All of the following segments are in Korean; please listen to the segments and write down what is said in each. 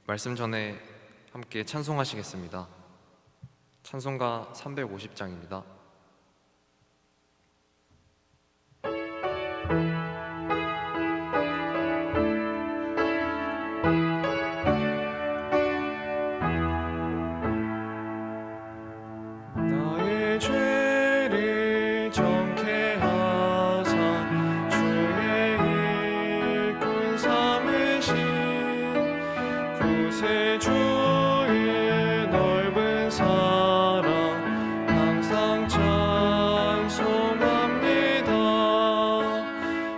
말씀 전에 함께 찬송하시겠습니다. 찬송가 350장입니다. 나의 죄를 정케 하사 주의 일꾼 삼으신 구세주의 넓은 사랑 항상 찬송합니다.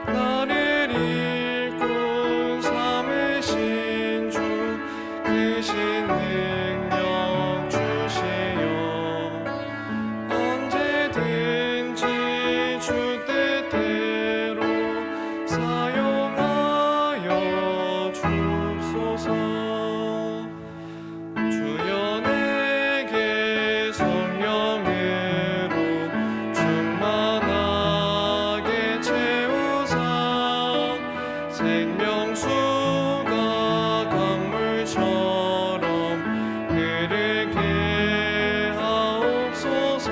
나를 일꾼 삼으신 주 크신 능력 주시어 언제든지 주 뜻대로 사용하여 주옵소서. 주여 내게 성령으로 충만하게 채우사 생명수가 강물처럼 흐르게 하옵소서.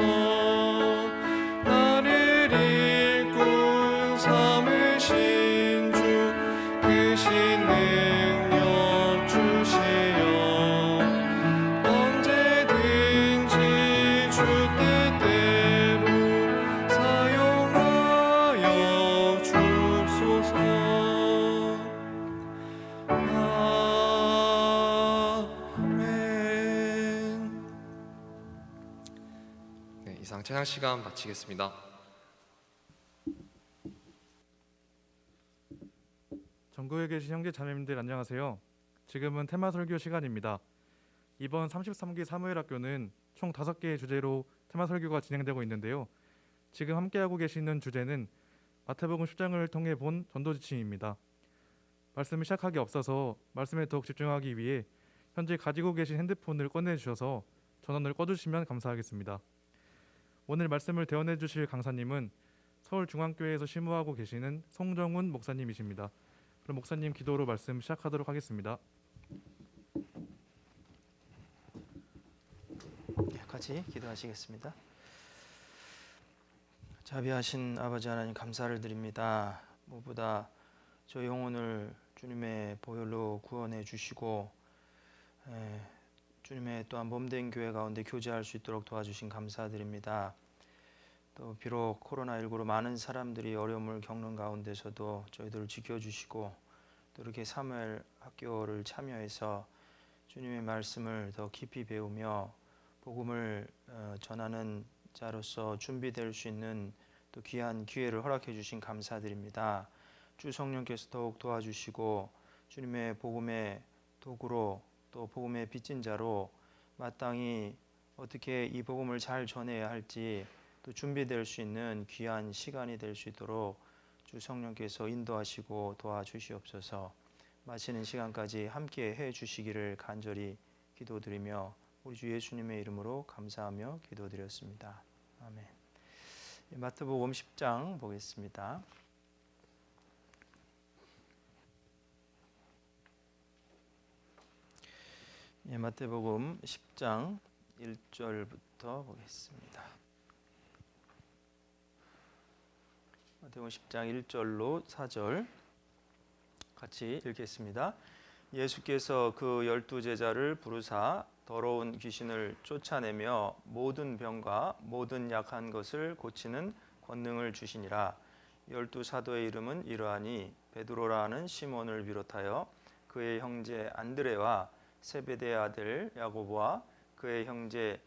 나를 일꾼 삼으신 주 크신 능력 주시어 언제든지 주 뜻대로 사용하여 주옵소서. 아멘. 네, 이상 찬양 시간 마치겠습니다. 전국에 계신 형제 자매님들 안녕하세요. 지금은 테마 설교 시간입니다. 이번 33기 사무엘학교는 총 5개의 주제로 테마 설교가 진행되고 있는데요. 지금 함께하고 계시는 주제는 마태복음 10장을 통해 본 전도 지침입니다. 말씀을 시작하기 앞서서 말씀에 더욱 집중하기 위해 현재 가지고 계신 핸드폰을 꺼내주셔서 전원을 꺼주시면 감사하겠습니다. 오늘 말씀을 대언해 주실 강사님은 서울중앙교회에서 심우하고 계시는 송정훈 목사님이십니다. 그럼 목사님 기도로 말씀 시작하도록 하겠습니다. 같이 기도하시겠습니다. 자비하신 아버지 하나님 감사를 드립니다. 무엇보다 저 영혼을 주님의 보혈로 구원해 주시고 주님의 또한 몸된 교회 가운데 교제할 수 있도록 도와주신 감사드립니다. 또 비록 코로나19로 많은 사람들이 어려움을 겪는 가운데서도 저희들을 지켜주시고 또 이렇게 사무엘 학교를 참여해서 주님의 말씀을 더 깊이 배우며 복음을 전하는 자로서 준비될 수 있는 또 귀한 기회를 허락해 주신 감사드립니다. 주 성령께서 더욱 도와주시고 주님의 복음의 도구로 또 복음의 빚진 자로 마땅히 어떻게 이 복음을 잘 전해야 할지 또 준비될 수 있는 귀한 시간이 될 수 있도록 주 성령께서 인도하시고 도와주시옵소서. 마치는 시간까지 함께 해 주시기를 간절히 기도드리며 우리 주 예수님의 이름으로 감사하며 기도드렸습니다. 아멘. 마태복음 10장 보겠습니다. 마태복음 10장 1절부터 보겠습니다. 마태복음 10장 1절로 4절 같이 읽겠습니다. 예수께서 그 12 제자를 부르사 더러운 귀신을 쫓아내며 모든 병과 모든 약한 것을 고치는 권능을 주시니라. 12 사도의 이름은 이러하니 베드로라 하는 시몬을 비롯하여 그의 형제 안드레와 세베대의 아들 야고보와 그의 형제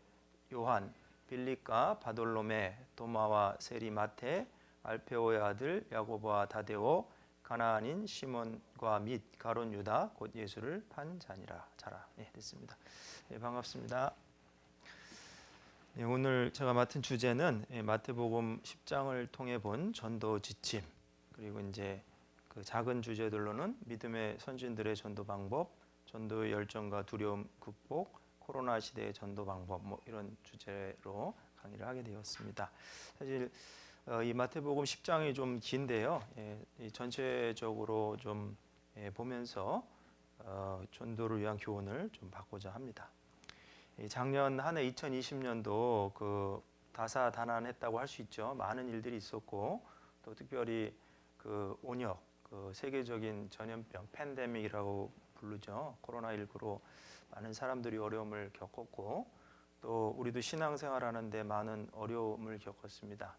요한, 빌립과 바돌로메, 도마와 세리 마테, 알페오의 아들 야고보와 다데오, 가나안인 시몬과 및 가론 유다 곧 예수를 판 자니라. 자라. 됐습니다. 반갑습니다. 오늘 제가 맡은 주제는 마태복음 10장을 통해 본 전도 지침, 그리고 이제 그 작은 주제들로는 믿음의 선진들의 전도 방법, 전도의 열정과 두려움 극복, 코로나 시대의 전도 방법, 이런 주제로 강의를 하게 되었습니다. 사실 이 마태복음 10장이 좀 긴데요. 전체적으로 좀 보면서 전도를 위한 교훈을 좀 받고자 합니다. 작년 한 해 2020년도 그 다사다난했다고 할 수 있죠. 많은 일들이 있었고 또 특별히 그 온역, 그 세계적인 전염병 팬데믹이라고 부르죠. 코로나19로 많은 사람들이 어려움을 겪었고 또 우리도 신앙생활하는데 많은 어려움을 겪었습니다.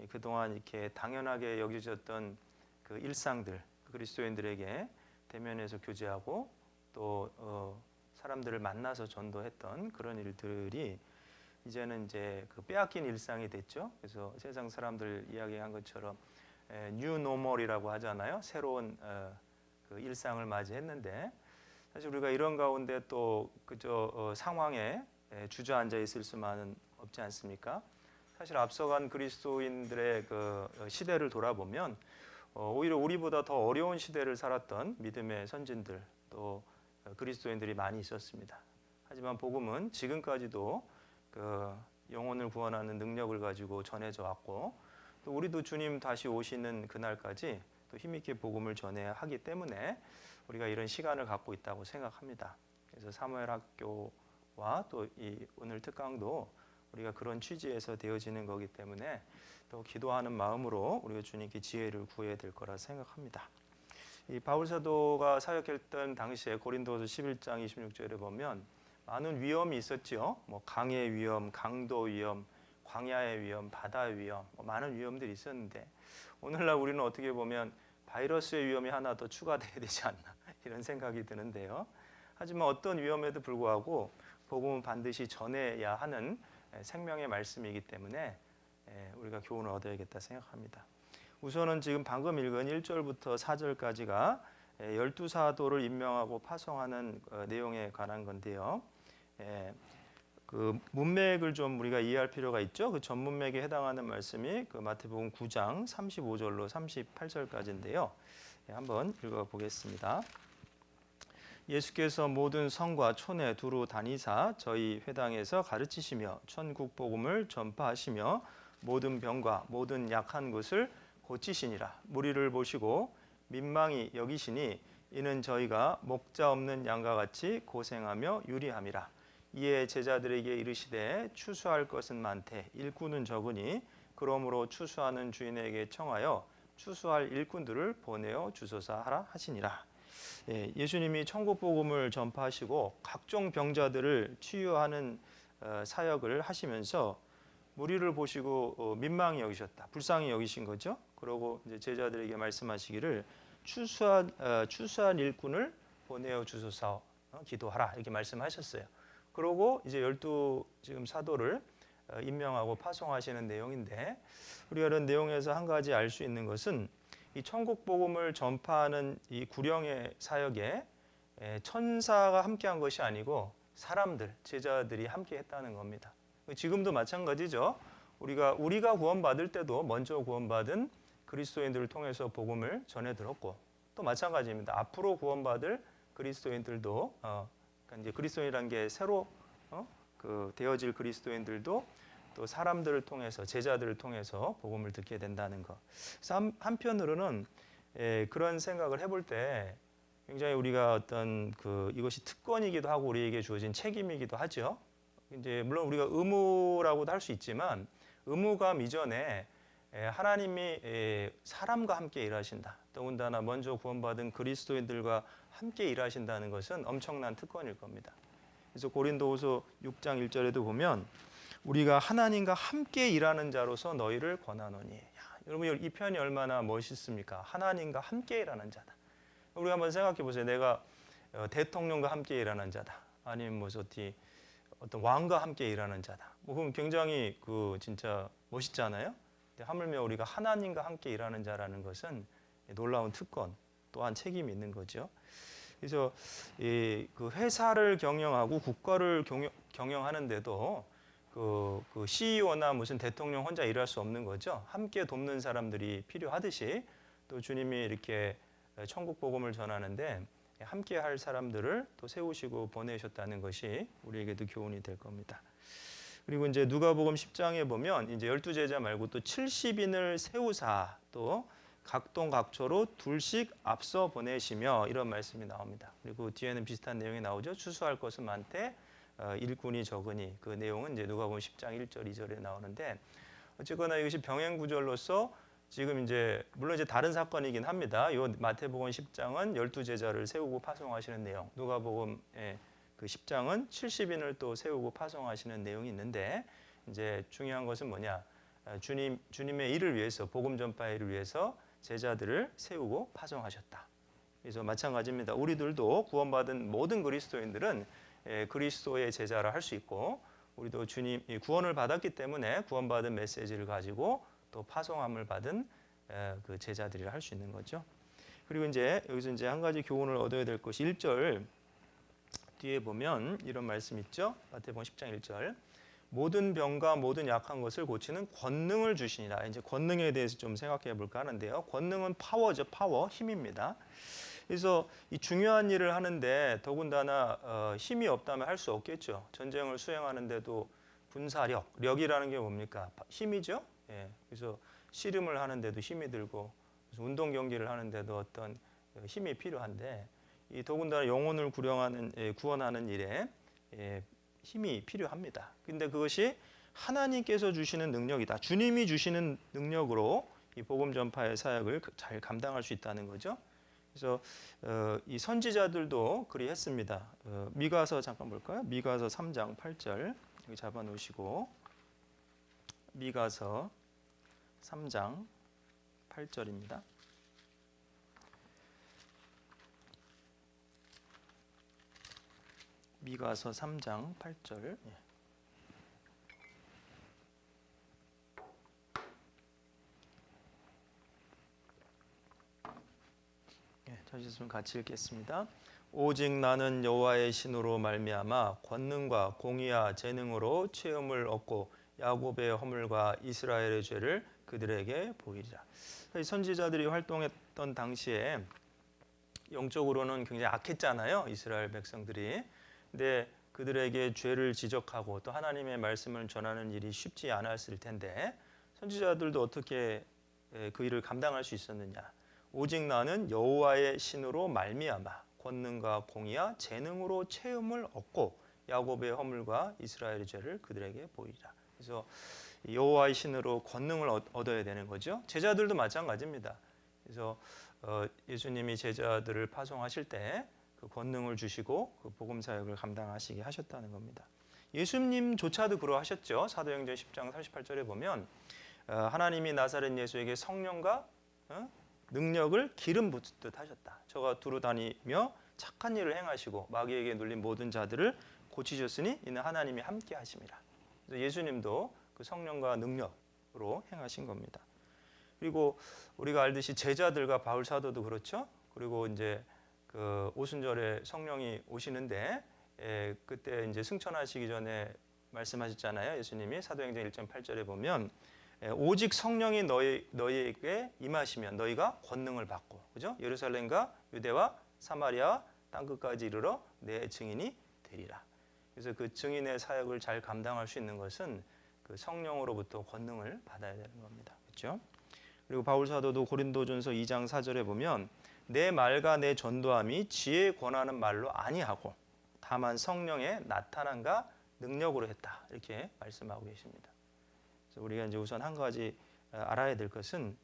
그동안 이렇게 당연하게 여겨졌던 그 일상들 그리스도인들에게 대면해서 교제하고 또 사람들을 만나서 전도했던 그런 일들이 이제는 이제 그 빼앗긴 일상이 됐죠. 그래서 세상 사람들 이야기한 것처럼 뉴 노멀이라고 하잖아요. 새로운 그 일상을 맞이했는데 사실 우리가 이런 가운데 또 그저 상황에 주저앉아 있을 수만은 없지 않습니까? 사실 앞서간 그리스도인들의 그 시대를 돌아보면 오히려 우리보다 더 어려운 시대를 살았던 믿음의 선진들 또 그리스도인들이 많이 있었습니다. 하지만 복음은 지금까지도 그 영혼을 구원하는 능력을 가지고 전해져 왔고 또 우리도 주님 다시 오시는 그날까지 또 힘있게 복음을 전해야 하기 때문에 우리가 이런 시간을 갖고 있다고 생각합니다. 그래서 사무엘 학교와 또 이 오늘 특강도 우리가 그런 취지에서 되어지는 거기 때문에 또 기도하는 마음으로 우리가 주님께 지혜를 구해야 될 거라 생각합니다. 이 바울 사도가 사역했던 당시에 고린도서 11장 26절에 보면 많은 위험이 있었죠. 뭐 강의 위험, 강도 위험, 광야의 위험, 바다의 위험, 많은 위험들이 있었는데 오늘날 우리는 어떻게 보면 바이러스의 위험이 하나 더 추가돼야 되지 않나 이런 생각이 드는데요. 하지만 어떤 위험에도 불구하고 복음은 반드시 전해야 하는 생명의 말씀이기 때문에 우리가 교훈을 얻어야겠다 생각합니다. 우선은 지금 방금 읽은 1절부터 4절까지가 12사도를 임명하고 파송하는 내용에 관한 건데요. 그 문맥을 좀 우리가 이해할 필요가 있죠. 그 전문맥에 해당하는 말씀이 그 마태복음 9장 35절로 38절까지인데요. 한번 읽어보겠습니다. 예수께서 모든 성과 촌에 두루 다니사 저희 회당에서 가르치시며 천국 복음을 전파하시며 모든 병과 모든 약한 것을 고치시니라. 무리를 보시고 민망히 여기시니 이는 저희가 목자 없는 양과 같이 고생하며 유리함이라. 이에 제자들에게 이르시되 추수할 것은 많되 일꾼은 적으니 그러므로 추수하는 주인에게 청하여 추수할 일꾼들을 보내어 주소서 하라 하시니라. 예수님이 천국 복음을 전파하시고 각종 병자들을 치유하는 사역을 하시면서 무리를 보시고 민망히 여기셨다, 불쌍히 여기신 거죠. 그러고 이제 제자들에게 말씀하시기를 추수한 일꾼을 보내어 주소서 기도하라 이렇게 말씀하셨어요. 그러고 이제 12 지금 사도를 임명하고 파송하시는 내용인데 우리가 이런 내용에서 한 가지 알 수 있는 것은 이 천국 복음을 전파하는 이 구령의 사역에 천사가 함께한 것이 아니고 사람들, 제자들이 함께했다는 겁니다. 지금도 마찬가지죠. 우리가 구원받을 때도 먼저 구원받은 그리스도인들을 통해서 복음을 전해 들었고 또 마찬가지입니다. 앞으로 구원받을 그리스도인들도 그러니까 이제 그리스도인이라는 게 새로 그 되어질 그리스도인들도 또 사람들을 통해서 제자들을 통해서 복음을 듣게 된다는 것. 그래서 한편으로는 그런 생각을 해볼 때 굉장히 우리가 어떤 그 이것이 특권이기도 하고 우리에게 주어진 책임이기도 하죠. 이제 물론 우리가 의무라고도 할 수 있지만 의무감 이전에 하나님이 사람과 함께 일하신다. 더군다나 먼저 구원받은 그리스도인들과 함께 일하신다는 것은 엄청난 특권일 겁니다. 그래서 고린도후서 6장 1절에도 보면 우리가 하나님과 함께 일하는 자로서 너희를 권하노니. 여러분 이 편이 얼마나 멋있습니까? 하나님과 함께 일하는 자다. 우리 한번 생각해 보세요. 내가 대통령과 함께 일하는 자다. 아니면 뭐 어떤 왕과 함께 일하는 자다. 뭐 그럼 굉장히 그 진짜 멋있잖아요. 하물며 우리가 하나님과 함께 일하는 자라는 것은 놀라운 특권 또한 책임이 있는 거죠. 그래서 그 회사를 경영하고 국가를 경영하는데도 그 CEO나 무슨 대통령 혼자 일할 수 없는 거죠. 함께 돕는 사람들이 필요하듯이 또 주님이 이렇게 천국 복음을 전하는데 함께 할 사람들을 또 세우시고 보내셨다는 것이 우리에게도 교훈이 될 겁니다. 그리고 이제 누가복음 10장에 보면 이제 12제자 말고 또 70인을 세우사 또 각동각초로 둘씩 앞서 보내시며 이런 말씀이 나옵니다. 그리고 뒤에는 비슷한 내용이 나오죠. 추수할 것은 많되 일꾼이 적으니 그 내용은 이제 누가복음 10장 1절 2절에 나오는데 어쨌거나 이것이 병행 구절로서 지금 이제 물론 이제 다른 사건이긴 합니다. 요 마태복음 10장은 12제자를 세우고 파송하시는 내용, 누가복음의 그 10장은 70인을 또 세우고 파송하시는 내용이 있는데 이제 중요한 것은 뭐냐? 주님의 일을 위해서 복음 전파의 일을 위해서 제자들을 세우고 파송하셨다. 그래서 마찬가지입니다. 우리들도 구원받은 모든 그리스도인들은 그리스도의 제자라 할 수 있고 우리도 주님 구원을 받았기 때문에 구원받은 메시지를 가지고 또 파송함을 받은 그 제자들이라 할 수 있는 거죠. 그리고 이제 여기서 이제 한 가지 교훈을 얻어야 될 것이 1절 뒤에 보면 이런 말씀 있죠. 마태복음 10장 1절. 모든 병과 모든 약한 것을 고치는 권능을 주시니라. 이제 권능에 대해서 좀 생각해 볼까 하는데요. 권능은 파워죠. 파워, 힘입니다. 그래서 이 중요한 일을 하는데 더군다나 힘이 없다면 할 수 없겠죠. 전쟁을 수행하는데도 군사력, 력이라는 게 뭡니까? 힘이죠. 예. 그래서 씨름을 하는데도 힘이 들고 운동 경기를 하는데도 어떤 힘이 필요한데 이 더군다나 영혼을 구원하는 일에 힘이 필요합니다. 근데 그것이 하나님께서 주시는 능력이다. 주님이 주시는 능력으로 이 복음 전파의 사역을 잘 감당할 수 있다는 거죠. 그래서 이 선지자들도 그리했습니다. 미가서 잠깐 볼까요? 미가서 3장 8절 여기 잡아 놓으시고 미가서 3장 8절입니다. 미가서 3장 8절. 찾으셨으면 같이 읽겠습니다. 오직 나는 여호와의 신으로 말미암아 권능과 공의와 재능으로 체험을 얻고 야곱의 허물과 이스라엘의 죄를 그들에게 보이리라. 선지자들이 활동했던 당시에 영적으로는 굉장히 악했잖아요. 이스라엘 백성들이. 근데 그들에게 죄를 지적하고 또 하나님의 말씀을 전하는 일이 쉽지 않았을 텐데 선지자들도 어떻게 그 일을 감당할 수 있었느냐? 오직 나는 여호와의 신으로 말미암아 권능과 공의와 재능으로 체험을 얻고 야곱의 허물과 이스라엘의 죄를 그들에게 보이리라. 그래서 여호와의 신으로 권능을 얻어야 되는 거죠. 제자들도 마찬가지입니다. 그래서 예수님이 제자들을 파송하실 때 그 권능을 주시고 그 복음 사역을 감당하시게 하셨다는 겁니다. 예수님조차도 그러하셨죠. 사도행전 10장 38절에 보면 하나님이 나사렛 예수에게 성령과 능력을 기름 붓듯 하셨다. 저가 두루 다니며 착한 일을 행하시고 마귀에게 눌린 모든 자들을 고치셨으니 이는 하나님이 함께 하심이라. 그래서 예수님도 그 성령과 능력으로 행하신 겁니다. 그리고 우리가 알듯이 제자들과 바울 사도도 그렇죠. 그리고 이제 그 오순절에 성령이 오시는데 그때 이제 승천하시기 전에 말씀하셨잖아요. 예수님이 사도행전 1.8절에 보면 오직 성령이 너희에게 임하시면 너희가 권능을 받고, 그죠? 예루살렘과 유대와 사마리아 땅 끝까지 이르러 내 증인이 되리라. 그래서 그 증인의 사역을 잘 감당할 수 있는 것은 그 성령으로부터 권능을 받아야 되는 겁니다. 그렇죠? 그리고 바울 사도도 고린도전서 2장 4절에 보면 내 말과 내 전도함이 지혜에 권하는 말로 아니하고 다만 성령의 나타남과 능력으로 했다. 이렇게 말씀하고 계십니다. 그래서 우리가 이제 우선 한 가지 알아야 될 것은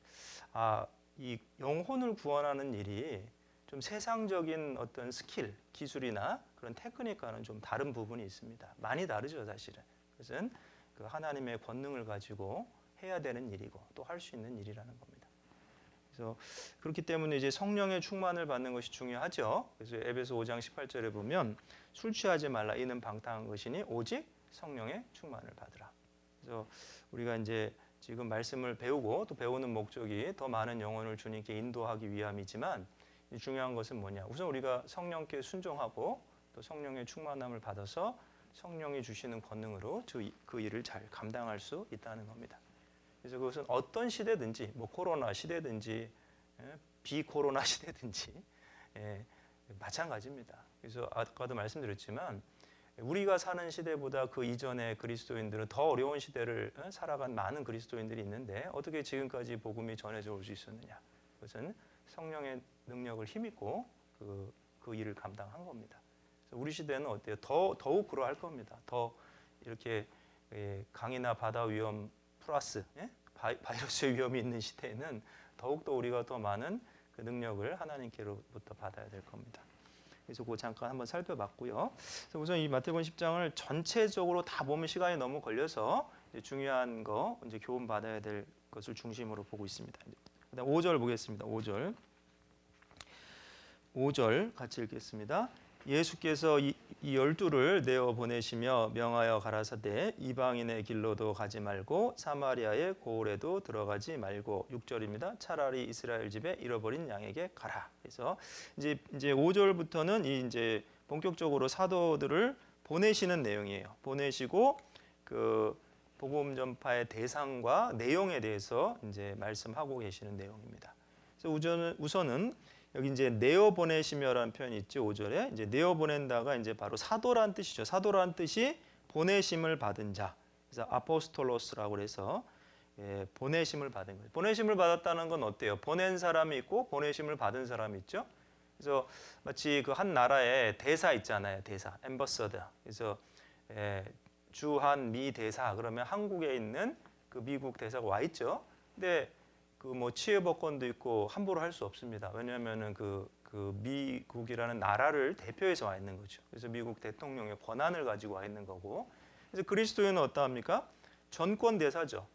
이 영혼을 구원하는 일이 좀 세상적인 어떤 스킬, 기술이나 그런 테크닉과는 좀 다른 부분이 있습니다. 많이 다르죠, 사실은. 그것은 그 하나님의 권능을 가지고 해야 되는 일이고 또 할 수 있는 일이라는 겁니다. 그래서 그렇기 때문에 이제 성령의 충만을 받는 것이 중요하죠. 그래서 에베소 5장 18절에 보면 술 취하지 말라 이는 방탕한 것이니 오직 성령의 충만을 받으라. 그래서 우리가 이제 지금 말씀을 배우고 또 배우는 목적이 더 많은 영혼을 주님께 인도하기 위함이지만 중요한 것은 뭐냐? 우선 우리가 성령께 순종하고 또 성령의 충만함을 받아서 성령이 주시는 권능으로 그 일을 잘 감당할 수 있다는 겁니다. 그래서 그것은 어떤 시대든지, 뭐 코로나 시대든지, 비코로나 시대든지 마찬가지입니다. 그래서 아까도 말씀드렸지만 우리가 사는 시대보다 그 이전의 그리스도인들은 더 어려운 시대를 살아간 많은 그리스도인들이 있는데 어떻게 지금까지 복음이 전해져 올 수 있었느냐? 그것은 성령의 능력을 힘입고 그 일을 감당한 겁니다. 그래서 우리 시대는 어때요? 더욱 그러할 겁니다. 더 이렇게 강이나 바다 위험 플러스 바이러스의 위험이 있는 시대에는 더욱더 우리가 더 많은 그 능력을 하나님께로부터 받아야 될 겁니다. 그래서 그거 잠깐 한번 살펴봤고요. 그래서 우선 이 마태복음 10장을 전체적으로 다 보면 시간이 너무 걸려서 이제 중요한 거 이제 교훈 받아야 될 것을 중심으로 보고 있습니다. 그다음 5절 보겠습니다. 5절 같이 읽겠습니다. 예수께서 이 12를 내어 보내시며 명하여 가라사대 이방인의 길로도 가지 말고 사마리아의 고을에도 들어가지 말고 6절입니다. 차라리 이스라엘 집에 잃어버린 양에게 가라. 그래서 이제 5절부터는 이제 본격적으로 사도들을 보내시는 내용이에요. 보내시고 그 복음 전파의 대상과 내용에 대해서 이제 말씀하고 계시는 내용입니다. 그래서 우선은 여기 이제 내어 보내시며라는 표현이 있죠. 5절에 이제 내어 보낸다가 이제 바로 사도란 뜻이죠. 사도란 뜻이 보내심을 받은 자. 그래서 아포스톨로스라고 해서 보내심을 받은 거예요. 보내심을 받았다는 건 어때요? 보낸 사람이 있고 보내심을 받은 사람이 있죠. 그래서 마치 그 한 나라에 대사 있잖아요. 대사, 엠버서더. 그래서 주한 미 대사 그러면 한국에 있는 그 미국 대사가 와 있죠. 근데 그 뭐 치해법권도 있고 함부로 할 수 없습니다. 왜냐하면은 그 미국이라는 나라를 대표해서 와 있는 거죠. 그래서 미국 대통령의 권한을 가지고 와 있는 거고. 그래서 그리스도인은 어떠합니까? 전권 대사죠.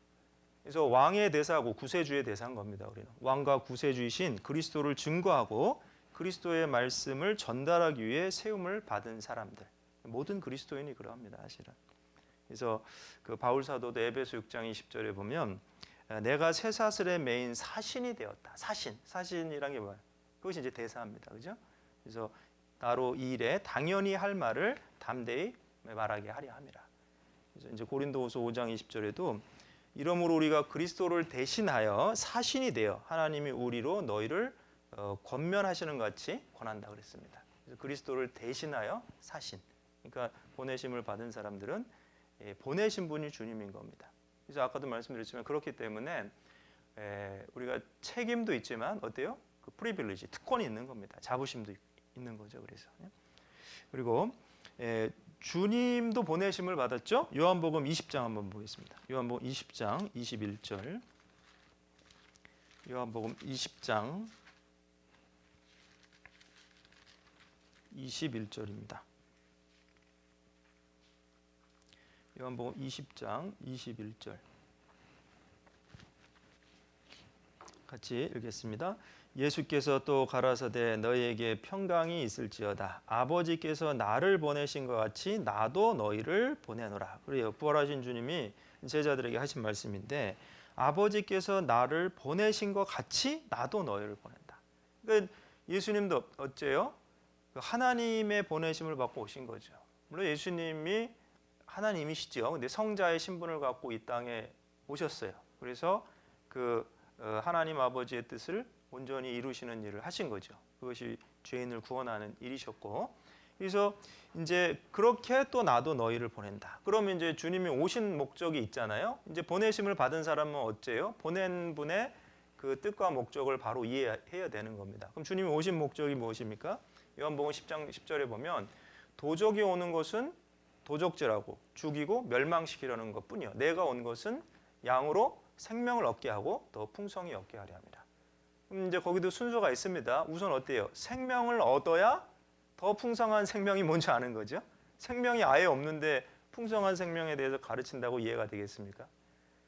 그래서 왕의 대사하고 구세주의 대사인 겁니다. 우리는 왕과 구세주이신 그리스도를 증거하고 그리스도의 말씀을 전달하기 위해 세움을 받은 사람들. 모든 그리스도인이 그러합니다. 사실은. 그래서 그 바울 사도도 에베소 6장 20절에 보면 내가 쇠사슬에 매인 사신이 되었다. 사신이란 게 뭐예요? 그것이 이제 대사입니다. 그죠? 그래서 나로 이 일에 당연히 할 말을 담대히 말하게 하려 함이라. 그래서 이제 고린도후서 5장 20절에도 이러므로 우리가 그리스도를 대신하여 사신이 되어 하나님이 우리로 너희를 권면하시는 것 같이 권한다 그랬습니다. 그래서 그리스도를 대신하여 사신. 그러니까 보내심을 받은 사람들은 보내신 분이 주님인 겁니다. 그래서 아까도 말씀드렸지만 그렇기 때문에 우리가 책임도 있지만 어때요? 그 프리빌리지, 특권이 있는 겁니다. 자부심도 있는 거죠. 그래서 그리고 주님도 보내심을 받았죠. 요한복음 20장 한번 보겠습니다. 요한복음 20장 21절. 요한복음 20장 21절입니다. 요한복음 20장 21절 같이 읽겠습니다. 예수께서 또 가라사대 너희에게 평강이 있을지어다. 아버지께서 나를 보내신 것 같이 나도 너희를 보내노라. 그래요. 부활하신 주님이 제자들에게 하신 말씀인데 아버지께서 나를 보내신 것 같이 나도 너희를 보낸다. 그러니까 예수님도 어째요? 하나님의 보내심을 받고 오신 거죠. 물론 예수님이 하나님이시죠. 근데 성자의 신분을 갖고 이 땅에 오셨어요. 그래서 그 하나님 아버지의 뜻을 온전히 이루시는 일을 하신 거죠. 그것이 죄인을 구원하는 일이셨고, 그래서 이제 그렇게 또 나도 너희를 보낸다. 그러면 이제 주님이 오신 목적이 있잖아요. 이제 보내심을 받은 사람은 어째요? 보낸 분의 그 뜻과 목적을 바로 이해해야 되는 겁니다. 그럼 주님이 오신 목적이 무엇입니까? 요한복음 10장 10절에 보면 도적이 오는 것은 도적질하고 죽이고 멸망시키려는 것뿐이요. 내가 온 것은 양으로 생명을 얻게 하고 더 풍성히 얻게 하려 합니다. 그럼 이제 거기도 순서가 있습니다. 우선 어때요? 생명을 얻어야 더 풍성한 생명이 뭔지 아는 거죠. 생명이 아예 없는데 풍성한 생명에 대해서 가르친다고 이해가 되겠습니까?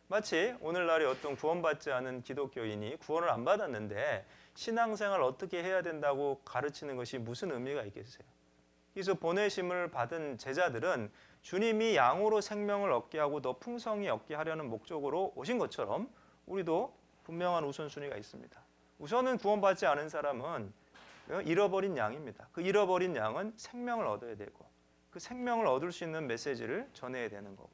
마치 오늘날에 어떤 구원받지 않은 기독교인이 구원을 안 받았는데 신앙생활 어떻게 해야 된다고 가르치는 것이 무슨 의미가 있겠어요? 그래서 보내심을 받은 제자들은 주님이 양으로 생명을 얻게 하고 더 풍성히 얻게 하려는 목적으로 오신 것처럼 우리도 분명한 우선순위가 있습니다. 우선은 구원받지 않은 사람은 잃어버린 양입니다. 그 잃어버린 양은 생명을 얻어야 되고 그 생명을 얻을 수 있는 메시지를 전해야 되는 거고,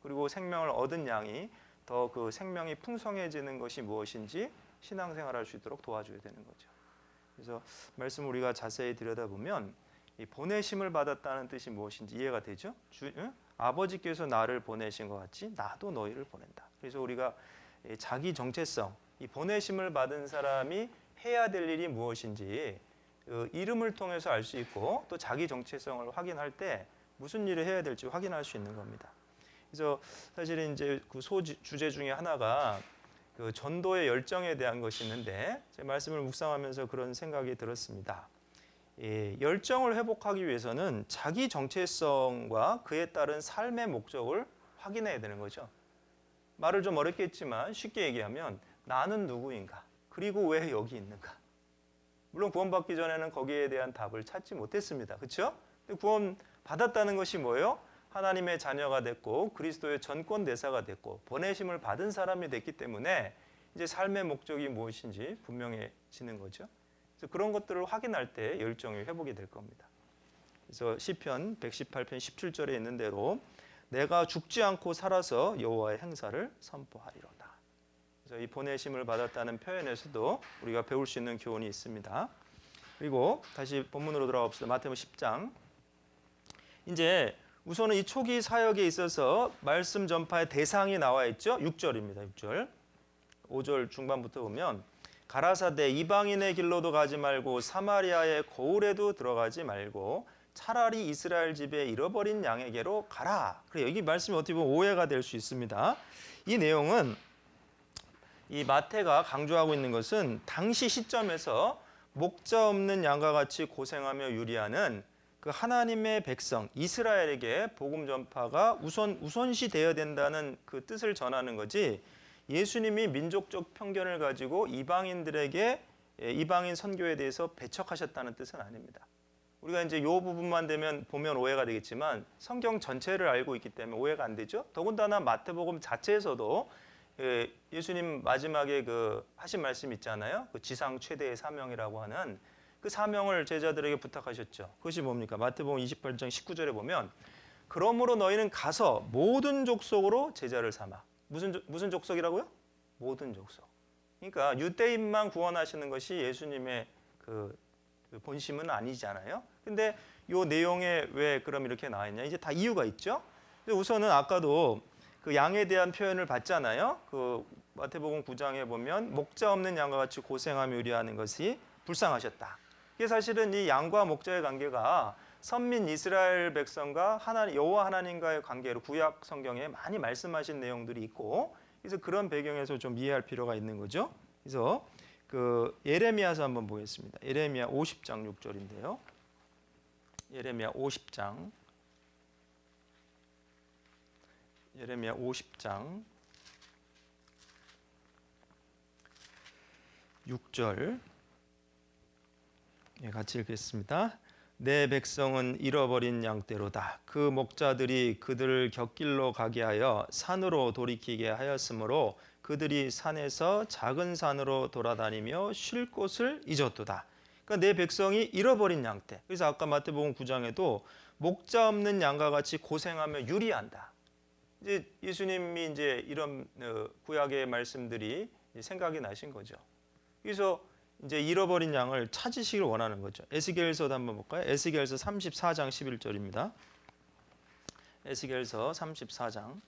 그리고 생명을 얻은 양이 더 그 생명이 풍성해지는 것이 무엇인지 신앙생활할 수 있도록 도와줘야 되는 거죠. 그래서 말씀 우리가 자세히 들여다보면 이 보내심을 받았다는 뜻이 무엇인지 이해가 되죠? 아버지께서 나를 보내신 것 같이 나도 너희를 보낸다. 그래서 우리가 자기 정체성, 이 보내심을 받은 사람이 해야 될 일이 무엇인지 그 이름을 통해서 알 수 있고 또 자기 정체성을 확인할 때 무슨 일을 해야 될지 확인할 수 있는 겁니다. 그래서 사실은 이제 그 소주제 중에 하나가 그 전도의 열정에 대한 것이 있는데 제 말씀을 묵상하면서 그런 생각이 들었습니다. 열정을 회복하기 위해서는 자기 정체성과 그에 따른 삶의 목적을 확인해야 되는 거죠. 말을 좀 어렵게 했지만 쉽게 얘기하면 나는 누구인가? 그리고 왜 여기 있는가? 물론 구원받기 전에는 거기에 대한 답을 찾지 못했습니다. 그렇죠? 구원 받았다는 것이 뭐예요? 하나님의 자녀가 됐고 그리스도의 전권 대사가 됐고 보내심을 받은 사람이 됐기 때문에 이제 삶의 목적이 무엇인지 분명해지는 거죠. 그래서 그런 것들을 확인할 때 열정이 회복이 될 겁니다. 그래서 시편 118편 17절에 있는 대로 내가 죽지 않고 살아서 여호와의 행사를 선포하리로다. 그래서 이 보내심을 받았다는 표현에서도 우리가 배울 수 있는 교훈이 있습니다. 그리고 다시 본문으로 돌아가 봅시다. 마태복음 10장. 이제 우선은 이 초기 사역에 있어서 말씀 전파의 대상이 나와 있죠. 6절입니다. 6절. 5절 중반부터 보면 가라사대 이방인의 길로도 가지 말고 사마리아의 고을에도 들어가지 말고 차라리 이스라엘 집에 잃어버린 양에게로 가라. 그래요. 이 말씀이 어떻게 보면 오해가 될 수 있습니다. 이 내용은 이 마태가 강조하고 있는 것은 당시 시점에서 목자 없는 양과 같이 고생하며 유리하는 그 하나님의 백성 이스라엘에게 복음 전파가 우선시 되어야 된다는 그 뜻을 전하는 거지, 예수님이 민족적 편견을 가지고 이방인들에게 이방인 선교에 대해서 배척하셨다는 뜻은 아닙니다. 우리가 이제 이 부분만 보면 오해가 되겠지만 성경 전체를 알고 있기 때문에 오해가 안 되죠. 더군다나 마태복음 자체에서도 예수님 마지막에 그 하신 말씀 있잖아요. 그 지상 최대의 사명이라고 하는 그 사명을 제자들에게 부탁하셨죠. 그것이 뭡니까? 마태복음 28장 19절에 보면 그러므로 너희는 가서 모든 족속으로 제자를 삼아. 무슨 족속이라고요? 모든 족속. 그러니까 유대인만 구원하시는 것이 예수님의 그 본심은 아니잖아요. 근데 이 내용에 왜 그럼 이렇게 나와 있냐? 이제 다 이유가 있죠. 우선은 아까도 그 양에 대한 표현을 봤잖아요. 그 마태복음 9장에 보면 목자 없는 양과 같이 고생하며 유리하는 것이 불쌍하셨다. 이게 사실은 이 양과 목자의 관계가 선민 이스라엘 백성과 여호와 하나님과의 관계로 구약 성경에 많이 말씀하신 내용들이 있고, 그래서 그런 배경에서 좀 이해할 필요가 있는 거죠. 그래서 그 예레미야서 한번 보겠습니다. 예레미야 50장 6절인데요. 예레미야 50장 6절 같이 읽겠습니다. 내 백성은 잃어버린 양떼로다. 그 목자들이 그들을 곁길로 가게 하여 산으로 돌이키게 하였으므로 그들이 산에서 작은 산으로 돌아다니며 쉴 곳을 잊었도다. 그러니까 내 백성이 잃어버린 양떼. 그래서 아까 마태복음 9장에도 목자 없는 양과 같이 고생하며 유리한다. 이제 예수님이 이제 이런 구약의 말씀들이 생각이 나신 거죠. 그래서 이제 잃어버린 양을 찾으시길 원하는 거죠. 에스겔서도 한번 볼까요? 에스겔서 34장 11절입니다. 에스겔서 34장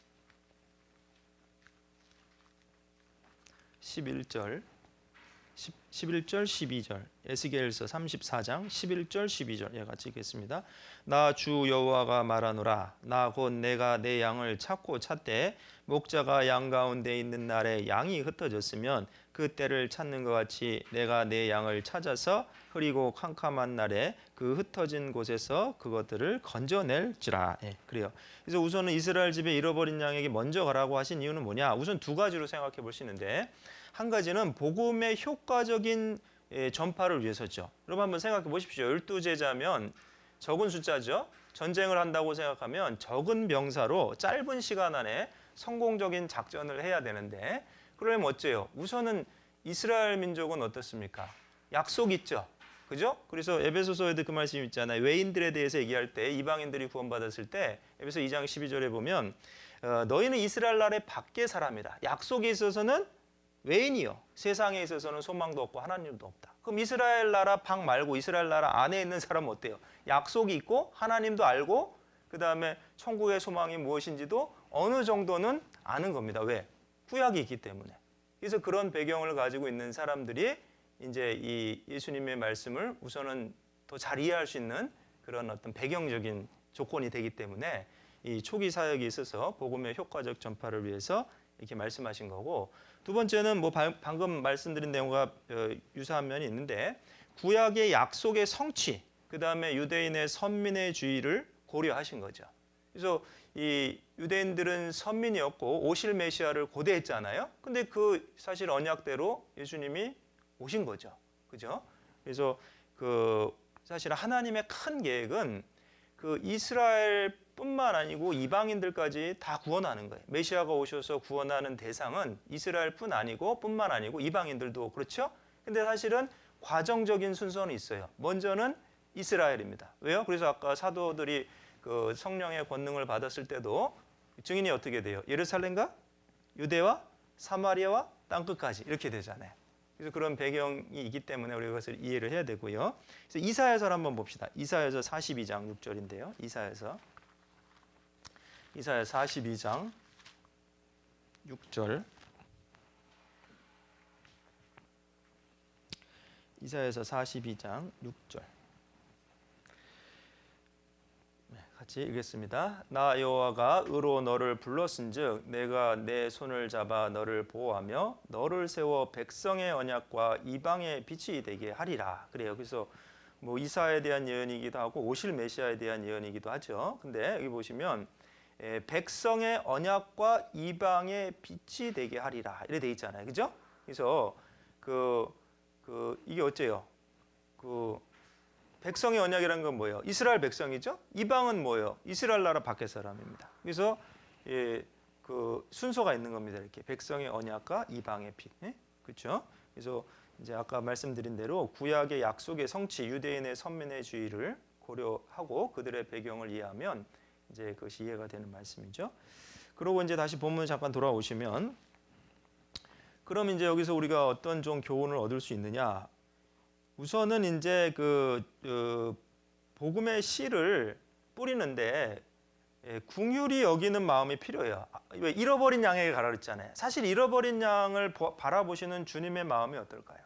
11절 12절 에스겔서 34장 11절 12절 같이 읽겠습니다. 나 주 여호와가 말하노라. 나 곧 내가 내 양을 찾고 찾되 목자가 양 가운데 있는 날에 양이 흩어졌으면 그 때를 찾는 것 같이 내가 내 양을 찾아서 흐리고 캄캄한 날에 그 흩어진 곳에서 그것들을 건져낼지라. 그래요. 그래서 우선은 이스라엘 집에 잃어버린 양에게 먼저 가라고 하신 이유는 뭐냐? 우선 두 가지로 생각해 볼 수 있는데, 한 가지는 복음의 효과적인 전파를 위해서죠. 여러분 한번 생각해 보십시오. 12제자면 적은 숫자죠. 전쟁을 한다고 생각하면 적은 병사로 짧은 시간 안에 성공적인 작전을 해야 되는데, 그러면 어째요? 우선은 이스라엘 민족은 어떻습니까? 약속 있죠. 그죠? 그래서 에베소서에도 그 말씀이 있잖아요. 외인들에 대해서 얘기할 때, 이방인들이 구원받았을 때 에베소 2장 12절에 보면 너희는 이스라엘 나라의 밖의 사람이라. 약속에 있어서는 외인이요. 세상에 있어서는 소망도 없고 하나님도 없다. 그럼 이스라엘 나라 밖 말고 이스라엘 나라 안에 있는 사람은 어때요? 약속이 있고 하나님도 알고 그 다음에 천국의 소망이 무엇인지도 어느 정도는 아는 겁니다. 왜? 구약이 있기 때문에. 그래서 그런 배경을 가지고 있는 사람들이 이제 이 예수님의 말씀을 우선은 더 잘 이해할 수 있는 그런 어떤 배경적인 조건이 되기 때문에 이 초기 사역에 있어서 복음의 효과적 전파를 위해서 이렇게 말씀하신 거고, 두 번째는 뭐 방금 말씀드린 내용과 유사한 면이 있는데 구약의 약속의 성취, 그 다음에 유대인의 선민의 주의를 고려하신 거죠. 그래서 이 유대인들은 선민이었고 오실 메시아를 고대했잖아요. 근데 그 사실 언약대로 예수님이 오신 거죠. 그죠? 그래서 그 사실 하나님의 큰 계획은 그 이스라엘뿐만 아니고 이방인들까지 다 구원하는 거예요. 메시아가 오셔서 구원하는 대상은 이스라엘뿐 아니고 뿐만 아니고 이방인들도 그렇죠? 근데 사실은 과정적인 순서는 있어요. 먼저는 이스라엘입니다. 왜요? 그래서 아까 사도들이 그 성령의 권능을 받았을 때도 증인이 어떻게 돼요? 예루살렘과 유대와 사마리아와 땅끝까지 이렇게 되잖아요. 그래서 그런 배경이 있기 때문에 우리가 그것을 이해를 해야 되고요. 그래서 이사야서를 한번 봅시다. 이사야서 42장 6절인데요. 이사야서 42장 6절. 이사야서 42장 6절. 같이 읽겠습니다. 나 여호와가 의로 너를 불렀은즉 내가 내 손을 잡아 너를 보호하며 너를 세워 백성의 언약과 이방의 빛이 되게 하리라. 그래요. 그래서 뭐 이사야에 대한 예언이기도 하고 오실 메시아에 대한 예언이기도 하죠. 근데 여기 보시면 백성의 언약과 이방의 빛이 되게 하리라 이렇게 돼 있잖아요. 그죠? 그래서 이게 어째요? 백성의 언약이라는 건 뭐예요? 이스라엘 백성이죠. 이방은 뭐예요? 이스라엘 나라 밖의 사람입니다. 그래서 그 순서가 있는 겁니다. 이렇게 백성의 언약과 이방의 빛, 그렇죠? 그래서 이제 아까 말씀드린 대로 구약의 약속의 성취, 유대인의 선민의 주의를 고려하고 그들의 배경을 이해하면 이제 그것이 이해가 되는 말씀이죠. 그리고 이제 다시 본문 잠깐 돌아오시면, 그럼 이제 여기서 우리가 어떤 좀 교훈을 얻을 수 있느냐? 우선은 이제 복음의 씨를 뿌리는데 긍휼히 여기는 마음이 필요해요. 왜 잃어버린 양에게 가라 그랬잖아요. 사실 잃어버린 양을 바라보시는 주님의 마음이 어떨까요?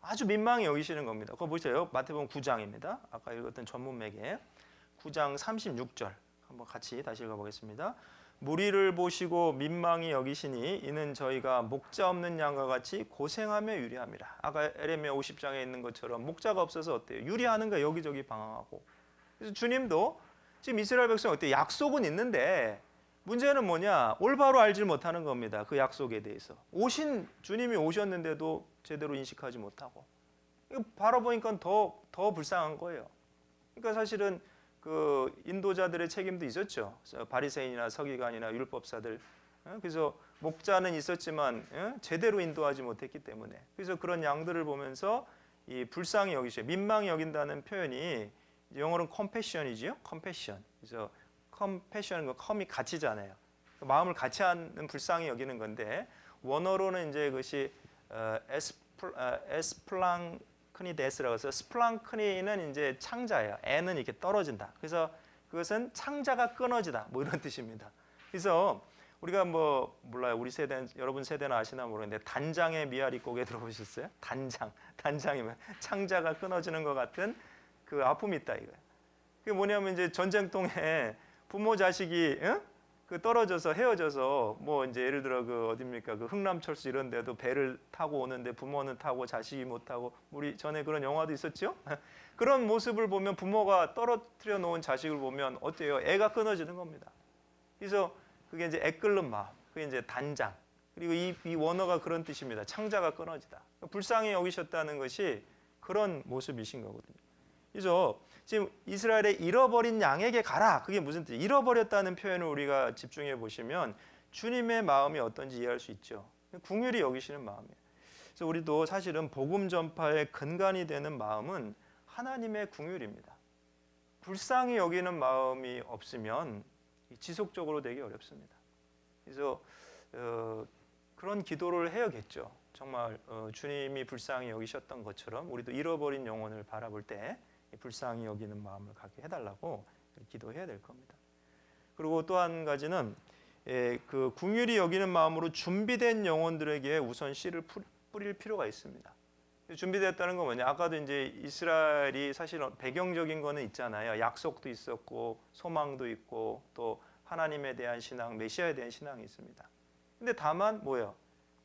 아주 민망히 여기시는 겁니다. 그거 보세요. 마태복음 9장입니다. 아까 읽었던 전문맥에 9장 36절 한번 같이 다시 읽어보겠습니다. 무리를 보시고 민망히 여기시니 이는 저희가 목자 없는 양과 같이 고생하며 유리함이라. 아까 에레미야 50장에 있는 것처럼 목자가 없어서 어때요? 유리하는 거 여기저기 방황하고. 그래서 주님도 지금 이스라엘 백성 어때요? 약속은 있는데 문제는 뭐냐? 올바로 알지 못하는 겁니다. 그 약속에 대해서. 주님이 오셨는데도 제대로 인식하지 못하고. 이거 바라보니까 더 불쌍한 거예요. 그러니까 사실은 그 인도자들의 책임도 있었죠. 바리새인이나 서기관이나 율법사들. 그래서 목자는 있었지만 제대로 인도하지 못했기 때문에. 그래서 그런 양들을 보면서 이 불쌍히 여기셔. 민망히 여긴다는 표현이 영어로는 compassion이지요. compassion. 그래서 compassion은 컴이 같이잖아요. 마음을 같이 하는 불쌍히 여기는 건데 원어로는 이제 그것이 에스플랑크니데스라고 해서 스플랑크니는 이제 창자예요. 애는 이렇게 떨어진다. 그래서 그것은 창자가 끊어지다. 뭐 이런 뜻입니다. 그래서 우리가 뭐 몰라요. 우리 세대 여러분 세대는 아시나 모르겠는데 단장의 미아리 곡에 들어보셨어요? 단장이면 창자가 끊어지는 것 같은 그 아픔이 있다 이거예요. 그게 뭐냐면 이제 전쟁통에 부모 자식이 그 떨어져서 헤어져서 뭐 이제 예를 들어 그 어딥니까 그 흥남철수 이런 데도 배를 타고 오는데 부모는 타고 자식이 못 타고 우리 전에 그런 영화도 있었죠. 그런 모습을 보면 부모가 떨어뜨려 놓은 자식을 보면 어때요? 애가 끊어지는 겁니다. 그래서 그게 이제 애 끓는 마음, 그게 이제 단장. 그리고 이 원어가 그런 뜻입니다. 창자가 끊어지다. 불쌍히 여기셨다는 것이 그런 모습이신 거거든요. 그래서 지금 이스라엘의 잃어버린 양에게 가라. 그게 무슨 뜻이에요? 잃어버렸다는 표현을 우리가 집중해 보시면 주님의 마음이 어떤지 이해할 수 있죠. 긍휼히 여기시는 마음이에요. 그래서 우리도 사실은 복음 전파의 근간이 되는 마음은 하나님의 긍휼입니다. 불쌍히 여기는 마음이 없으면 지속적으로 되기 어렵습니다. 그래서 그런 기도를 해야겠죠. 정말 주님이 불쌍히 여기셨던 것처럼 우리도 잃어버린 영혼을 바라볼 때 불쌍히 여기는 마음을 갖게 해달라고 기도해야 될 겁니다. 그리고 또 한 가지는 그 긍휼히 여기는 마음으로 준비된 영혼들에게 우선 씨를 뿌릴 필요가 있습니다. 준비됐다는 건 뭐냐? 아까도 이제 이스라엘이 사실 배경적인 거는 있잖아요. 약속도 있었고 소망도 있고 또 하나님에 대한 신앙, 메시아에 대한 신앙이 있습니다. 근데 다만 뭐예요?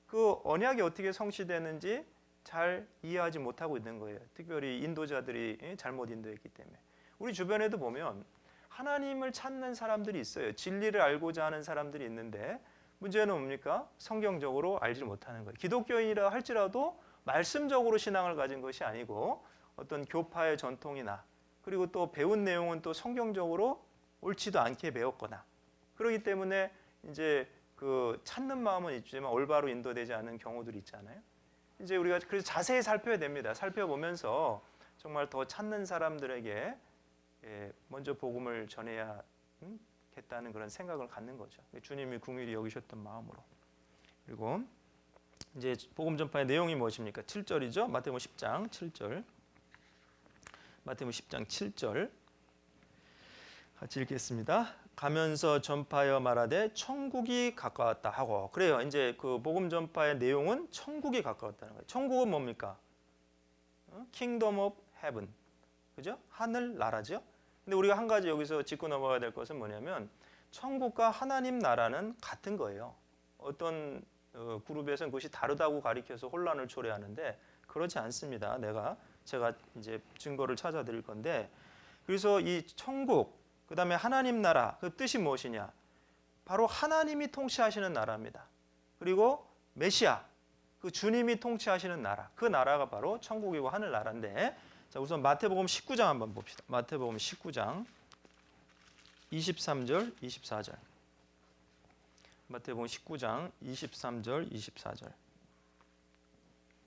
그 언약이 어떻게 성취되는지 잘 이해하지 못하고 있는 거예요. 특별히 인도자들이 잘못 인도했기 때문에. 우리 주변에도 보면 하나님을 찾는 사람들이 있어요. 진리를 알고자 하는 사람들이 있는데 문제는 뭡니까? 성경적으로 알지 못하는 거예요. 기독교인이라 할지라도 말씀적으로 신앙을 가진 것이 아니고 어떤 교파의 전통이나 그리고 또 배운 내용은 또 성경적으로 옳지도 않게 배웠거나 그렇기 때문에 이제 그 찾는 마음은 있지만 올바로 인도되지 않는 경우들이 있잖아요. 이제 우리가 그래서 자세히 살펴야 됩니다. 살펴보면서 정말 더 찾는 사람들에게 먼저 복음을 전해야겠다는 그런 생각을 갖는 거죠. 주님이 긍휼히 여기셨던 마음으로. 그리고 이제 복음 전파의 내용이 무엇입니까? 7절이죠. 마태복음 10장 7절. 마태복음 10장 7절. 같이 읽겠습니다. 가면서 전파하여 말하되 천국이 가까웠다 하고. 그래요. 이제 그 복음 전파의 내용은 천국이 가까웠다는 거예요. 천국은 뭡니까? Kingdom of Heaven. 그죠? 하늘 나라죠. 근데 우리가 한 가지 여기서 짚고 넘어가야 될 것은 뭐냐면 천국과 하나님 나라는 같은 거예요. 어떤 그룹에서는 그것이 다르다고 가리켜서 혼란을 초래하는데 그렇지 않습니다. 제가 이제 증거를 찾아드릴 건데 그래서 이 천국 그다음에 하나님 나라 그 뜻이 무엇이냐? 바로 하나님이 통치하시는 나라입니다. 그리고 메시아 그 주님이 통치하시는 나라 그 나라가 바로 천국이고 하늘 나라인데 자 우선 마태복음 19장 한번 봅시다. 마태복음 19장 23절 24절 마태복음 19장 23절 24절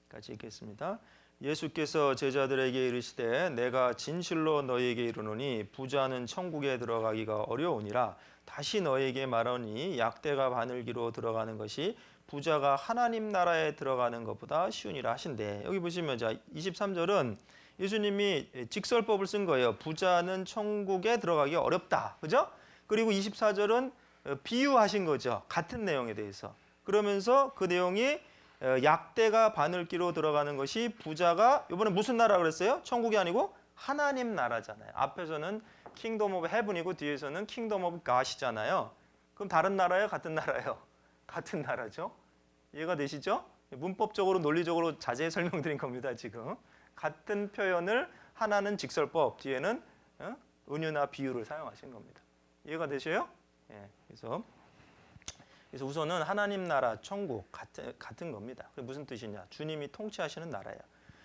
같이 읽겠습니다. 예수께서 제자들에게 이르시되 내가 진실로 너희에게 이르노니 부자는 천국에 들어가기가 어려우니라 다시 너희에게 말하니 약대가 바늘기로 들어가는 것이 부자가 하나님 나라에 들어가는 것보다 쉬우니라 하신대. 여기 보시면 자 23절은 예수님이 직설법을 쓴 거예요. 부자는 천국에 들어가기가 어렵다. 그죠? 그리고 24절은 비유하신 거죠. 같은 내용에 대해서. 그러면서 그 내용이 약대가 바늘기로 들어가는 것이 부자가 이번에 무슨 나라 그랬어요? 천국이 아니고 하나님 나라잖아요. 앞에서는 킹덤 오브 헤븐이고 뒤에서는 킹덤 오브 갓이잖아요. 그럼 다른 나라예요? 같은 나라예요? 같은 나라죠. 이해가 되시죠? 문법적으로 논리적으로 자세히 설명드린 겁니다. 지금 같은 표현을 하나는 직설법 뒤에는 은유나 비유를 사용하신 겁니다. 이해가 되셔요? 예, 그래서 우선은 하나님 나라, 천국 같은 겁니다. 그게 무슨 뜻이냐? 주님이 통치하시는 나라예요.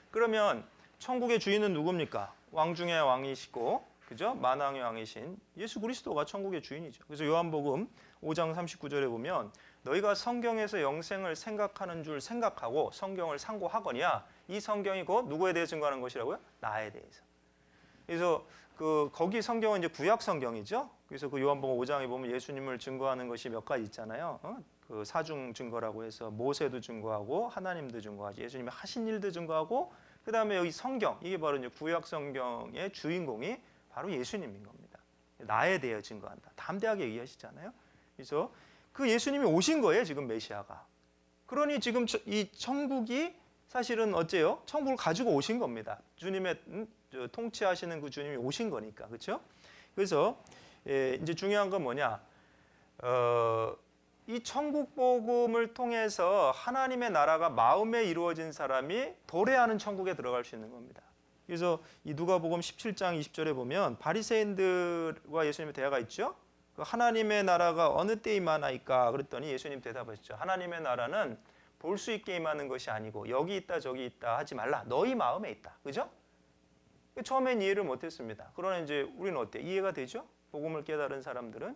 그러면 천국의 주인은 누굽니까? 왕 중의 왕이시고, 그죠? 만왕의 왕이신 예수 그리스도가 천국의 주인이죠. 그래서 요한복음 5장 39절에 보면 너희가 성경에서 영생을 생각하는 줄 생각하고 성경을 상고하거냐? 이 성경이 곧 누구에 대해 증거하는 것이라고요? 나에 대해서. 그래서 거기 성경은 이제 구약 성경이죠. 그래서 그 요한복음 5장에 보면 예수님을 증거하는 것이 몇 가지 있잖아요. 그 사중 증거라고 해서 모세도 증거하고 하나님도 증거하지. 예수님이 하신 일도 증거하고 그다음에 여기 성경 이게 바로 이제 구약 성경의 주인공이 바로 예수님인 겁니다. 나에 대해 증거한다. 담대하게 얘기하시잖아요. 그래서 그 예수님이 오신 거예요. 지금 메시아가. 그러니 지금 이 천국이 사실은 어째요? 천국을 가지고 오신 겁니다. 주님의 통치하시는 그 주님이 오신 거니까. 그렇죠? 그래서 이제 중요한 건 뭐냐? 이 천국 복음을 통해서 하나님의 나라가 마음에 이루어진 사람이 도래하는 천국에 들어갈 수 있는 겁니다. 그래서 이 누가복음 17장 20절에 보면 바리새인들과 예수님의 대화가 있죠. 하나님의 나라가 어느 때에 임하나이까 그랬더니 예수님 대답하셨죠. 하나님의 나라는 볼 수 있게 임하는 것이 아니고 여기 있다 저기 있다 하지 말라. 너희 마음에 있다. 그죠? 처음엔 이해를 못했습니다. 그러나 이제 우리는 어때? 이해가 되죠? 복음을 깨달은 사람들은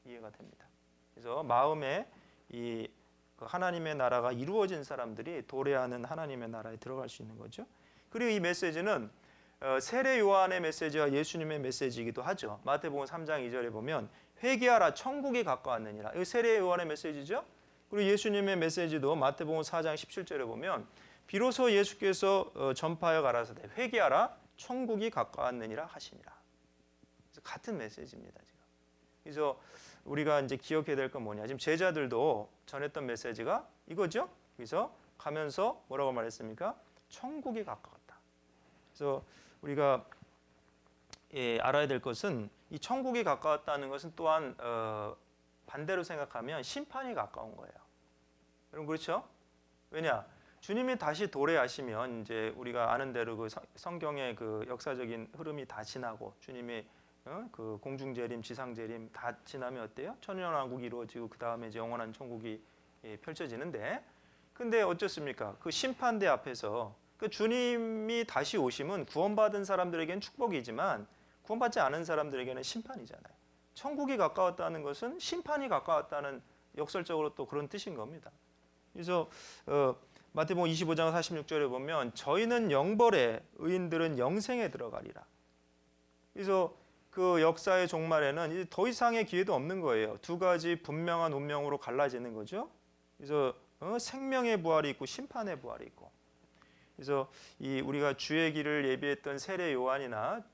이해가 됩니다. 그래서 마음에 이 하나님의 나라가 이루어진 사람들이 도래하는 하나님의 나라에 들어갈 수 있는 거죠. 그리고 이 메시지는 세례 요한의 메시지와 예수님의 메시지이기도 하죠. 마태복음 3장 2절에 보면 회개하라 천국이 가까웠느니라. 이 세례 요한의 메시지죠. 그리고 예수님의 메시지도 마태복음 4장 17절에 보면 비로소 예수께서 전파하여 가라사대 회개하라 천국이 가까웠느니라 하시니라. 그래서 같은 메시지입니다. 지금. 그래서 우리가 이제 기억해야 될 건 뭐냐? 지금 제자들도 전했던 메시지가 이거죠. 그래서 가면서 뭐라고 말했습니까? 천국이 가까웠다. 그래서 우리가 알아야 될 것은 이 천국이 가까웠다는 것은 또한 반대로 생각하면 심판이 가까운 거예요. 여러분 그렇죠? 왜냐? 주님이 다시 도래하시면 이제 우리가 아는 대로 그 성경의 그 역사적인 흐름이 다 지나고 주님이 그 공중 재림, 지상 재림 다 지나면 어때요? 천년왕국이 이루어지고 그 다음에 이제 영원한 천국이 펼쳐지는데, 근데 어쩌습니까? 그 심판대 앞에서 그 주님이 다시 오심은 구원받은 사람들에게는 축복이지만 구원받지 않은 사람들에게는 심판이잖아요. 천국이 가까웠다는 것은 심판이 가까웠다는 역설적으로 또 그런 뜻인 겁니다. 그래서 마태복음 25장 46절에 보면 저희는 영벌에 의인들은 영생에 들어가리라. 그래서 그 역사의 종말에는 이제 더 이상의 기회도 없는 거예요. 두 가지 분명한 운명으로 갈라지는 거죠. 그래서 생명의 부활이 있고 심판의 부활이 있고. 그래서 이 우리가 주의 길을 예비했던 세례 요한이나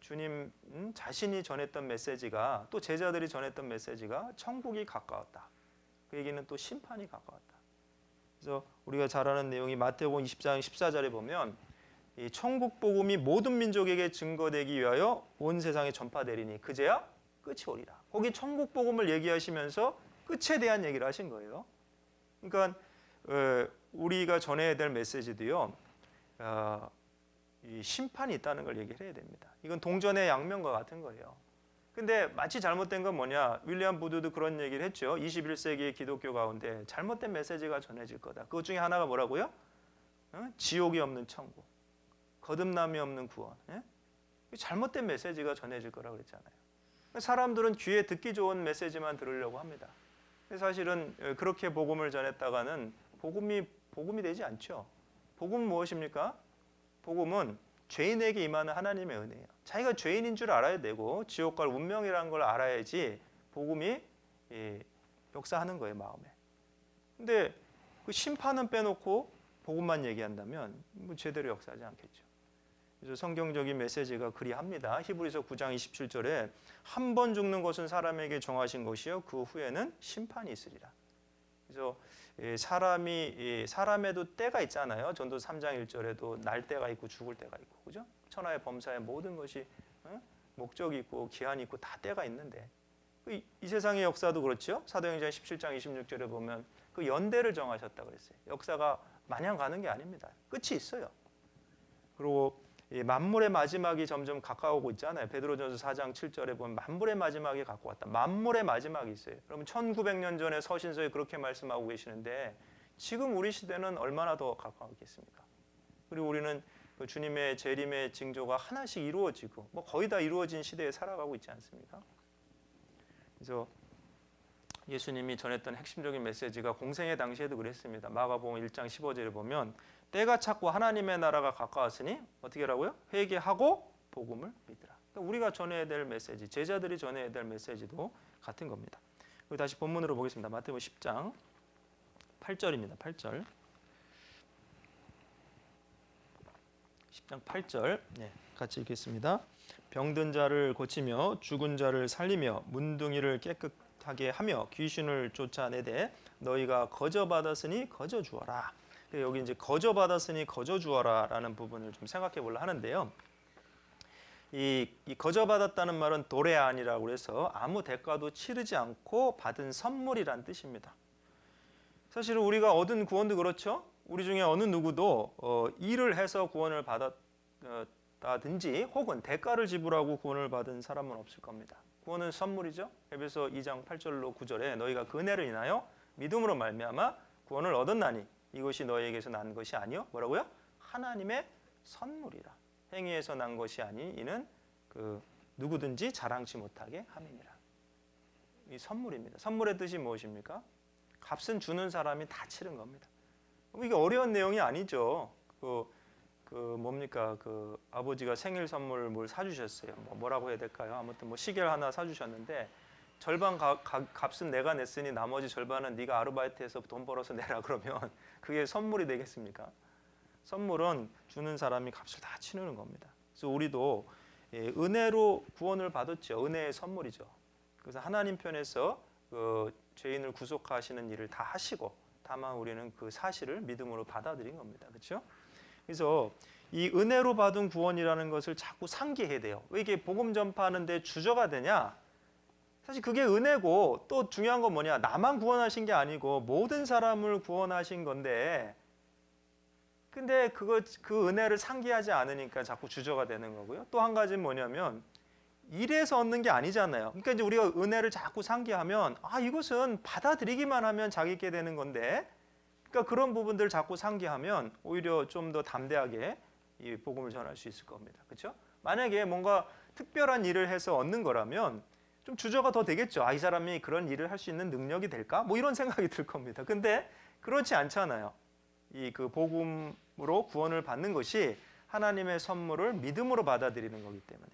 주님 자신이 전했던 메시지가, 또 제자들이 전했던 메시지가 천국이 가까웠다. 그 얘기는 또 심판이 가까웠다. 그래서 우리가 잘 아는 내용이 마태복음 20장 14절에 보면 이 천국 복음이 모든 민족에게 증거되기 위하여 온 세상에 전파되리니 그제야 끝이 오리라. 거기 천국 복음을 얘기하시면서 끝에 대한 얘기를 하신 거예요. 그러니까 우리가 전해야 될 메시지도요, 이 심판이 있다는 걸 얘기를 해야 됩니다. 이건 동전의 양면과 같은 거예요. 근데 마치 잘못된 건 뭐냐? 윌리엄 부드도 그런 얘기를 했죠. 21세기의 기독교 가운데 잘못된 메시지가 전해질 거다. 그것 중에 하나가 뭐라고요? 지옥이 없는 천국, 거듭남이 없는 구원. 잘못된 메시지가 전해질 거라고 그랬잖아요. 사람들은 귀에 듣기 좋은 메시지만 들으려고 합니다. 사실은 그렇게 복음을 전했다가는 복음이 되지 않죠. 복음은 무엇입니까? 복음은 죄인에게 임하는 하나님의 은혜예요. 자기가 죄인인 줄 알아야 되고 지옥 갈 운명이라는 걸 알아야지 복음이 역사하는 거예요, 마음에. 근데 그 심판은 빼놓고 복음만 얘기한다면 뭐 제대로 역사하지 않겠죠. 그래서 성경적인 메시지가 그리합니다. 히브리서 9장 27절에 한 번 죽는 것은 사람에게 정하신 것이요 그 후에는 심판이 있으리라. 그래서 사람에도 때가 있잖아요. 전도 3장 1절에도 날 때가 있고 죽을 때가 있고, 그죠? 천하의 범사의 모든 것이 목적이 있고 기한이 있고 다 때가 있는데 이 세상의 역사도 그렇죠. 사도행전 17장 26절에 보면 그 연대를 정하셨다 그랬어요. 역사가 마냥 가는 게 아닙니다. 끝이 있어요. 그리고 만물의 마지막이 점점 가까우고 있잖아요. 베드로전서 4장 7절에 보면 만물의 마지막이 가까웠다. 만물의 마지막이 있어요. 그러면 1900년 전에 서신서에 그렇게 말씀하고 계시는데 지금 우리 시대는 얼마나 더 가까웠겠습니까? 그리고 우리는 그 주님의 재림의 징조가 하나씩 이루어지고 뭐 거의 다 이루어진 시대에 살아가고 있지 않습니까? 그래서 예수님이 전했던 핵심적인 메시지가 공생의 당시에도 그랬습니다. 마가복음 1장 15절에 보면 때가 찼고 하나님의 나라가 가까웠으니 어떻게 하라고요? 회개하고 복음을 믿으라. 그러니까 우리가 전해야 될 메시지, 제자들이 전해야 될 메시지도 같은 겁니다. 그리고 다시 본문으로 보겠습니다. 마태복음 10장 8절입니다. 8절. 10장 8절. 네, 같이 읽겠습니다. 병든 자를 고치며 죽은 자를 살리며 문둥이를 깨끗하게 하며 귀신을 쫓아내되 너희가 거저 받았으니 거저 주어라. 여기 이제 거저 받았으니 거저 주어라라는 부분을 좀 생각해 보려 하는데요. 이 거저 받았다는 말은 도레안이라고 해서 아무 대가도 치르지 않고 받은 선물이란 뜻입니다. 사실은 우리가 얻은 구원도 그렇죠. 우리 중에 어느 누구도 일을 해서 구원을 받았다든지 혹은 대가를 지불하고 구원을 받은 사람은 없을 겁니다. 구원은 선물이죠. 에베소 2장 8절로 9절에 너희가 그 은혜를 인하여 믿음으로 말미암아 구원을 얻었나니 이것이 너희에게서 난 것이 아니요 뭐라고요? 하나님의 선물이라. 행위에서 난 것이 아니 이는 그 누구든지 자랑치 못하게 함이니라. 이 선물입니다. 선물의 뜻이 무엇입니까? 값은 주는 사람이 다 치른 겁니다. 이게 어려운 내용이 아니죠. 뭡니까? 그 아버지가 생일 선물 뭘 사주셨어요. 뭐라고 해야 될까요? 아무튼 뭐 시계를 하나 사주셨는데 절반 값은 내가 냈으니 나머지 절반은 네가 아르바이트해서 돈 벌어서 내라 그러면 그게 선물이 되겠습니까? 선물은 주는 사람이 값을 다 치르는 겁니다. 그래서 우리도 은혜로 구원을 받았죠. 은혜의 선물이죠. 그래서 하나님 편에서 그 죄인을 구속하시는 일을 다 하시고 다만 우리는 그 사실을 믿음으로 받아들인 겁니다. 그렇죠? 그래서 이 은혜로 받은 구원이라는 것을 자꾸 상기해야 돼요. 왜 이게 복음 전파하는데 주저가 되냐? 사실 그게 은혜고, 또 중요한 건 뭐냐? 나만 구원하신 게 아니고 모든 사람을 구원하신 건데, 근데 그 은혜를 상기하지 않으니까 자꾸 주저가 되는 거고요. 또 한 가지는 뭐냐면 일에서 얻는 게 아니잖아요. 그러니까 이제 우리가 은혜를 자꾸 상기하면 이것은 받아들이기만 하면 자기 있게 되는 건데, 그러니까 그런 부분들을 자꾸 상기하면 오히려 좀 더 담대하게 이 복음을 전할 수 있을 겁니다. 그렇죠? 만약에 뭔가 특별한 일을 해서 얻는 거라면 좀 주저가 더 되겠죠. 이 사람이 그런 일을 할 수 있는 능력이 될까? 뭐 이런 생각이 들 겁니다. 근데 그렇지 않잖아요. 이 그 복음으로 구원을 받는 것이 하나님의 선물을 믿음으로 받아들이는 거기 때문에.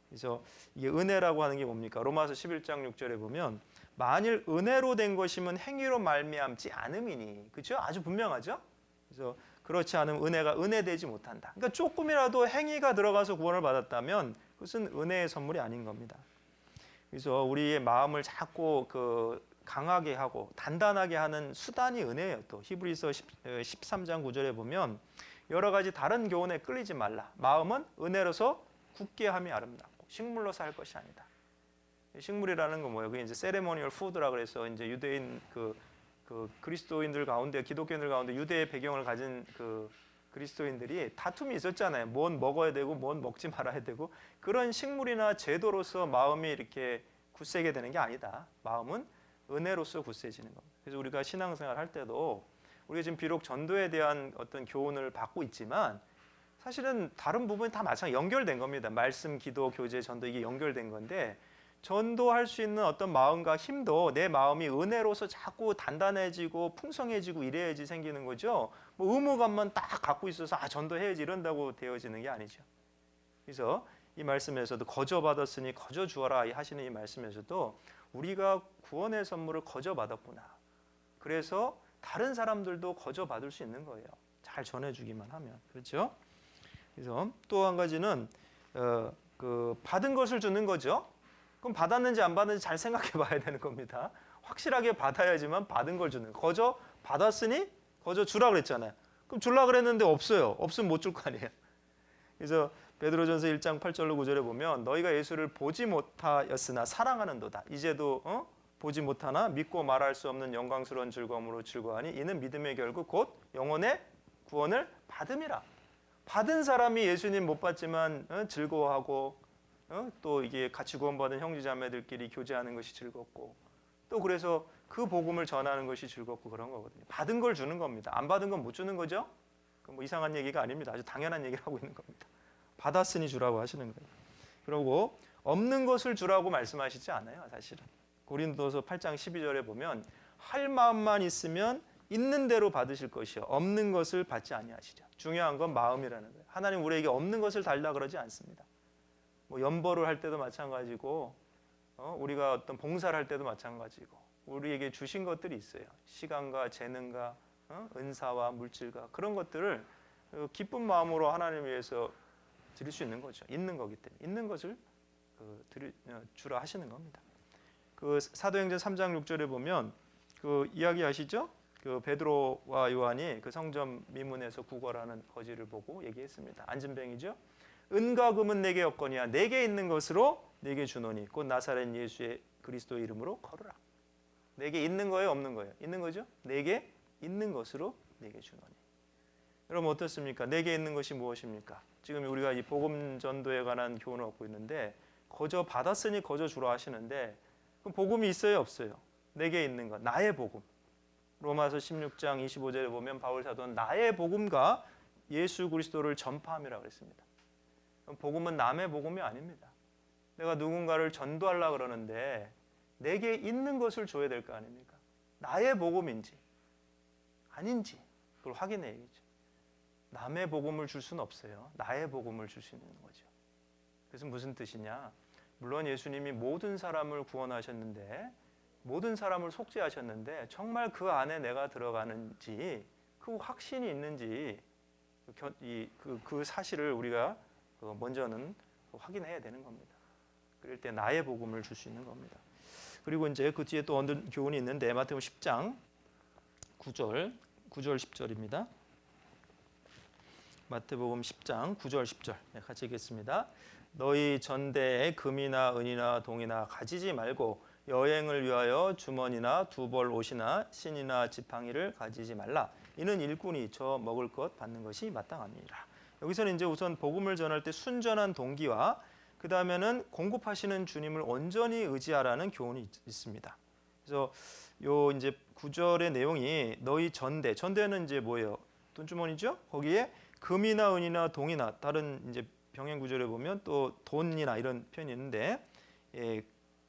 그래서 이게 은혜라고 하는 게 뭡니까? 로마서 11장 6절에 보면 만일 은혜로 된 것이면 행위로 말미암지 않음이니. 그렇죠? 아주 분명하죠? 그래서 그렇지 않으면 은혜가 은혜되지 못한다. 그러니까 조금이라도 행위가 들어가서 구원을 받았다면 그것은 은혜의 선물이 아닌 겁니다. 그래서 우리의 마음을 자꾸 강하게 하고 단단하게 하는 수단이 은혜예요. 또 히브리서 13장 9절에 보면 여러 가지 다른 교훈에 끌리지 말라. 마음은 은혜로서 굳게 함이 아름답고 식물로서 할 것이 아니다. 식물이라는 건 뭐예요? 그게 이제 세레모니얼 푸드라 그래서 이제 유대인 그 그리스도인들 가운데, 기독교인들 가운데 유대의 배경을 가진 그 그리스도인들이 다툼이 있었잖아요. 뭔 먹어야 되고 뭔 먹지 말아야 되고, 그런 식물이나 제도로서 마음이 이렇게 굳세게 되는 게 아니다. 마음은 은혜로서 굳세지는 겁니다. 그래서 우리가 신앙생활 할 때도 우리가 지금 비록 전도에 대한 어떤 교훈을 받고 있지만 사실은 다른 부분이 다 마찬가지 연결된 겁니다. 말씀, 기도, 교제, 전도 이게 연결된 건데, 전도할 수 있는 어떤 마음과 힘도 내 마음이 은혜로서 자꾸 단단해지고 풍성해지고 이래야지 생기는 거죠. 뭐 의무감만 딱 갖고 있어서 전도해야지 이런다고 되어지는 게 아니죠. 그래서 이 말씀에서도 거저 받았으니 거저 주어라 하시는 이 말씀에서도 우리가 구원의 선물을 거저 받았구나. 그래서 다른 사람들도 거저 받을 수 있는 거예요. 잘 전해주기만 하면. 그렇죠? 그래서 또 한 가지는 받은 것을 주는 거죠. 그럼 받았는지 안 받았는지 잘 생각해 봐야 되는 겁니다. 확실하게 받아야지만 받은 걸 주는. 거저 받았으니 거저 주라 그랬잖아요. 그럼 주라 그랬는데 없어요. 없으면 못 줄 거 아니에요. 그래서 베드로전서 1장 8절로 9절에 보면 너희가 예수를 보지 못하였으나 사랑하는도다. 이제도 보지 못하나 믿고 말할 수 없는 영광스러운 즐거움으로 즐거워하니 이는 믿음의 결국 곧 영혼의 구원을 받음이라. 받은 사람이 예수님 못 받지만 즐거워하고 또 이게 같이 구원받은 형제자매들끼리 교제하는 것이 즐겁고, 또 그래서 그 복음을 전하는 것이 즐겁고 그런 거거든요. 받은 걸 주는 겁니다. 안 받은 건 못 주는 거죠? 뭐 이상한 얘기가 아닙니다. 아주 당연한 얘기를 하고 있는 겁니다. 받았으니 주라고 하시는 거예요. 그리고 없는 것을 주라고 말씀하시지 않아요. 사실은 고린도서 8장 12절에 보면 할 마음만 있으면 있는 대로 받으실 것이요 없는 것을 받지 아니하시죠. 중요한 건 마음이라는 거예요. 하나님 우리에게 없는 것을 달라 그러지 않습니다. 뭐 연보를 할 때도 마찬가지고 우리가 어떤 봉사를 할 때도 마찬가지고 우리에게 주신 것들이 있어요. 시간과 재능과 은사와 물질과 그런 것들을 기쁜 마음으로 하나님 위해서 드릴 수 있는 거죠. 있는 거기 때문에 있는 것을 주라 하시는 겁니다. 그 사도행전 3장 6절에 보면 그 이야기 아시죠? 그 베드로와 요한이 그 성전 미문에서 구걸하는 거지를 보고 얘기했습니다. 안진뱅이죠. 은과 금은 내게 없거니와 내게 있는 것으로 내게 주노니 곧 나사렛 예수의 그리스도 이름으로 걸으라. 내게 있는 거예요, 없는 거예요? 있는 거죠? 내게 있는 것으로 내게 주노니. 여러분 어떻습니까? 내게 있는 것이 무엇입니까? 지금 우리가 이 복음 전도에 관한 교훈을 얻고 있는데 거저 받았으니 거저 주라 하시는데 그럼 복음이 있어요, 없어요? 내게 있는 것, 나의 복음. 로마서 16장 25절에 보면 바울 사도는 나의 복음과 예수 그리스도를 전파함이라고 그랬습니다. 복음은 남의 복음이 아닙니다. 내가 누군가를 전도하려고 그러는데 내게 있는 것을 줘야 될 거 아닙니까? 나의 복음인지 아닌지 그걸 확인해야겠죠. 남의 복음을 줄 수는 없어요. 나의 복음을 줄 수 있는 거죠. 그래서 무슨 뜻이냐? 물론 예수님이 모든 사람을 구원하셨는데 모든 사람을 속죄하셨는데 정말 그 안에 내가 들어가는지 그 확신이 있는지 그 사실을 우리가 먼저는 확인해야 되는 겁니다. 그럴 때 나의 복음을 줄 수 있는 겁니다. 그리고 이제 그 뒤에 또 얻는 교훈이 있는데 마태복음 10장 9절 10절입니다. 마태복음 10장 9절 10절 같이 읽겠습니다. 너희 전대에 금이나 은이나 동이나 가지지 말고 여행을 위하여 주머니나 두벌 옷이나 신이나 지팡이를 가지지 말라. 이는 일꾼이 저 먹을 것 받는 것이 마땅함이니라. 여기서는 이제 우선 복음을 전할 때 순전한 동기와 그 다음에는 공급하시는 주님을 온전히 의지하라는 교훈이 있습니다. 그래서 요 이제 9절의 내용이 너희 전대는 이제 뭐예요? 돈주머니죠? 거기에 금이나 은이나 동이나 다른 이제 병행 구절에 보면 또 돈이나 이런 표현이 있는데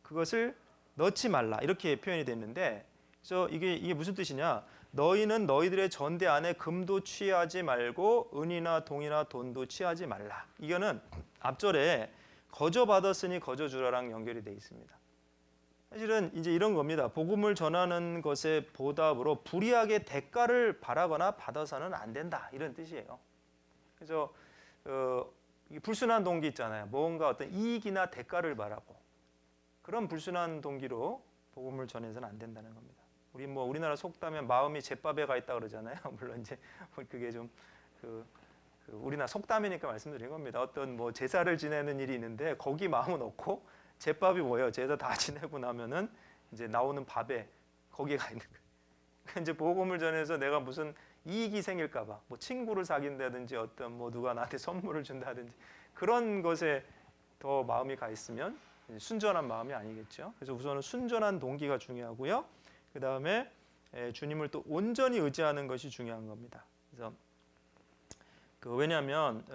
그것을 넣지 말라 이렇게 표현이 됐는데 그래서 이게 무슨 뜻이냐? 너희는 너희들의 전대 안에 금도 취하지 말고 은이나 동이나 돈도 취하지 말라. 이거는 앞절에 거저 받았으니 거저 주라랑 연결이 돼 있습니다. 사실은 이제 이런 겁니다. 복음을 전하는 것의 보답으로 불이하게 대가를 바라거나 받아서는 안 된다 이런 뜻이에요. 그래서 불순한 동기 있잖아요. 뭔가 어떤 이익이나 대가를 바라고 그런 불순한 동기로 복음을 전해서는 안 된다는 겁니다. 우리나라 속담에 마음이 잿밥에 가 있다 그러잖아요. 물론 이제 그게 좀 우리나라 속담이니까 말씀드린 겁니다. 어떤 뭐 제사를 지내는 일이 있는데 거기 마음은 없고 제밥이 뭐예요? 제사 다 지내고 나면은 이제 나오는 밥에 거기에 가 있는 거예요. 이제 복음을 전해서 내가 무슨 이익이 생길까봐 뭐 친구를 사귄다든지 어떤 뭐 누가 나한테 선물을 준다든지 그런 것에 더 마음이 가 있으면 순전한 마음이 아니겠죠. 그래서 우선은 순전한 동기가 중요하고요. 그 다음에 주님을 또 온전히 의지하는 것이 중요한 겁니다. 그래서 왜냐하면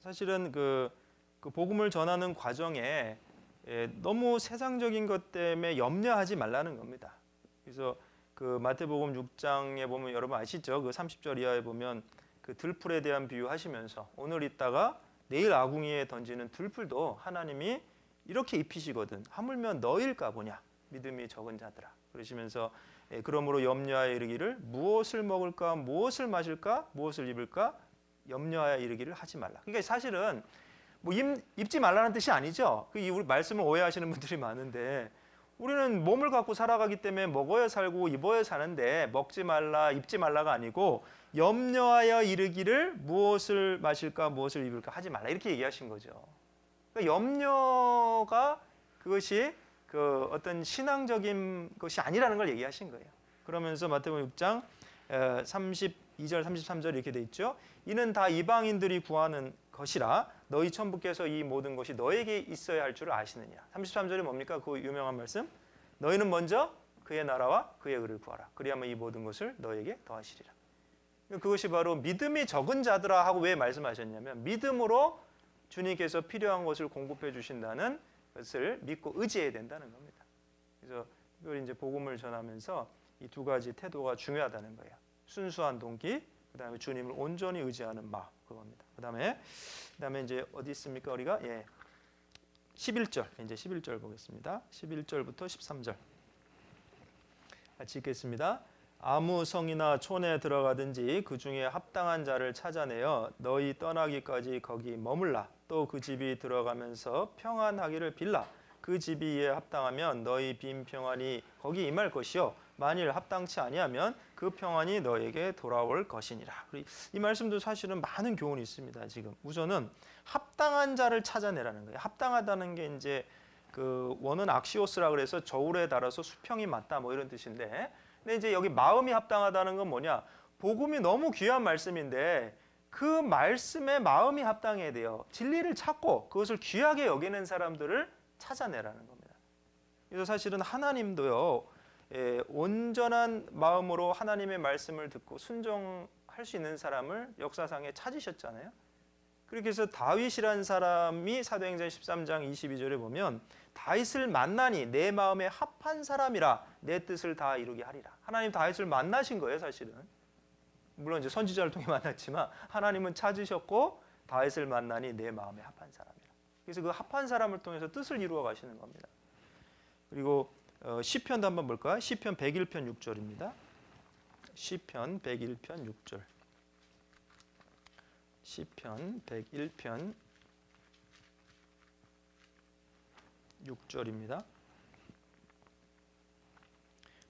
사실은 그 복음을 전하는 과정에 너무 세상적인 것 때문에 염려하지 말라는 겁니다. 그래서 그 마태복음 6장에 보면 여러분 아시죠? 그 30절 이하에 보면 그 들풀에 대한 비유하시면서 오늘 있다가 내일 아궁이에 던지는 들풀도 하나님이 이렇게 입히시거든. 하물며 너일까 보냐 믿음이 적은 자들아. 그러시면서 그러므로 염려하여 이르기를 무엇을 먹을까 무엇을 마실까 무엇을 입을까 염려하여 이르기를 하지 말라. 그러니까 사실은 뭐 입지 말라는 뜻이 아니죠. 우리 말씀을 오해하시는 분들이 많은데 우리는 몸을 갖고 살아가기 때문에 먹어야 살고 입어야 사는데 먹지 말라 입지 말라가 아니고 염려하여 이르기를 무엇을 마실까 무엇을 입을까 하지 말라 이렇게 얘기하신 거죠. 그러니까 염려가 그것이 그 어떤 신앙적인 것이 아니라는 걸 얘기하신 거예요. 그러면서 마태복음 6장 32절 33절 이렇게 돼 있죠. 이는 다 이방인들이 구하는 것이라 너희 천부께서 이 모든 것이 너에게 있어야 할 줄을 아시느냐. 33절이 뭡니까? 그 유명한 말씀. 너희는 먼저 그의 나라와 그의 의를 구하라. 그리하면 이 모든 것을 너에게 더하시리라. 그것이 바로 믿음이 적은 자들아 하고 왜 말씀하셨냐면 믿음으로 주님께서 필요한 것을 공급해 주신다는 것을 믿고 의지해야 된다는 겁니다. 그래서 이걸 이제 복음을 전하면서 이 두 가지 태도가 중요하다는 거예요. 순수한 동기, 그다음에 주님을 온전히 의지하는 마음 그겁니다. 그다음에 이제 어디 있습니까? 우리가 11절 이제 11절 보겠습니다. 11절부터 13절 같이 읽겠습니다. 아무 성이나 촌에 들어가든지 그 중에 합당한 자를 찾아내어 너희 떠나기까지 거기 머물라. 또 그 집이 들어가면서 평안하기를 빌라. 그 집이 이에 합당하면 너희 빈 평안이 거기 임할 것이요 만일 합당치 아니하면 그 평안이 너에게 돌아올 것이니라. 이 말씀도 사실은 많은 교훈이 있습니다. 지금 우선은 합당한 자를 찾아내라는 거예요. 합당하다는 게 이제 그 원은 악시오스라 그래서 저울에 달아서 수평이 맞다 뭐 이런 뜻인데, 근데 이제 여기 마음이 합당하다는 건 뭐냐? 복음이 너무 귀한 말씀인데 그 말씀에 마음이 합당해야 돼요. 진리를 찾고 그것을 귀하게 여기는 사람들을 찾아내라는 겁니다. 그래서 사실은 하나님도요, 온전한 마음으로 하나님의 말씀을 듣고 순종할 수 있는 사람을 역사상에 찾으셨잖아요. 그렇게 해서 다윗이라는 사람이 사도행전 13장 22절에 보면 다윗을 만나니 내 마음에 합한 사람이라 내 뜻을 다 이루게 하리라. 하나님 다윗을 만나신 거예요, 사실은. 물론 이제 선지자를 통해 만났지만 하나님은 찾으셨고 다윗을 만나니 내 마음에 합한 사람이라. 그래서 그 합한 사람을 통해서 뜻을 이루어 가시는 겁니다. 그리고 시편도 한번 볼까요? 시편 101편 6절입니다. 시편 101편 6절. 시편 101편 6절입니다.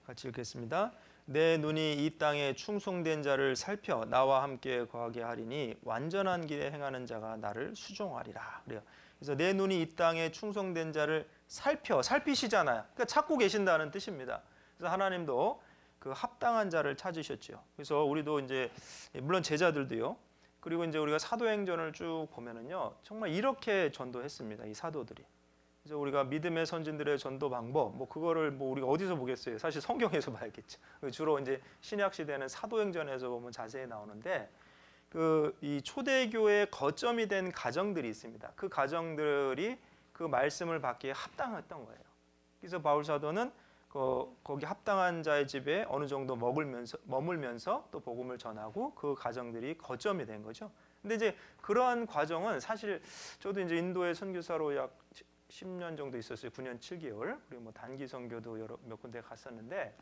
같이 읽겠습니다. 내 눈이 이 땅에 충성된 자를 살펴 나와 함께 거하게 하리니 완전한 길에 행하는 자가 나를 수종하리라. 그래요. 그래서 내 눈이 이 땅에 충성된 자를 살피시잖아요. 그러니까 찾고 계신다는 뜻입니다. 그래서 하나님도 그 합당한 자를 찾으셨죠. 그래서 우리도 이제 물론 제자들도요. 그리고 이제 우리가 사도행전을 쭉 보면은요, 정말 이렇게 전도했습니다. 이 사도들이. 그래서 우리가 믿음의 선진들의 전도 방법, 뭐 그거를 뭐 우리가 어디서 보겠어요? 사실 성경에서 봐야겠죠. 주로 이제 신약 시대는 사도행전에서 보면 자세히 나오는데, 그 이 초대교회의 거점이 된 가정들이 있습니다. 그 가정들이 그 말씀을 받기에 합당했던 거예요. 그래서 바울 사도는 거기 합당한 자의 집에 어느 정도 머물면서 또 복음을 전하고 그 가정들이 거점이 된 거죠. 근데 이제 그러한 과정은 사실 저도 이제 인도의 선교사로 약 10년 정도 있었어요. 9년 7개월. 그리고 뭐 단기 선교도 몇 군데 갔었는데,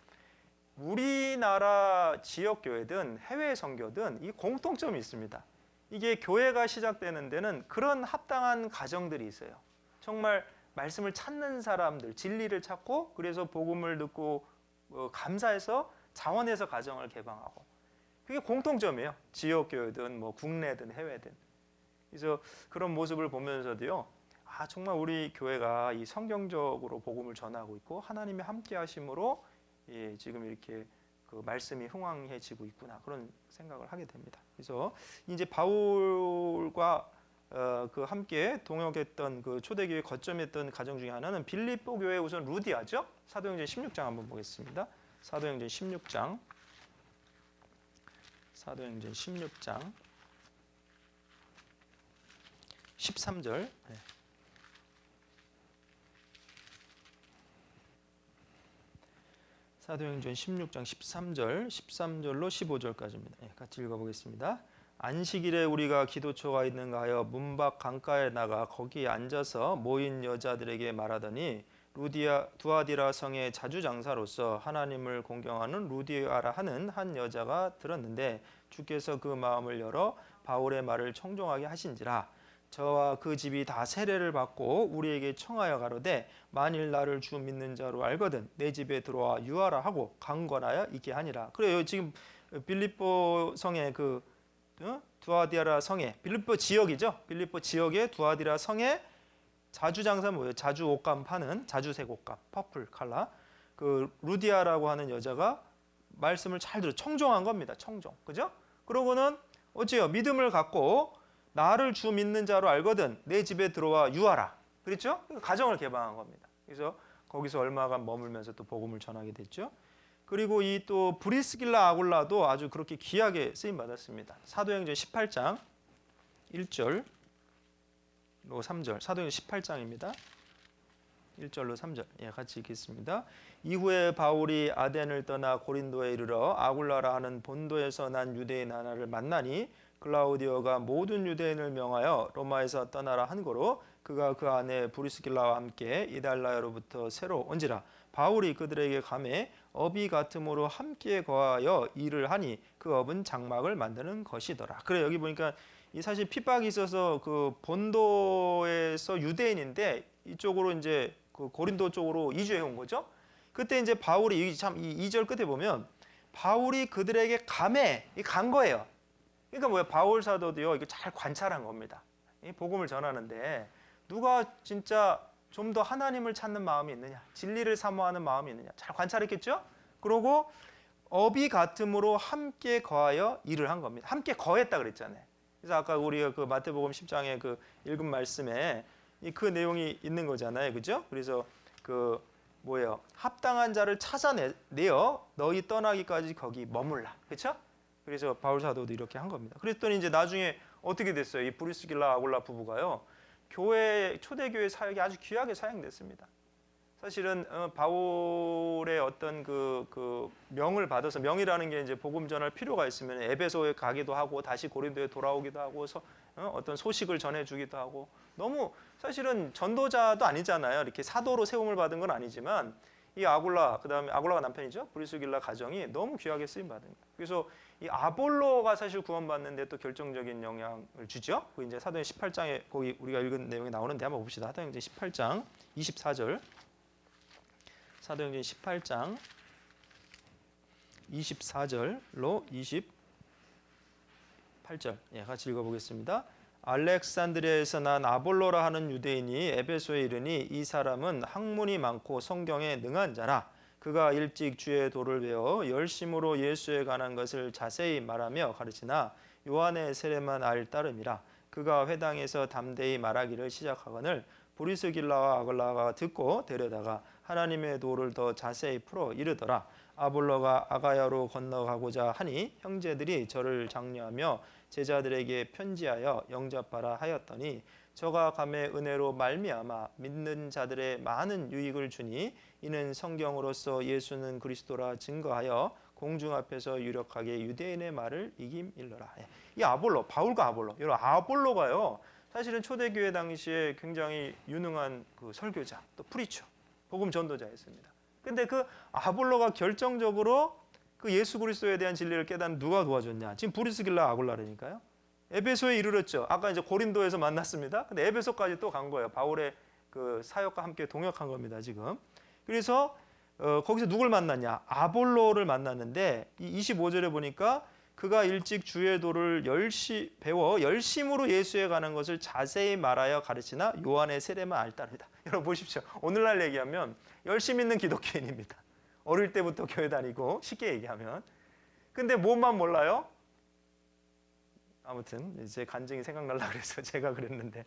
우리나라 지역 교회든 해외 선교든 이 공통점이 있습니다. 이게 교회가 시작되는 데는 그런 합당한 가정들이 있어요. 정말 말씀을 찾는 사람들, 진리를 찾고 그래서 복음을 듣고 감사해서 자원해서 가정을 개방하고, 그게 공통점이에요. 지역 교회든 뭐 국내든 해외든. 그래서 그런 모습을 보면서도요, 아 정말 우리 교회가 이 성경적으로 복음을 전하고 있고 하나님의 함께하심으로 지금 이렇게 그 말씀이 흥왕해지고 있구나, 그런 생각을 하게 됩니다. 그래서 이제 바울과 그 함께 동역했던 그 초대교회 거점했던 가정 중에 하나는 빌립보 교회 우선 루디아죠. 사도행전 16장 한번 보겠습니다. 사도행전 16장 13절. 사도행전 16장 13절로 15절까지입니다. 같이 읽어보겠습니다. 안식일에 우리가 기도처가 있는가 하여 문 밖 강가에 나가 거기에 앉아서 모인 여자들에게 말하더니 두아디라 성의 자주장사로서 하나님을 공경하는 루디아라 하는 한 여자가 들었는데 주께서 그 마음을 열어 바울의 말을 청종하게 하신지라. 저와 그 집이 다 세례를 받고 우리에게 청하여 가로되 만일 나를 주 믿는 자로 알거든 내 집에 들어와 유하라 하고 강권하여 있게 하니라. 그래요. 지금 빌립보 성의 그 두아디라 성에, 빌립보 지역이죠. 빌립보 지역의 두아디라 성에 자주장사 뭐예요? 자주 옷감 파는, 자주색 옷감, 퍼플 컬러. 그 루디아라고 하는 여자가 말씀을 잘 들어 청종한 겁니다. 청종, 그죠? 그러고는 어째요? 믿음을 갖고 나를 주 믿는 자로 알거든 내 집에 들어와 유하라. 그렇죠? 가정을 개방한 겁니다. 그래서 거기서 얼마간 머물면서 또 복음을 전하게 됐죠. 그리고 이 또 브리스길라 아굴라도 아주 그렇게 귀하게 쓰임 받았습니다. 사도행전 18장 1절로 3절. 사도행전 18장입니다. 1절로 3절. 같이 읽겠습니다. 이후에 바울이 아덴을 떠나 고린도에 이르러 아굴라라 하는 본도에서 난 유대인 하나를 만나니 클라우디오가 모든 유대인을 명하여 로마에서 떠나라 한 거로 그가 그 안에 브리스길라와 함께 이달라야로부터 새로 온지라. 바울이 그들에게 감해 업이 같음으로 함께 거하여 일을 하니 그 업은 장막을 만드는 것이더라. 그래, 여기 보니까 이 사실 핍박이 있어서 그 본도에서 유대인인데 이쪽으로 이제 그 고린도 쪽으로 이주해 온 거죠. 그때 이제 바울이 참 이 2절 끝에 보면 바울이 그들에게 감해 간 거예요. 그러니까 뭐야, 바울 사도도요 이거 잘 관찰한 겁니다. 이 복음을 전하는데 누가 진짜 좀 더 하나님을 찾는 마음이 있느냐, 진리를 사모하는 마음이 있느냐 잘 관찰했겠죠. 그러고 업이 같음으로 함께 거하여 일을 한 겁니다. 함께 거했다 그랬잖아요. 그래서 아까 우리가 그 마태복음 10장에 그 읽은 말씀에 그 내용이 있는 거잖아요, 그죠? 그래서 그 뭐예요? 합당한 자를 찾아내어 너희 떠나기까지 거기 머물라, 그렇죠? 그래서 바울 사도도 이렇게 한 겁니다. 그랬더니 이제 나중에 어떻게 됐어요? 이 브리스길라 아굴라 부부가요, 교회 초대교회 사역이 아주 귀하게 사용됐습니다. 사실은 바울의 어떤 그 명을 받아서, 명이라는 게 이제 복음 전할 필요가 있으면 에베소에 가기도 하고 다시 고린도에 돌아오기도 하고 어떤 소식을 전해주기도 하고, 너무 사실은 전도자도 아니잖아요. 이렇게 사도로 세움을 받은 건 아니지만 이 아굴라, 그다음에 아굴라가 남편이죠. 브리스길라 가정이 너무 귀하게 쓰임 받은 거예요. 그래서 이 아볼로가 사실 구원받는데 또 결정적인 영향을 주죠. 그 이제 사도행 18장에 거기 우리가 읽은 내용이 나오는데 한번 봅시다. 사도행전 18장 24절. 사도행전 18장 24절로 28절 같이 읽어보겠습니다. 알렉산드리아에서 난 아볼로라 하는 유대인이 에베소에 이르니 이 사람은 학문이 많고 성경에 능한 자라. 그가 일찍 주의 도를 배워 열심으로 예수에 관한 것을 자세히 말하며 가르치나 요한의 세례만 알 따름이라. 그가 회당에서 담대히 말하기를 시작하거늘 브리스길라와 아글라가 듣고 데려다가 하나님의 도를 더 자세히 풀어 이르더라. 아볼로가 아가야로 건너가고자 하니 형제들이 저를 장려하며 제자들에게 편지하여 영접하라 하였더니 저가 감의 은혜로 말미암아 믿는 자들의 많은 유익을 주니 이는 성경으로서 예수는 그리스도라 증거하여 공중 앞에서 유력하게 유대인의 말을 이김일러라. 이 아볼로, 바울과 아볼로, 여러분 아볼로가요 사실은 초대교회 당시에 굉장히 유능한 그 설교자 또 프리처, 복음 전도자였습니다. 근데 그 아볼로가 결정적으로 그 예수 그리스도에 대한 진리를 깨닫는 누가 도와줬냐? 지금 브리스길라 아굴라라니까요. 에베소에 이르렀죠. 아까 이제 고린도에서 만났습니다. 근데 에베소까지 또 간 거예요. 바울의 그 사역과 함께 동역한 겁니다, 지금. 그래서 거기서 누굴 만났냐? 아볼로를 만났는데 이 25절에 보니까 그가 일찍 주의 도를 배워 열심으로 예수에 관한 것을 자세히 말하여 가르치나 요한의 세례만 알 따름이다. 여러분 보십시오. 오늘날 얘기하면 열심 있는 기독교인입니다. 어릴 때부터 교회 다니고 쉽게 얘기하면. 근데 뭐만 몰라요? 아무튼 제 간증이 생각나려고 그래서 제가 그랬는데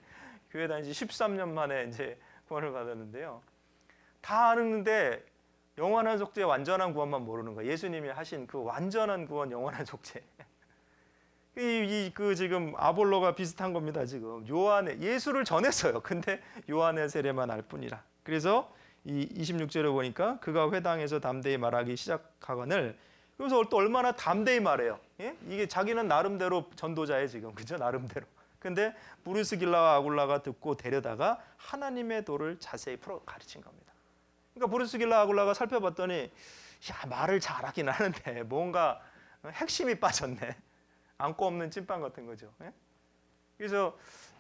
교회 다닌 지 13년 만에 이제 구원을 받았는데요. 다 아는데 영원한 속죄 완전한 구원만 모르는 거예요. 예수님이 하신 그 완전한 구원 영원한 속죄. 그 지금 아볼로가 비슷한 겁니다. 지금 요한의 예수를 전했어요. 근데 요한의 세례만 알 뿐이라. 그래서 이 26절에 보니까 그가 회당에서 담대히 말하기 시작하거늘 그래서 또 얼마나 담대히 말해요. 예? 이게 자기는 나름대로 전도자예요 지금. 그죠? 나름대로. 근데 브루스길라와 아굴라가 듣고 데려다가 하나님의 도를 자세히 풀어 가르친 겁니다. 그러니까 브루스길라 아굴라가 살펴봤더니 야 말을 잘하긴 하는데 뭔가 핵심이 빠졌네. 안고 없는 찐빵 같은 거죠. 예? 그래서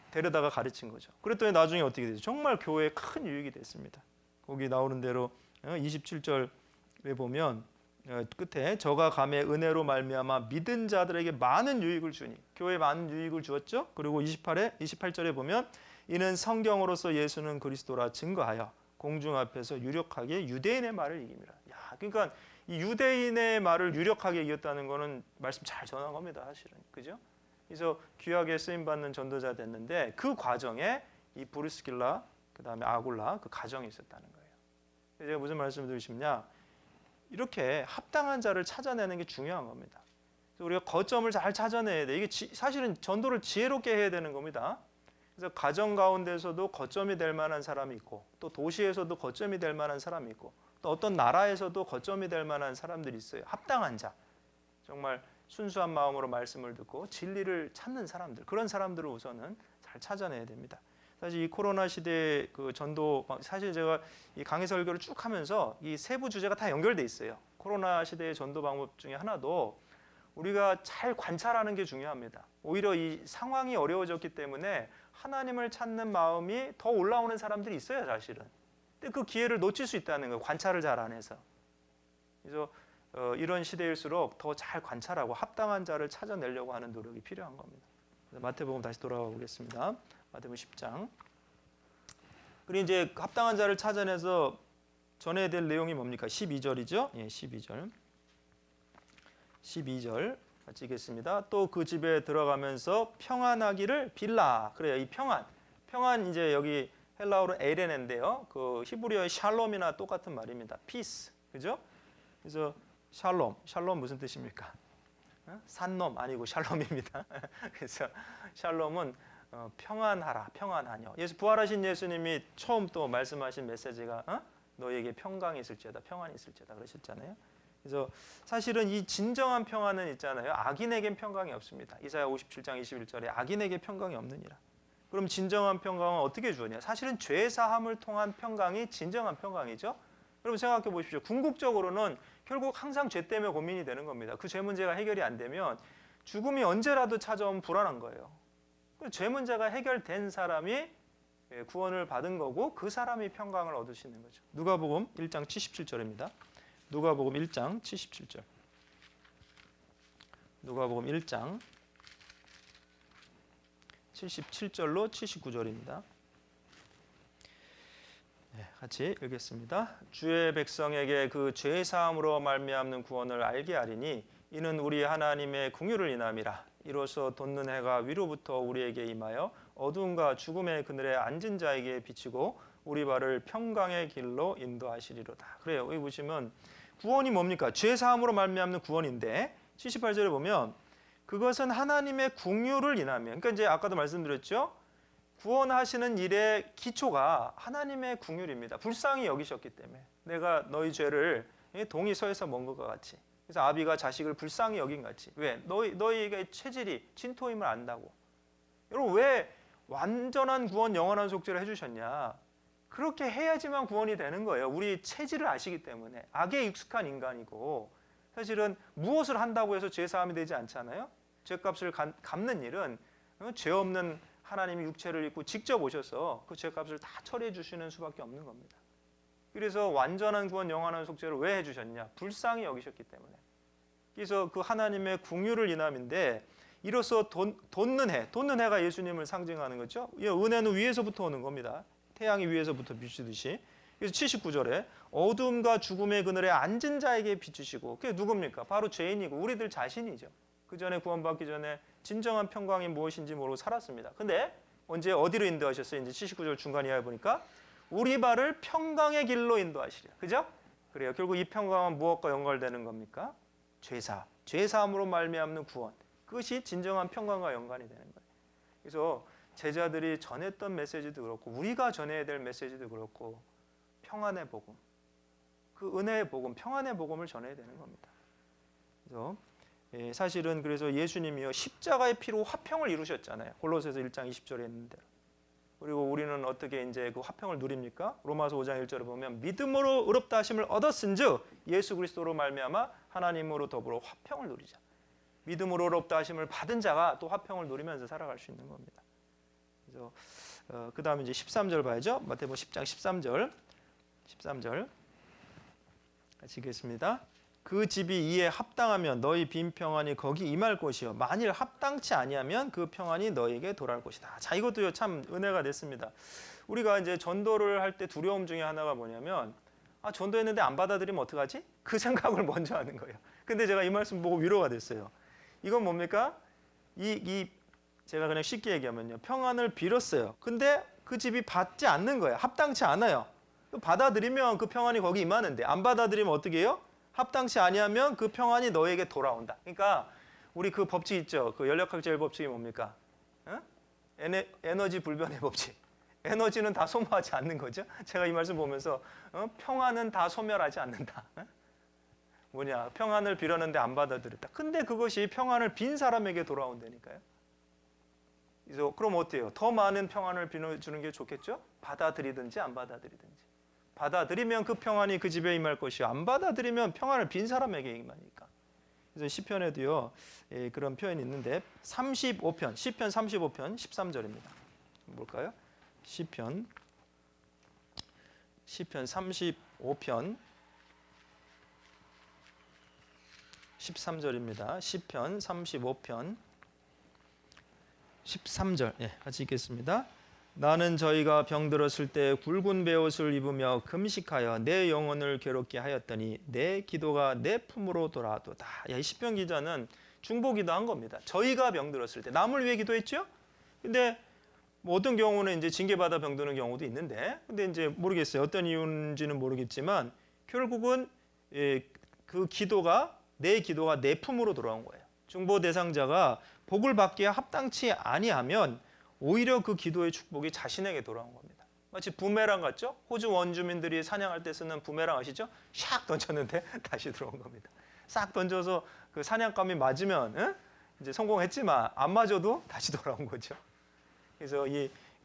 데려다가 가르친 거죠. 그랬더니 나중에 어떻게 되죠? 정말 교회에 큰 유익이 됐습니다. 거기 나오는 대로 27절에 보면 끝에 저가 감의 은혜로 말미암아 믿은 자들에게 많은 유익을 주니 교회에 많은 유익을 주었죠. 그리고 28절에 보면 이는 성경으로서 예수는 그리스도라 증거하여 공중 앞에서 유력하게 유대인의 말을 이깁니다. 야, 그러니까 이 유대인의 말을 유력하게 이겼다는 거는 말씀 잘 전한 겁니다, 사실은. 그죠? 그래서 귀하게 쓰임 받는 전도자 됐는데 그 과정에 이 브루스길라 그다음에 아굴라 그 가정이 있었다는 거예요. 제가 무슨 말씀을 드리고 싶냐? 이렇게 합당한 자를 찾아내는 게 중요한 겁니다. 그래서 우리가 거점을 잘 찾아내야 돼. 이게 사실은 전도를 지혜롭게 해야 되는 겁니다. 그래서 가정 가운데서도 거점이 될 만한 사람이 있고 또 도시에서도 거점이 될 만한 사람이 있고 또 어떤 나라에서도 거점이 될 만한 사람들이 있어요. 합당한 자. 정말 순수한 마음으로 말씀을 듣고 진리를 찾는 사람들. 그런 사람들을 우선은 잘 찾아내야 됩니다. 사실 이 코로나 시대의 그 전도 사실 제가 이 강의 설교를 쭉 하면서 이 세부 주제가 다 연결돼 있어요. 코로나 시대의 전도 방법 중에 하나도 우리가 잘 관찰하는 게 중요합니다. 오히려 이 상황이 어려워졌기 때문에 하나님을 찾는 마음이 더 올라오는 사람들이 있어요, 사실은. 근데 그 기회를 놓칠 수 있다는 거예요. 관찰을 잘 안 해서. 그래서 이런 시대일수록 더 잘 관찰하고 합당한 자를 찾아내려고 하는 노력이 필요한 겁니다. 마태복음 다시 돌아가 보겠습니다. 마태복음 10장. 그리고 이제 합당한 자를 찾아내서 전해야 될 내용이 뭡니까? 12절이죠. 예, 12절. 12절 같이 읽겠습니다. 또 그 집에 들어가면서 평안하기를 빌라. 그래요. 이 평안 이제 여기 헬라어로 에레네인데요. 그 히브리어의 샬롬이나 똑같은 말입니다. 피스. 그죠? 그래서 샬롬 무슨 뜻입니까? 산놈 아니고 샬롬입니다. 그래서 샬롬은 평안하라, 평안하뇨. 부활하신 예수님이 처음 또 말씀하신 메시지가 너에게 평강이 있을지어다, 평안이 있을지어다 그러셨잖아요. 그래서 사실은 이 진정한 평안은 있잖아요. 악인에겐 평강이 없습니다. 이사야 57장 21절에 악인에게 평강이 없느니라. 그럼 진정한 평강은 어떻게 주느냐? 사실은 죄 사함을 통한 평강이 진정한 평강이죠. 여러분 생각해 보십시오. 궁극적으로는 결국 항상 죄 때문에 고민이 되는 겁니다. 그 죄 문제가 해결이 안 되면 죽음이 언제라도 찾아오면 불안한 거예요. 죄 문제가 해결된 사람이 구원을 받은 거고 그 사람이 평강을 얻을 수 있는 거죠. 누가복음 1장 77절입니다. 누가복음 1장 77절. 누가복음 1장 77절로 79절입니다. 같이 읽겠습니다. 주의 백성에게 그 죄 사함으로 말미암는 구원을 알게 하리니 이는 우리 하나님의 긍휼을 인함이라. 이로써 돋는 해가 위로부터 우리에게 임하여 어두움과 죽음의 그늘에 앉은 자에게 비치고 우리 발을 평강의 길로 인도하시리로다. 그래요. 여기 보시면 구원이 뭡니까? 죄 사함으로 말미암는 구원인데 78절에 보면 그것은 하나님의 긍휼을 인하며, 그러니까 이제 아까도 말씀드렸죠. 구원하시는 일의 기초가 하나님의 긍휼입니다. 불쌍히 여기셨기 때문에 내가 너희 죄를 동이 서에서 먼 것과 같이, 그래서 아비가 자식을 불쌍히 여긴 같이. 왜? 너희에게 체질이 진토임을 안다고. 여러분, 왜 완전한 구원, 영원한 속죄를 해주셨냐? 그렇게 해야지만 구원이 되는 거예요. 우리 체질을 아시기 때문에. 악에 익숙한 인간이고 사실은 무엇을 한다고 해서 죄 사함이 되지 않잖아요. 죄값을 갚는 일은 죄 없는 하나님이 육체를 입고 직접 오셔서 그 죄값을 다 처리해 주시는 수밖에 없는 겁니다. 그래서 완전한 구원, 영원한 속죄를 왜 해주셨냐? 불쌍히 여기셨기 때문에. 그래서 그 하나님의 긍휼을 인함인데 이로써 돋는 해가 예수님을 상징하는 거죠. 은혜는 위에서부터 오는 겁니다. 태양이 위에서부터 비추듯이. 그래서 79절에 어둠과 죽음의 그늘에 앉은 자에게 비추시고, 그게 누굽니까? 바로 죄인이고 우리들 자신이죠. 그 전에 구원받기 전에 진정한 평강이 무엇인지 모르고 살았습니다. 근데 언제 어디로 인도하셨어요? 이제 79절 중간 이하에 보니까 우리 발을 평강의 길로 인도하시리라. 그죠? 그래요. 결국 이 평강은 무엇과 연결되는 겁니까? 죄사함으로 말미암는 구원. 그것이 진정한 평강과 연관이 되는 거예요. 그래서 제자들이 전했던 메시지도 그렇고 우리가 전해야 될 메시지도 그렇고 평안의 복음, 그 은혜의 복음, 평안의 복음을 전해야 되는 겁니다. 그래서 사실은 그래서 예수님이요 십자가의 피로 화평을 이루셨잖아요. 골로새서 1장 20절에 있는 대로. 그리고 우리는 어떻게 이제 그 화평을 누립니까? 로마서 5장 1절에 보면 믿음으로 의롭다 하심을 얻었은즉 예수 그리스도로 말미암아 하나님으로 더불어 화평을 누리자. 믿음으로 의롭다 하심을 받은 자가 또 화평을 누리면서 살아갈 수 있는 겁니다. 그래서 그 다음에 이제 13절 봐야죠. 마태복음 10장 13절 같이 읽겠습니다. 그 집이 이에 합당하면 너희 빈 평안이 거기 임할 것이요 만일 합당치 아니하면 그 평안이 너희에게 돌아올 것이다. 자, 이것도요 참 은혜가 됐습니다. 우리가 이제 전도를 할 때 두려움 중에 하나가 뭐냐면 전도했는데 안 받아들이면 어떡하지? 그 생각을 먼저 하는 거예요. 근데 제가 이 말씀 보고 위로가 됐어요. 이건 뭡니까? 제가 그냥 쉽게 얘기하면요. 평안을 빌었어요. 근데 그 집이 받지 않는 거예요. 합당치 않아요. 받아들이면 그 평안이 거기 임하는데 안 받아들이면 어떻게 해요? 합당치 아니하면 그 평안이 너에게 돌아온다. 그러니까 우리 그 법칙 있죠. 그 연력학 제일 법칙이 뭡니까? 에너지 불변의 법칙. 에너지는 다 소모하지 않는 거죠. 제가 이 말씀 보면서 평안은 다 소멸하지 않는다. 뭐냐? 평안을 빌었는데 안 받아들였다. 근데 그것이 평안을 빈 사람에게 돌아온다니까요. 그래서 그럼 어때요? 더 많은 평안을 빌어주는 게 좋겠죠? 받아들이든지 안 받아들이든지. 받아들이면 그 평안이 그 집에 임할 것이요 안 받아들이면 평안을 빈 사람에게 임하니까. 그래서 시편에도요 그런 표현이 있는데 35편, 시편 35편 13절입니다. 뭘까요? 시편 35편 13절입니다. 시편 35편 13절 같이 읽겠습니다. 나는 저희가 병들었을 때 굵은 베옷을 입으며 금식하여 내 영혼을 괴롭게 하였더니 내 기도가 내 품으로 돌아도다. 이 시편 기자는 중보기도한 겁니다. 저희가 병들었을 때 남을 위해 기도했죠. 근데 뭐 어떤 경우는 이제 징계받아 병드는 경우도 있는데, 근데 이제 모르겠어요. 어떤 이유인지는 모르겠지만 결국은 그 기도가 내 품으로 돌아온 거예요. 중보 대상자가 복을 받기에 합당치 아니하면 오히려 그 기도의 축복이 자신에게 돌아온 겁니다. 마치 부메랑 같죠? 호주 원주민들이 사냥할 때 쓰는 부메랑 아시죠? 샥 던졌는데 다시 들어온 겁니다. 싹 던져서 그 사냥감이 맞으면 이제 성공했지만 안 맞아도 다시 돌아온 거죠. 그래서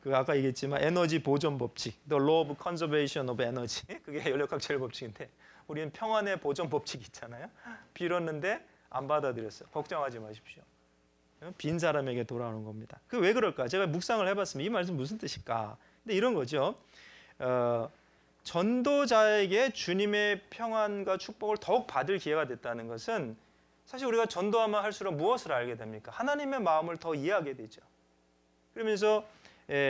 그 아까 얘기했지만 에너지 보존 법칙, The Law of Conservation of Energy, 그게 연력학 제일 법칙인데 우리는 평안의 보존 법칙이 있잖아요. 빌었는데 안 받아들였어요. 걱정하지 마십시오. 빈 사람에게 돌아오는 겁니다. 그 왜 그럴까? 제가 묵상을 해봤습니다. 이 말씀 무슨 뜻일까? 근데 이런 거죠. 전도자에게 주님의 평안과 축복을 더욱 받을 기회가 됐다는 것은 사실 우리가 전도하면 할수록 무엇을 알게 됩니까? 하나님의 마음을 더 이해하게 되죠. 그러면서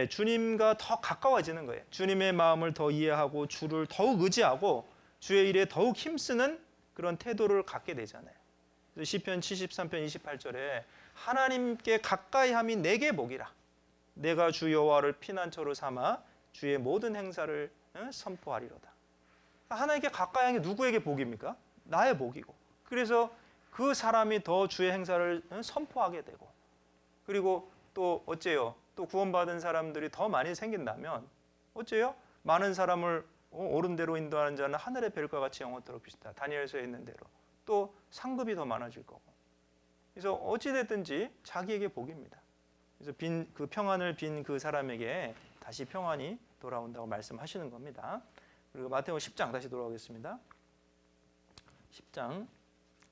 주님과 더 가까워지는 거예요. 주님의 마음을 더 이해하고 주를 더욱 의지하고 주의 일에 더욱 힘쓰는 그런 태도를 갖게 되잖아요. 그래서 시편 73편 28절에 하나님께 가까이함이 내게 복이라. 내가 주 여호와를 피난처로 삼아 주의 모든 행사를 선포하리로다. 하나님께 가까이하는 게 누구에게 복입니까? 나의 복이고. 그래서 그 사람이 더 주의 행사를 선포하게 되고, 그리고 또 어째요? 또 구원받은 사람들이 더 많이 생긴다면 어째요? 많은 사람을 옳은 대로 인도하는 자는 하늘의 별과 같이 영원토록 빛이다. 다니엘서에 있는 대로. 또 상급이 더 많아질 거고. 그래서 어찌 됐든지 자기에게 복입니다. 그래서 그 평안을 빈 그 사람에게 다시 평안이 돌아온다고 말씀하시는 겁니다. 그리고 마태복음 10장 다시 돌아오겠습니다. 10장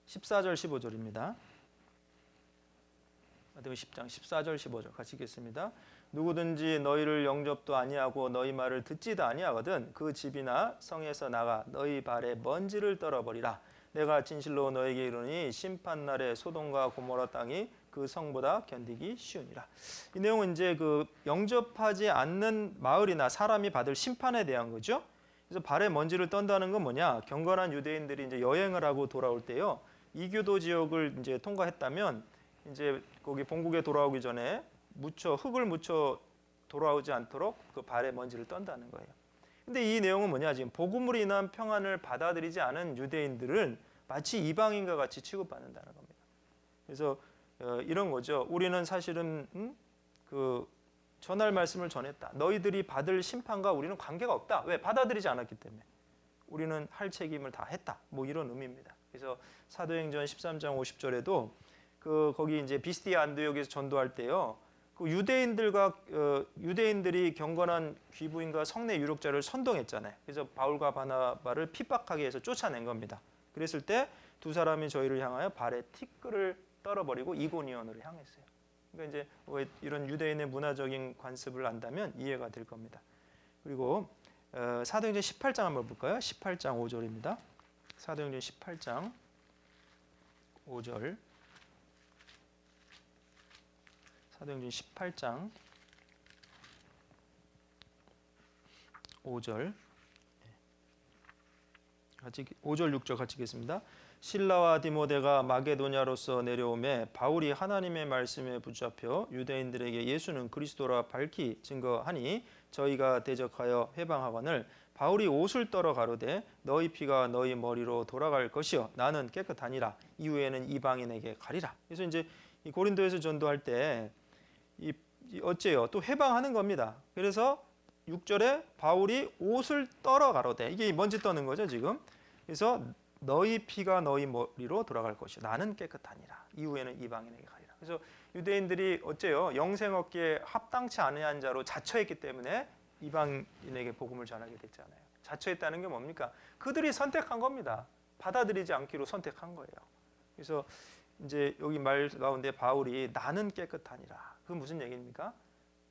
14절 15절입니다. 마태복음 10장 14절 15절 같이 읽겠습니다. 누구든지 너희를 영접도 아니하고 너희 말을 듣지도 아니하거든 그 집이나 성에서 나가 너희 발에 먼지를 떨어버리라. 내가 진실로 너에게 이르노니 심판날에 소돔과 고모라 땅이 그 성보다 견디기 쉬우니라. 이 내용은 이제 그 영접하지 않는 마을이나 사람이 받을 심판에 대한 거죠. 그래서 발에 먼지를 떤다는 건 뭐냐? 경건한 유대인들이 이제 여행을 하고 돌아올 때요, 이교도 지역을 이제 통과했다면 이제 거기 본국에 돌아오기 전에 흙을 묻혀 돌아오지 않도록 그 발에 먼지를 떤다는 거예요. 근데 이 내용은 뭐냐? 지금 복음으로 인한 평안을 받아들이지 않은 유대인들은 마치 이방인과 같이 취급받는다는 겁니다. 그래서 이런 거죠. 우리는 사실은 그 전할 말씀을 전했다. 너희들이 받을 심판과 우리는 관계가 없다. 왜? 받아들이지 않았기 때문에. 우리는 할 책임을 다 했다. 뭐 이런 의미입니다. 그래서 사도행전 13장 50절에도 거기 이제 비스디아 안디옥에서 전도할 때요, 그 유대인들이 경건한 귀부인과 성내 유력자를 선동했잖아요. 그래서 바울과 바나바를 핍박하게 해서 쫓아낸 겁니다. 그랬을 때 두 사람이 저희를 향하여 발에 티끌을 떨어버리고 이고니온으로 향했어요. 그러니까 이제 이런 유대인의 문화적인 관습을 안다면 이해가 될 겁니다. 그리고 사도행전 18장 한번 볼까요? 18장 5절입니다. 사도행전 18장 5절. 사도행전 18장 5절. 같이 5절 6절 같이 읽겠습니다. 실라와 디모데가 마게도냐로서 내려오매 바울이 하나님의 말씀에 붙잡혀 유대인들에게 예수는 그리스도라 밝히 증거하니 저희가 대적하여 해방하거늘 바울이 옷을 떨어 가로되 너희 피가 너희 머리로 돌아갈 것이요 나는 깨끗하니라 이후에는 이방인에게 가리라. 그래서 이제 이 고린도에서 전도할 때 어째요? 또 해방하는 겁니다. 그래서 6절에 바울이 옷을 떨어 가로되, 이게 먼지 떠는 거죠 지금. 그래서 너희 피가 너희 머리로 돌아갈 것이요 나는 깨끗하니라 이후에는 이방인에게 가리라. 그래서 유대인들이 어째요? 영생 얻기에 합당치 않은 자로 자처했기 때문에 이방인에게 복음을 전하게 됐잖아요. 자처했다는 게 뭡니까? 그들이 선택한 겁니다. 받아들이지 않기로 선택한 거예요. 그래서 이제 여기 말 가운데 바울이 나는 깨끗하니라. 그건 무슨 얘기입니까?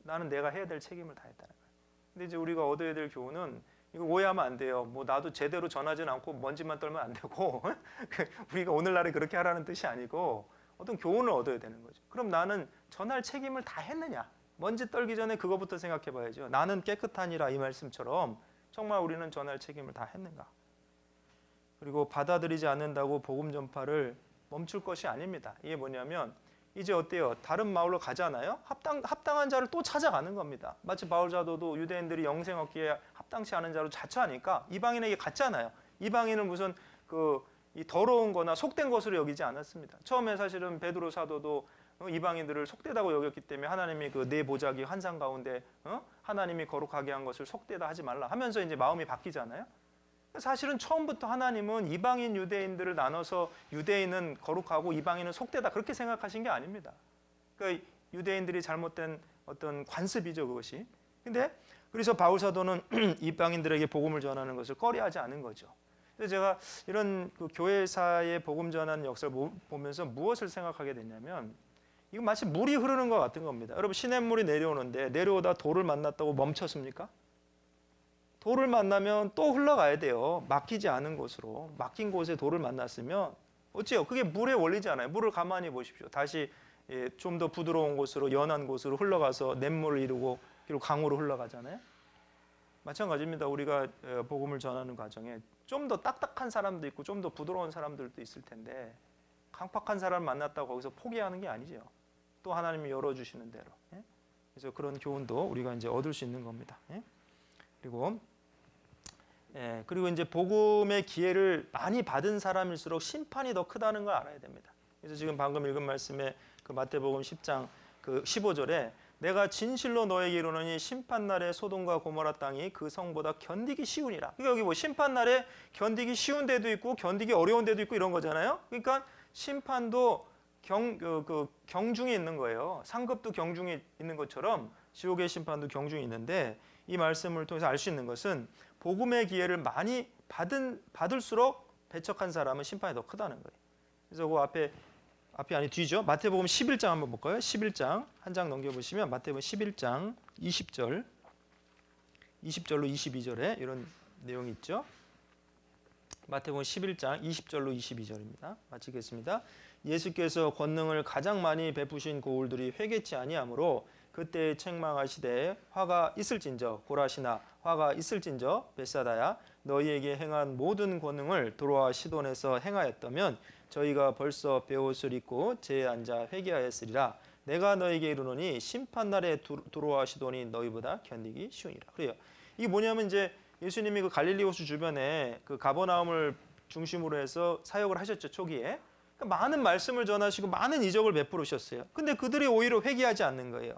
나는 내가 해야 될 책임을 다했다는 거예요. 근데 이제 우리가 얻어야 될 교훈은, 이거 오해하면 안 돼요. 뭐 나도 제대로 전하지는 않고 먼지만 떨면 안 되고 우리가 오늘날에 그렇게 하라는 뜻이 아니고 어떤 교훈을 얻어야 되는 거죠. 그럼 나는 전할 책임을 다 했느냐? 먼지 떨기 전에 그거부터 생각해 봐야죠. 나는 깨끗하니라 이 말씀처럼 정말 우리는 전할 책임을 다 했는가? 그리고 받아들이지 않는다고 복음 전파를 멈출 것이 아닙니다. 이게 뭐냐면 이제 어때요? 다른 마을로 가잖아요. 합당한 자를 또 찾아가는 겁니다. 마치 바울 사도도 유대인들이 영생 얻기에 합당치 않은 자로 자처하니까 이방인에게 갔잖아요. 이방인은 무슨 이 더러운 거나 속된 것으로 여기지 않았습니다. 처음에 사실은 베드로 사도도 이방인들을 속되다고 여겼기 때문에 하나님이 그 내 보자기 환상 가운데 하나님이 거룩하게 한 것을 속되다 하지 말라 하면서 이제 마음이 바뀌잖아요. 사실은 처음부터 하나님은 이방인 유대인들을 나눠서 유대인은 거룩하고 이방인은 속되다 그렇게 생각하신 게 아닙니다. 그러니까 유대인들이 잘못된 어떤 관습이죠 그것이. 근데 그래서 바울 사도는 이방인들에게 복음을 전하는 것을 꺼려하지 않은 거죠. 그래서 제가 이런 그 교회사의 복음 전하는 역사를 보면서 무엇을 생각하게 됐냐면 이거 마치 물이 흐르는 것 같은 겁니다. 여러분 시냇물이 내려오는데 내려오다 돌을 만났다고 멈췄습니까? 돌을 만나면 또 흘러가야 돼요. 막히지 않은 곳으로. 막힌 곳에 돌을 만났으면 어째요? 그게 물의 원리잖아요. 물을 가만히 보십시오. 다시 좀 더 부드러운 곳으로 연한 곳으로 흘러가서 냇물을 이루고 그리고 강으로 흘러가잖아요. 마찬가지입니다. 우리가 복음을 전하는 과정에 좀 더 딱딱한 사람도 있고 좀 더 부드러운 사람들도 있을 텐데 강팍한 사람 만났다고 거기서 포기하는 게 아니죠. 또 하나님이 열어주시는 대로. 그래서 그런 교훈도 우리가 이제 얻을 수 있는 겁니다. 그리고 이제 복음의 기회를 많이 받은 사람일수록 심판이 더 크다는 걸 알아야 됩니다. 그래서 지금 방금 읽은 말씀에 그 마태복음 10장 그 15절에 내가 진실로 너에게 이르노니 심판날에 소돔과 고모라 땅이 그 성보다 견디기 쉬우니라. 그러니까 여기 뭐 심판날에 견디기 쉬운 데도 있고 견디기 어려운 데도 있고 이런 거잖아요. 그러니까 심판도 경중이 있는 거예요. 상급도 경중이 있는 것처럼 지옥의 심판도 경중이 있는데 이 말씀을 통해서 알 수 있는 것은 복음의 기회를 많이 받을수록 배척한 사람은 심판이 더 크다는 거예요. 그래서 그 앞이 아니 뒤죠. 마태복음 11장 한번 볼까요? 11장 한 장 넘겨보시면 마태복음 11장 20절로 22절에 이런 내용이 있죠. 마태복음 11장 20절로 22절입니다. 마치겠습니다. 예수께서 권능을 가장 많이 베푸신 고울들이 회개치 아니하므로 그때 책망하시되 화가 있을진저 고라시나 화가 있을진저 벳사다야 너희에게 행한 모든 권능을 도로와 시돈에서 행하였다면 저희가 벌써 베옷을 입고 제에 앉아 회개하였으리라. 내가 너희에게 이르노니 심판날에 도로와 시돈이 너희보다 견디기 쉬우니라. 그래요. 이게 뭐냐면 이제 예수님이 그 갈릴리 호수 주변에 그 가버나움을 중심으로 해서 사역을 하셨죠. 초기에. 그러니까 많은 말씀을 전하시고 많은 이적을 베푸셨어요. 근데 그들이 오히려 회개하지 않는 거예요.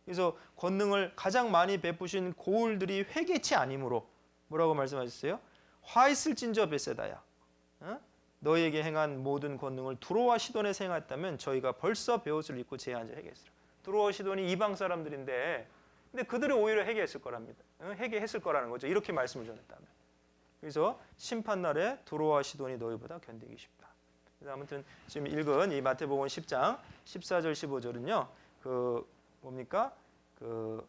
그래서 권능을 가장 많이 베푸신 고울들이 회개치 아니므로 뭐라고 말씀하셨어요? 화 있을진저 벳사다야. 너희에게 행한 모든 권능을 두로와 시돈에 행했다면 저희가 벌써 베옷을 입고 제에 앉아 회개했으라. 두로와 시돈이 이방 사람들인데 근데 그들은 오히려 회개했을 거랍니다. 회개했을 거라는 거죠. 이렇게 말씀을 전했다면. 그래서 심판날에 두로와 시돈이 너희보다 견디기 쉽다. 그래서 아무튼 지금 읽은 이 마태복음 10장 14절 15절은요. 그 뭡니까? 그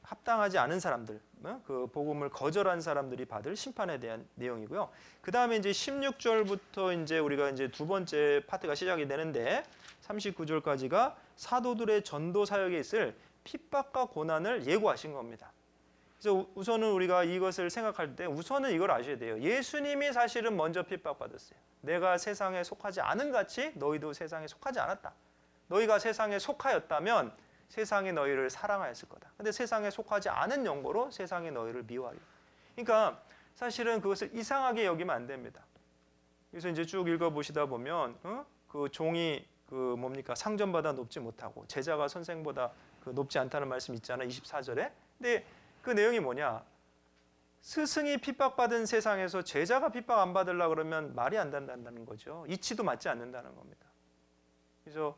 합당하지 않은 사람들, 그 복음을 거절한 사람들이 받을 심판에 대한 내용이고요. 그 다음에 이제 16절부터 이제 우리가 이제 두 번째 파트가 시작이 되는데 39절까지가 사도들의 전도 사역에 있을 핍박과 고난을 예고하신 겁니다. 그래서 우선은 우리가 이것을 생각할 때 우선은 이걸 아셔야 돼요. 예수님이 사실은 먼저 핍박받았어요. 내가 세상에 속하지 않은 같이 너희도 세상에 속하지 않았다. 너희가 세상에 속하였다면 세상이 너희를 사랑하였을 거다. 근데 세상에 속하지 않은 영고로 세상이 너희를 미워하리. 그러니까 사실은 그것을 이상하게 여기면 안 됩니다. 그래서 이제 쭉 읽어보시다 보면 그 종이 그 뭡니까 상전보다 높지 못하고 제자가 선생보다 그 높지 않다는 말씀 있잖아 24절에. 근데 그 내용이 뭐냐? 스승이 핍박받은 세상에서 제자가 핍박 안 받으려고 그러면 말이 안 된다는 거죠. 이치도 맞지 않는다는 겁니다. 그래서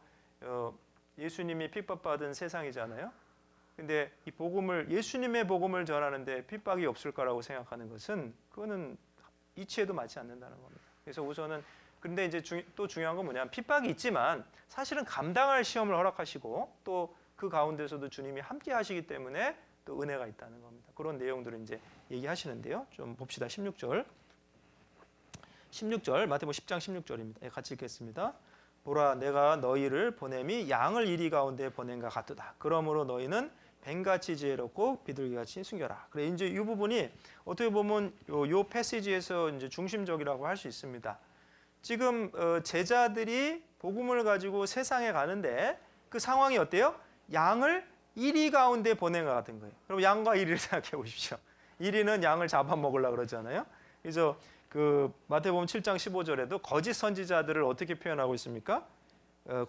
예수님이 핍박받은 세상이잖아요. 근데 이 복음을 예수님의 복음을 전하는데 핍박이 없을 거라고 생각하는 것은 그거는 이치에도 맞지 않는다는 겁니다. 그래서 우선은 근데 이제 또 중요한 건 뭐냐면 핍박이 있지만 사실은 감당할 시험을 허락하시고 또 그 가운데서도 주님이 함께 하시기 때문에 또 은혜가 있다는 겁니다. 그런 내용들을 이제 얘기하시는데요. 좀 봅시다. 16절 마태복음 10장 16절입니다. 같이 읽겠습니다. 보라 내가 너희를 보냄이 양을 이리 가운데 보낸가 같도다. 그러므로 너희는 뱀같이 지혜롭고 비둘기같이 숨겨라. 그래 이제 이 부분이 어떻게 보면 요 패시지에서 이제 중심적이라고 할 수 있습니다. 지금 제자들이 복음을 가지고 세상에 가는데 그 상황이 어때요? 양을 이리 가운데 보낸 것 같은 거예요. 그럼 양과 이리를 생각해 보십시오. 이리는 양을 잡아먹으려고 그러잖아요. 그래서 그 마태복음 7장 15절에도 거짓 선지자들을 어떻게 표현하고 있습니까?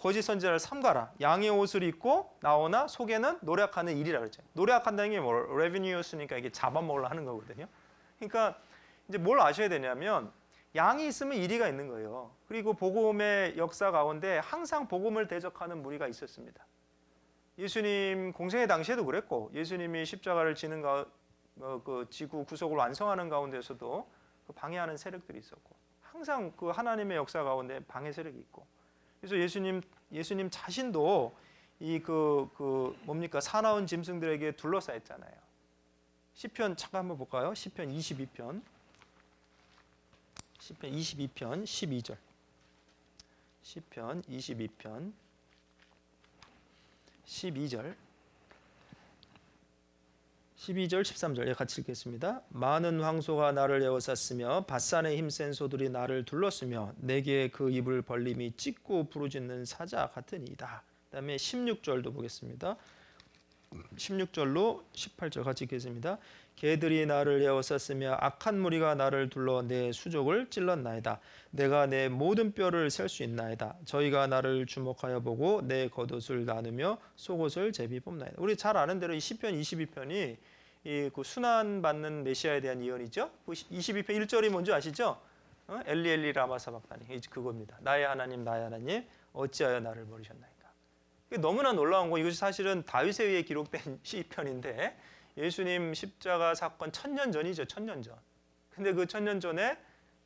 거짓 선지자를 삼가라. 양의 옷을 입고 나오나 속에는 노력하는 일이라 그러죠. 노력한다는 게 뭐 레비뉴스니까 이게 잡아먹으려 하는 거거든요. 그러니까 이제 뭘 아셔야 되냐면 양이 있으면 이리가 있는 거예요. 그리고 복음의 역사 가운데 항상 복음을 대적하는 무리가 있었습니다. 예수님 공생의 당시에도 그랬고 예수님이 십자가를 지는 그 지구 구속을 완성하는 가운데서도 그 방해하는 세력들이 있었고 항상 그 하나님의 역사 가운데 방해 세력이 있고 그래서 예수님 자신도 이 뭡니까 사나운 짐승들에게 둘러싸였잖아요. 시편 잠깐 한번 볼까요? 시편 22편 12절 시편 22편 12절 13절 같이 읽겠습니다. 많은 황소가 나를 에워쌌으며 밧산의 힘센 소들이 나를 둘렀으며 내게 그 입을 벌림이 찢고 부르짖는 사자 같으니이다. 그다음에 16절도 보겠습니다. 16절로 18절 같이 읽겠습니다. 개들이 나를 에워쌌으며 악한 무리가 나를 둘러 내 수족을 찔렀나이다. 내가 내 모든 뼈를 셀 수 있나이다. 저희가 나를 주목하여 보고 내 겉옷을 나누며 속옷을 제비 뽑나이다. 우리 잘 아는 대로 이 시편 22편이 그 순환 받는 메시아에 대한 예언이죠. 그 22편 1절이 뭔지 아시죠? 엘리 엘리 라마 사박다니, 그겁니다. 나의 하나님 어찌하여 나를 버리셨나이까. 너무나 놀라운 거, 이것이 사실은 다윗에 의해 기록된 시편인데 예수님 십자가 사건 1000년 전이죠. 1000년 전. 근데 그 1000년 전에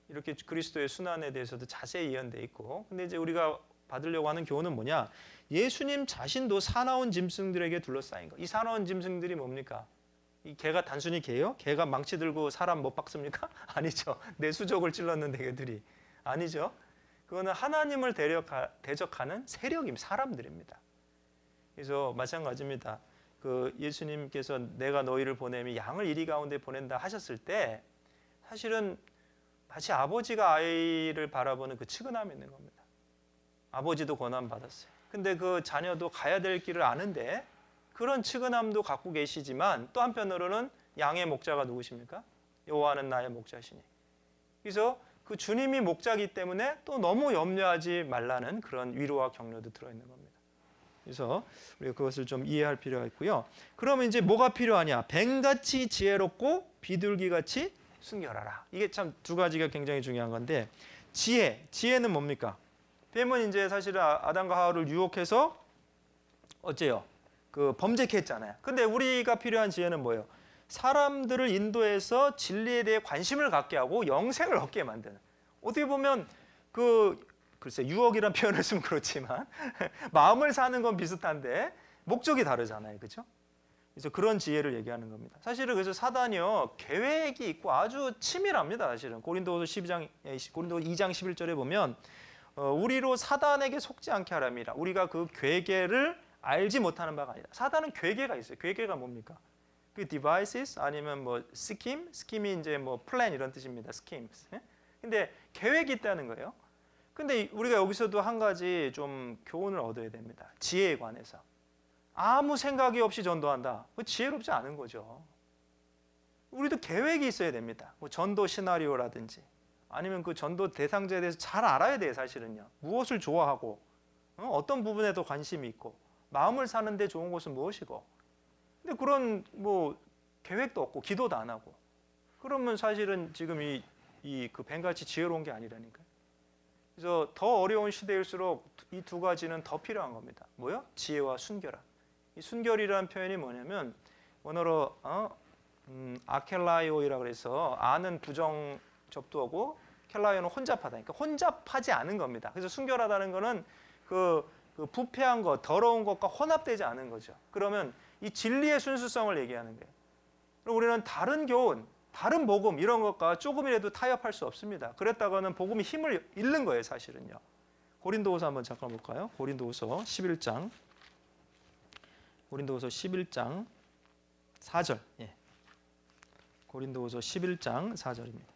이렇게 그리스도의 순환에 대해서도 자세히 예언돼 있고, 근데 이제 우리가 받으려고 하는 교훈은 뭐냐? 예수님 자신도 사나운 짐승들에게 둘러싸인 거. 이 사나운 짐승들이 뭡니까? 이 개가 단순히 개요? 개가 망치 들고 사람 못 박습니까? 아니죠. 내 수족을 찔렀는데 개들이 아니죠. 그거는 하나님을 대적하는 세력입니다. 사람들입니다. 그래서 마찬가지입니다. 그 예수님께서 내가 너희를 보내면 양을 이리 가운데 보낸다 하셨을 때 사실은 마치 아버지가 아이를 바라보는 그 측은함이 있는 겁니다. 아버지도 고난 받았어요. 근데 그 자녀도 가야 될 길을 아는데 그런 측은함도 갖고 계시지만 또 한편으로는 양의 목자가 누구십니까? 여호와는 나의 목자시니. 그래서 그 주님이 목자이기 때문에 또 너무 염려하지 말라는 그런 위로와 격려도 들어있는 겁니다. 그래서 우리가 그것을 좀 이해할 필요가 있고요. 그러면 이제 뭐가 필요하냐? 뱀같이 지혜롭고 비둘기같이 순결하라. 이게 참 두 가지가 굉장히 중요한 건데, 지혜는 뭡니까? 뱀은 이제 사실은 아담과 하와를 유혹해서 어째요? 그 범죄케 했잖아요. 근데 우리가 필요한 지혜는 뭐예요? 사람들을 인도해서 진리에 대해 관심을 갖게 하고 영생을 얻게 만드는. 어떻게 보면 글쎄 유혹이란 표현을 쓰면 그렇지만 마음을 사는 건 비슷한데 목적이 다르잖아요. 그렇죠? 그래서 그런 지혜를 얘기하는 겁니다. 사실은 그래서 사단이요, 계획이 있고 아주 치밀합니다. 사실은 고린도서 2장 11절에 보면 우리로 사단에게 속지 않게 하람이라. 우리가 그 괴계를 알지 못하는 바가 아니다. 사단은 괴계가 있어요. 괴계가 뭡니까? 그 devices 아니면 뭐 스킴이 이제 뭐 플랜 이런 뜻입니다. schemes. 근데 계획이 있다는 거예요. 근데 우리가 여기서도 한 가지 좀 교훈을 얻어야 됩니다. 지혜에 관해서. 아무 생각이 없이 전도한다. 그 지혜롭지 않은 거죠. 우리도 계획이 있어야 됩니다. 뭐 전도 시나리오라든지 아니면 그 전도 대상자에 대해서 잘 알아야 돼요. 사실은요. 무엇을 좋아하고 어떤 부분에 더 관심이 있고 마음을 사는데 좋은 것은 무엇이고. 근데 그런 뭐 계획도 없고 기도도 안 하고 그러면 사실은 지금 그 뱀같이 지혜로운 게 아니라니까요. 그래서 더 어려운 시대일수록 이 두 가지는 더 필요한 겁니다. 뭐요? 지혜와 순결함. 이 순결이라는 표현이 뭐냐면 원어로 아켈라이오이라고 해서 아는 부정 접두어고 켈라이오는 혼잡하다. 그러니까 혼잡하지 않은 겁니다. 그래서 순결하다는 거는 그 부패한 것, 더러운 것과 혼합되지 않은 거죠. 그러면 이 진리의 순수성을 얘기하는 거예요. 그리고 우리는 다른 교훈, 다른 복음 이런 것과 조금이라도 타협할 수 없습니다. 그랬다가는 복음이 힘을 잃는 거예요, 사실은요. 고린도후서 한번 잠깐 볼까요? 고린도후서 11장 4절. 예. 고린도후서 11장 4절입니다.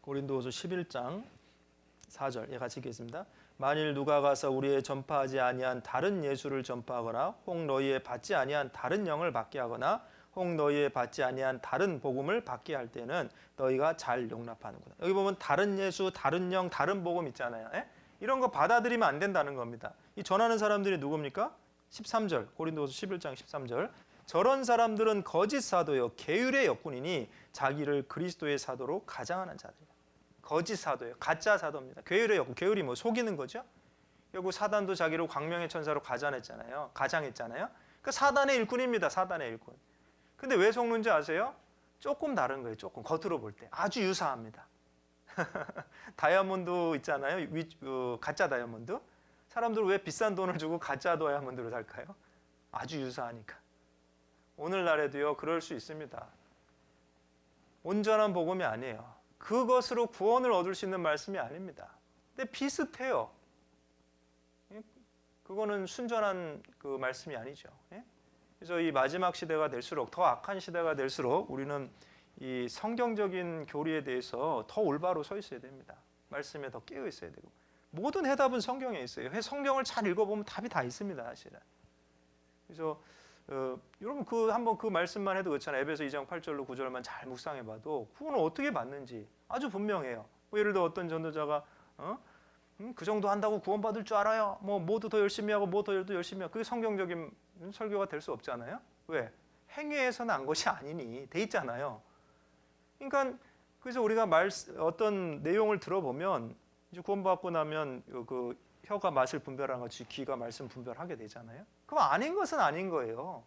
고린도후서 11장 4절. 예, 같이 읽겠습니다. 만일 누가 가서 우리의 전파하지 아니한 다른 예수를 전파하거나 혹 너희의 받지 아니한 다른 영을 받게 하거나 혹 너희의 받지 아니한 다른 복음을 받게 할 때는 너희가 잘 용납하는구나. 여기 보면 다른 예수, 다른 영, 다른 복음 있잖아요. 예? 이런 거 받아들이면 안 된다는 겁니다. 이 전하는 사람들이 누굽니까? 13절. 고린도후서 11장 13절. 저런 사람들은 거짓 사도요 계율의 역군이니 자기를 그리스도의 사도로 가장하는 자들이다. 거짓 사도예요. 가짜 사도입니다. 계율의 역군. 계율이 뭐 속이는 거죠. 결국 사단도 자기를 광명의 천사로 가장했잖아요. 그 사단의 일꾼입니다. 사단의 일꾼. 근데 왜 속는지 아세요? 조금 다른 거예요. 조금 겉으로 볼 때 아주 유사합니다. 다이아몬드 있잖아요. 가짜 다이아몬드. 사람들은 왜 비싼 돈을 주고 가짜 다이아몬드로 살까요? 아주 유사하니까. 오늘날에도요 그럴 수 있습니다. 온전한 복음이 아니에요. 그것으로 구원을 얻을 수 있는 말씀이 아닙니다. 근데 비슷해요. 그거는 순전한 그 말씀이 아니죠. 그래서 이 마지막 시대가 될수록, 더 악한 시대가 될수록 우리는 이 성경적인 교리에 대해서 더 올바로 서 있어야 됩니다. 말씀에 더 깨어 있어야 되고, 모든 해답은 성경에 있어요. 성경을 잘 읽어보면 답이 다 있습니다, 사실은. 그래서 여러분 한번 그 말씀만 해도 그렇잖아요. 에베소 2장 8절로 9절만 잘 묵상해봐도 구원을 어떻게 받는지 아주 분명해요. 뭐 예를 들어 어떤 전도자가 그 정도 한다고 구원받을 줄 알아요. 뭐 뭐도 더 열심히 하고 뭐 더 열심히 하고, 그게 성경적인 설교가 될 수 없잖아요. 왜? 행위에서 난 것이 아니니 돼 있잖아요. 그러니까 그래서 우리가 어떤 내용을 들어보면 이제 구원받고 나면 그 혀가 맛을 분별하는 것이 귀가 말씀 분별하게 되잖아요. 그럼 아닌 것은 아닌 거예요.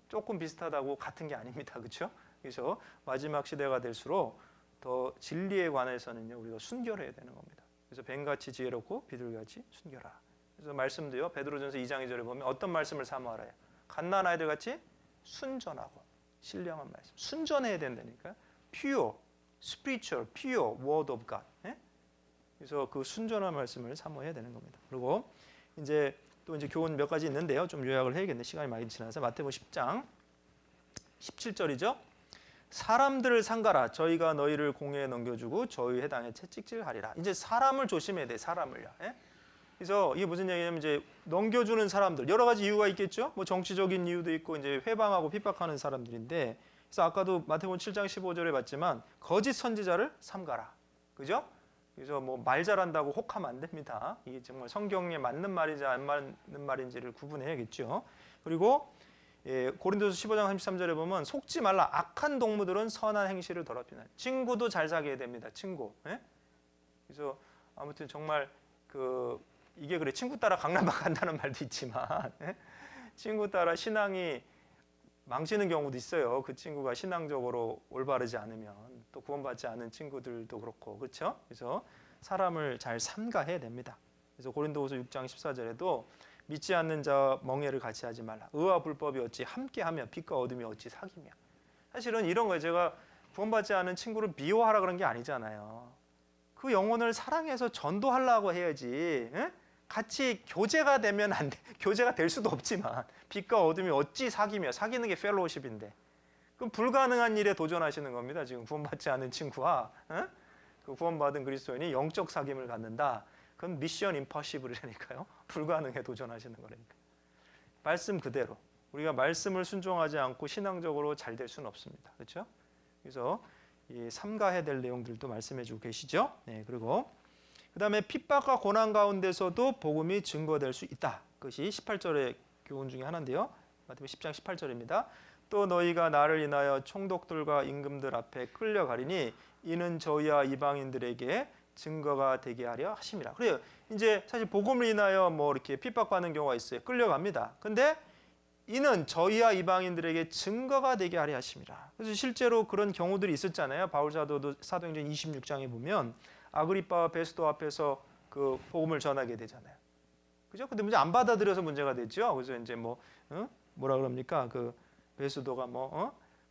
조금 비슷하다고 같은 게 아닙니다. 그렇죠? 그래서 마지막 시대가 될수록 더 진리에 관해서는요, 우리가 순결해야 되는 겁니다. 그래서 뱀같이 지혜롭고 비둘기같이 순결하라. 그래서 말씀도요, 베드로전서 2장 2절에 보면 어떤 말씀을 사모하라요? 갓난 아이들같이 순전하고 신령한 말씀. 순전해야 된다니까. pure, spiritual, pure word of God. 그래서 그 순전한 말씀을 사모해야 되는 겁니다. 그리고 이제 또 이제 교훈 몇 가지 있는데요. 좀 요약을 해야겠네. 시간이 많이 지나서 마태복음 10장 17절이죠. 사람들을 상가라. 저희가 너희를 공회에 넘겨주고 저희 회당에 채찍질하리라. 이제 사람을 조심해야 돼. 사람을요. 그래서 이게 무슨 얘기냐면 이제 넘겨주는 사람들, 여러 가지 이유가 있겠죠. 뭐 정치적인 이유도 있고 이제 회방하고 핍박하는 사람들인데, 그래서 아까도 마태복음 7장 15절에 봤지만 거짓 선지자를 삼가라. 그죠? 그래서 뭐 말 잘한다고 혹하면 안 됩니다. 이게 정말 성경에 맞는 말인지 안 맞는 말인지를 구분해야겠죠. 그리고 고린도서 15장 33절에 보면 속지 말라. 악한 동무들은 선한 행실을 더럽히는. 친구도 잘 사귀어야 됩니다. 친구. 그래서 아무튼 정말 이게 그래. 친구 따라 강남방 간다는 말도 있지만 친구 따라 신앙이 망치는 경우도 있어요. 그 친구가 신앙적으로 올바르지 않으면 또 구원받지 않은 친구들도 그렇고, 그렇죠? 그래서 사람을 잘 삼가해야 됩니다. 그래서 고린도후서 6장 14절에도 믿지 않는 자와 멍해를 같이 하지 말라. 의와 불법이 어찌 함께하며 빛과 어둠이 어찌 사귀며. 사실은 이런 거예요. 제가 구원받지 않은 친구를 미워하라 그런 게 아니잖아요. 그 영혼을 사랑해서 전도하려고 해야지. 같이 교제가 되면 안 돼. 교제가 될 수도 없지만 빛과 어둠이 어찌 사귀며. 사귀는 게 펠로우십인데, 그럼 불가능한 일에 도전하시는 겁니다. 지금 구원받지 않은 친구와 그 구원받은 그리스도인이 영적 사귐을 갖는다. 그건 미션 임퍼시블이라니까요. 불가능에 도전하시는 거라니까. 말씀 그대로 우리가 말씀을 순종하지 않고 신앙적으로 잘 될 수는 없습니다. 그렇죠? 그래서 이 삼가해야 될 내용들도 말씀해주고 계시죠. 네, 그리고 그 다음에 핍박과 고난 가운데서도 복음이 증거될 수 있다. 그것이 18절의 교훈 중에 하나인데요. 마태복음 10장 18절입니다. 또 너희가 나를 인하여 총독들과 임금들 앞에 끌려가리니 이는 저희와 이방인들에게 증거가 되게 하려 하심이라. 그래요. 이제 사실 복음을 인하여 뭐 이렇게 핍박받는 경우가 있어요. 끌려갑니다. 근데 이는 저희와 이방인들에게 증거가 되게 하려 하심이라. 그래서 실제로 그런 경우들이 있었잖아요. 바울 사도도 사도행전 26장에 보면 아그리빠와 베스도 앞에서 그 복음을 전하게 되잖아요. 그죠? 근데 문제 안 받아들여서 문제가 됐죠. 그래서 이제 뭐라 그럽니까? 그 베스도가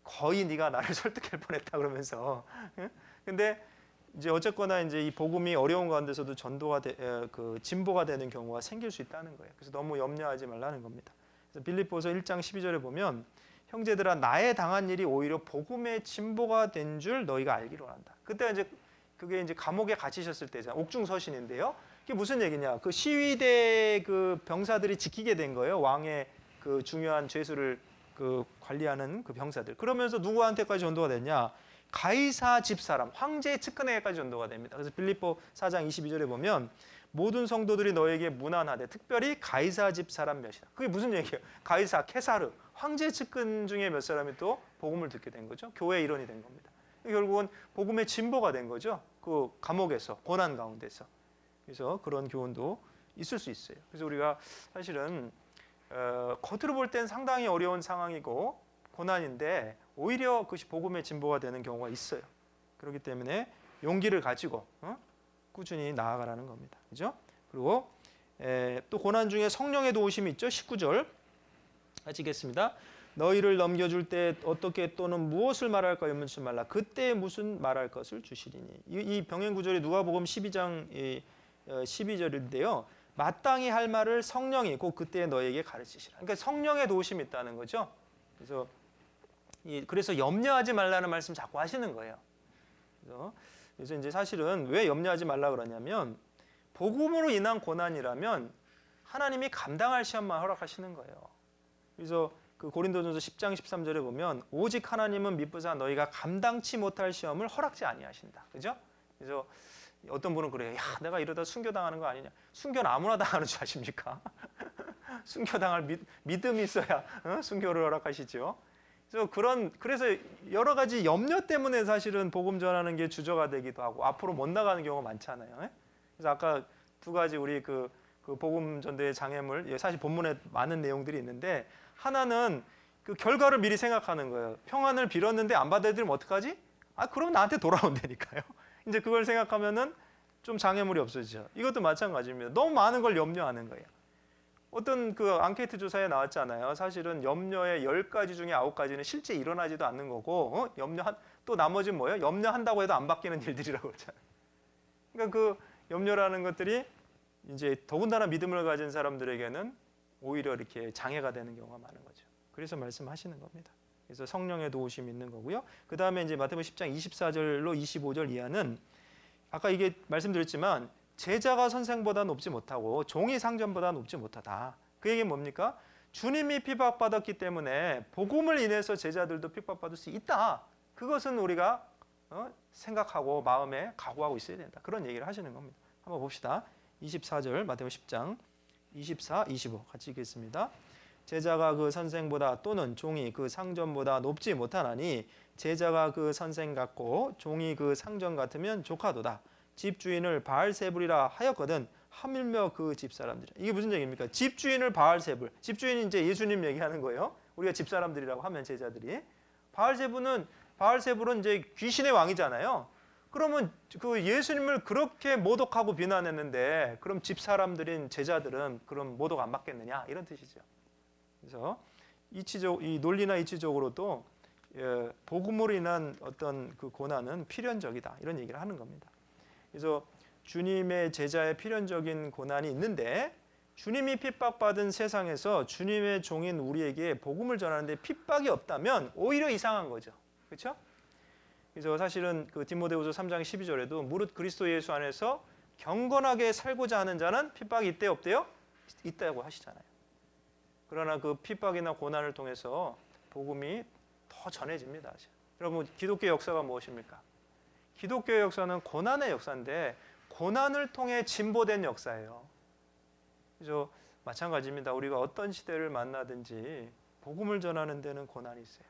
거의 네가 나를 설득할 뻔했다 그러면서. 근데 이제 어쨌거나 이제 이 복음이 어려운 가운데서도 전도가 진보가 되는 경우가 생길 수 있다는 거예요. 그래서 너무 염려하지 말라는 겁니다. 그래서 빌립보서 1장 12절에 보면 형제들아 나의 당한 일이 오히려 복음의 진보가 된 줄 너희가 알기로 한다. 그때 이제 그게 이제 감옥에 갇히셨을 때잖아요. 옥중서신인데요. 그게 무슨 얘기냐? 그 시위대 그 병사들이 지키게 된 거예요. 왕의 그 중요한 죄수를 그 관리하는 그 병사들. 그러면서 누구한테까지 전도가 됐냐? 가이사 집사람, 황제의 측근에게까지 전도가 됩니다. 그래서 빌립보 4장 22절에 보면 모든 성도들이 너에게 문안하되 특별히 가이사 집사람 몇이다. 그게 무슨 얘기예요? 가이사, 케사르, 황제 측근 중에 몇 사람이 또 복음을 듣게 된 거죠. 교회의 일원이 된 겁니다. 결국은 복음의 진보가 된 거죠. 그 감옥에서, 고난 가운데서. 그래서 그런 교훈도 있을 수 있어요. 그래서 우리가 사실은 겉으로 볼 땐 상당히 어려운 상황이고 고난인데 오히려 그것이 복음의 진보가 되는 경우가 있어요. 그렇기 때문에 용기를 가지고 꾸준히 나아가라는 겁니다. 그죠? 그리고 또 고난 중에 성령의 도우심이 있죠. 19절 같이 읽겠습니다. 너희를 넘겨줄 때 어떻게 또는 무엇을 말할 까 염려치 말라. 그때 무슨 말할 것을 주시리니. 이 병행 구절이 누가복음 12장 12절인데요. 마땅히 할 말을 성령이 곧 그때 너에게 가르치시라. 그러니까 성령의 도우심이 있다는 거죠. 그래서 염려하지 말라는 말씀 자꾸 하시는 거예요. 그래서 이제 사실은 왜 염려하지 말라 그러냐면 복음으로 인한 고난이라면 하나님이 감당할 시험만 허락하시는 거예요. 그래서 그 고린도전서 10장 13절에 보면 오직 하나님은 미쁘사 너희가 감당치 못할 시험을 허락지 아니하신다. 그죠? 그래서 어떤 분은 그래요. 야, 내가 이러다 순교당하는 거 아니냐. 순교는 아무나 당하는 줄 아십니까? 순교당할 믿음이 있어야 순교를 허락하시죠. 그래서 여러 가지 염려 때문에 사실은 복음 전하는 게 주저가 되기도 하고 앞으로 못 나가는 경우가 많잖아요. 그래서 아까 두 가지 우리 그 복음 전도의 장애물, 사실 본문에 많은 내용들이 있는데 하나는 그 결과를 미리 생각하는 거예요. 평안을 빌었는데 안 받아들이면 어떡하지? 그럼 나한테 돌아온다니까요. 이제 그걸 생각하면은 좀 장애물이 없어지죠. 이것도 마찬가지입니다. 너무 많은 걸 염려하는 거예요. 어떤 그 앙케이트 조사에 나왔잖아요. 사실은 염려의 10가지 중에 9가지는 실제 일어나지도 않는 거고, 또 나머지는 뭐예요? 염려한다고 해도 안 바뀌는 일들이라고 그러잖아요. 그러니까 그 염려라는 것들이 이제 더군다나 믿음을 가진 사람들에게는 오히려 이렇게 장애가 되는 경우가 많은 거죠. 그래서 말씀하시는 겁니다. 그래서 성령의 도우심이 있는 거고요. 그 다음에 이제 마태복음 10장 24절로 25절 이하는 아까 이게 말씀드렸지만 제자가 선생보다 높지 못하고 종이 상전보다 높지 못하다. 그 얘기는 뭡니까? 주님이 핍박받았기 때문에 복음을 인해서 제자들도 핍박받을 수 있다. 그것은 우리가 생각하고 마음에 각오하고 있어야 된다. 그런 얘기를 하시는 겁니다. 한번 봅시다. 24절 마태복음 10장 24, 25 같이 읽겠습니다. 제자가 그 선생보다 또는 종이 그 상전보다 높지 못하나니 제자가 그 선생 같고 종이 그 상전 같으면 조카도다. 집주인을 바알세불이라 하였거든 하물며 그 집사람들이. 이게 무슨 얘기입니까? 집주인을 바알세불. 집주인이 이제 예수님 얘기하는 거예요. 우리가 집사람들이라고 하면 제자들이. 바알세불은 이제 귀신의 왕이잖아요. 그러면 그 예수님을 그렇게 모독하고 비난했는데 그럼 집사람들인 제자들은 그럼 모독 안 받겠느냐 이런 뜻이죠. 그래서 이 논리나 이치적으로도 복음으로 인한 어떤 그 고난은 필연적이다 이런 얘기를 하는 겁니다. 그래서 주님의 제자의 필연적인 고난이 있는데 주님이 핍박받은 세상에서 주님의 종인 우리에게 복음을 전하는데 핍박이 없다면 오히려 이상한 거죠. 그렇죠? 그래서 사실은 그 디모데후서 3장 12절에도 무릇 그리스도 예수 안에서 경건하게 살고자 하는 자는 핍박이 있대요, 없대요? 있다고 하시잖아요. 그러나 그 핍박이나 고난을 통해서 복음이 더 전해집니다. 여러분, 기독교 역사가 무엇입니까? 기독교의 역사는 고난의 역사인데 고난을 통해 진보된 역사예요. 그래서 마찬가지입니다. 우리가 어떤 시대를 만나든지 복음을 전하는 데는 고난이 있어요.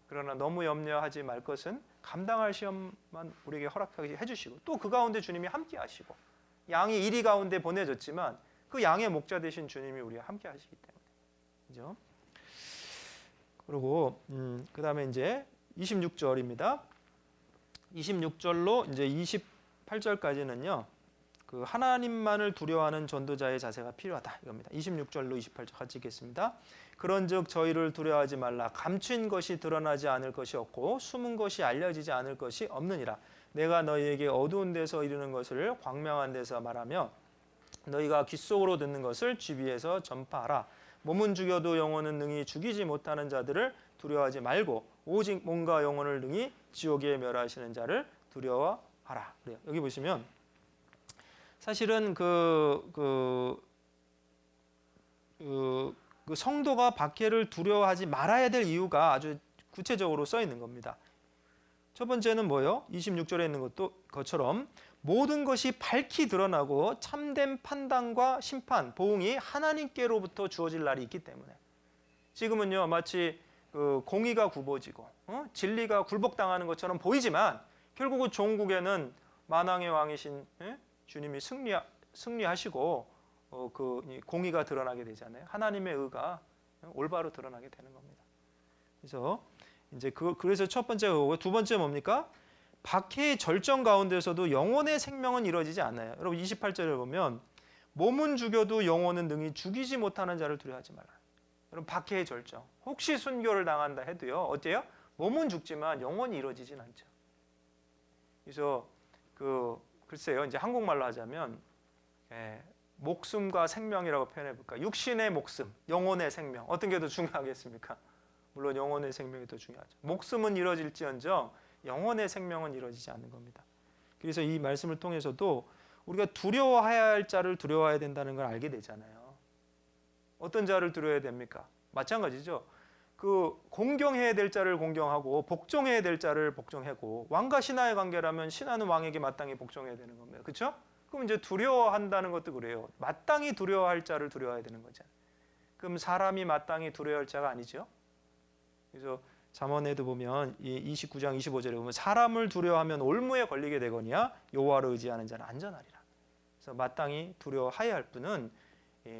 그러나 너무 염려하지 말 것은 감당할 시험만 우리에게 허락하게 해주시고 또 그 가운데 주님이 함께 하시고 양이 이리 가운데 보내졌지만 그 양의 목자 되신 주님이 우리와 함께 하시기 때문에. 그죠? 그리고 그 다음에 이제 26절입니다. 26절로 이제 28절까지는요. 그 하나님만을 두려워하는 전도자의 자세가 필요하다 이겁니다. 26절로 28절 같이 읽겠습니다. 그런즉 저희를 두려워하지 말라. 감춘 것이 드러나지 않을 것이 없고 숨은 것이 알려지지 않을 것이 없느니라. 내가 너희에게 어두운 데서 이르는 것을 광명한 데서 말하며 너희가 귓속으로 듣는 것을 주위에서 전파하라. 몸은 죽여도 영혼은 능히 죽이지 못하는 자들을 두려워하지 말고 오직 몸과 영혼을 능히 지옥에 멸하시는 자를 두려워하라. 그래요. 여기 보시면 사실은 그 성도가 박해를 두려워하지 말아야 될 이유가 아주 구체적으로 써 있는 겁니다. 첫 번째는 뭐예요? 26절에 있는 것처럼 모든 것이 밝히 드러나고 참된 판단과 심판, 보응이 하나님께로부터 주어질 날이 있기 때문에 지금은요 마치 그 공의가 굽어지고 진리가 굴복당하는 것처럼 보이지만 결국은 종국에는 만왕의 왕이신 주님이 승리하시고 그 공의가 드러나게 되잖아요. 하나님의 의가 올바로 드러나게 되는 겁니다. 그래서 이제 그래서 첫 번째가 그거고 두 번째 뭡니까? 박해의 절정 가운데서도 영혼의 생명은 이루어지지 않아요. 여러분 28절을 보면 몸은 죽여도 영혼은 능히 죽이지 못하는 자를 두려워하지 말라. 여러분 박해의 절정. 혹시 순교를 당한다 해도요. 어때요? 몸은 죽지만 영혼이 이루어지진 않죠. 그래서 글쎄요. 이제 한국말로 하자면 목숨과 생명이라고 표현해 볼까? 육신의 목숨, 영혼의 생명. 어떤 게 더 중요하겠습니까? 물론 영혼의 생명이 더 중요하죠. 목숨은 이루어질지언정 영혼의 생명은 이루어지지 않는 겁니다. 그래서 이 말씀을 통해서도 우리가 두려워해야 할 자를 두려워해야 된다는 걸 알게 되잖아요. 어떤 자를 두려워해야 됩니까? 마찬가지죠. 공경해야 될 자를 공경하고 복종해야 될 자를 복종하고 왕과 신하의 관계라면 신하는 왕에게 마땅히 복종해야 되는 겁니다. 그렇죠? 그럼 이제 두려워한다는 것도 그래요. 마땅히 두려워할 자를 두려워해야 되는 거죠. 그럼 사람이 마땅히 두려워할 자가 아니죠. 그래서 잠언에도 보면 이 29장 25절에 보면 사람을 두려워하면 올무에 걸리게 되거니와 여호와를 의지하는 자는 안전하리라. 그래서 마땅히 두려워해야 할 분은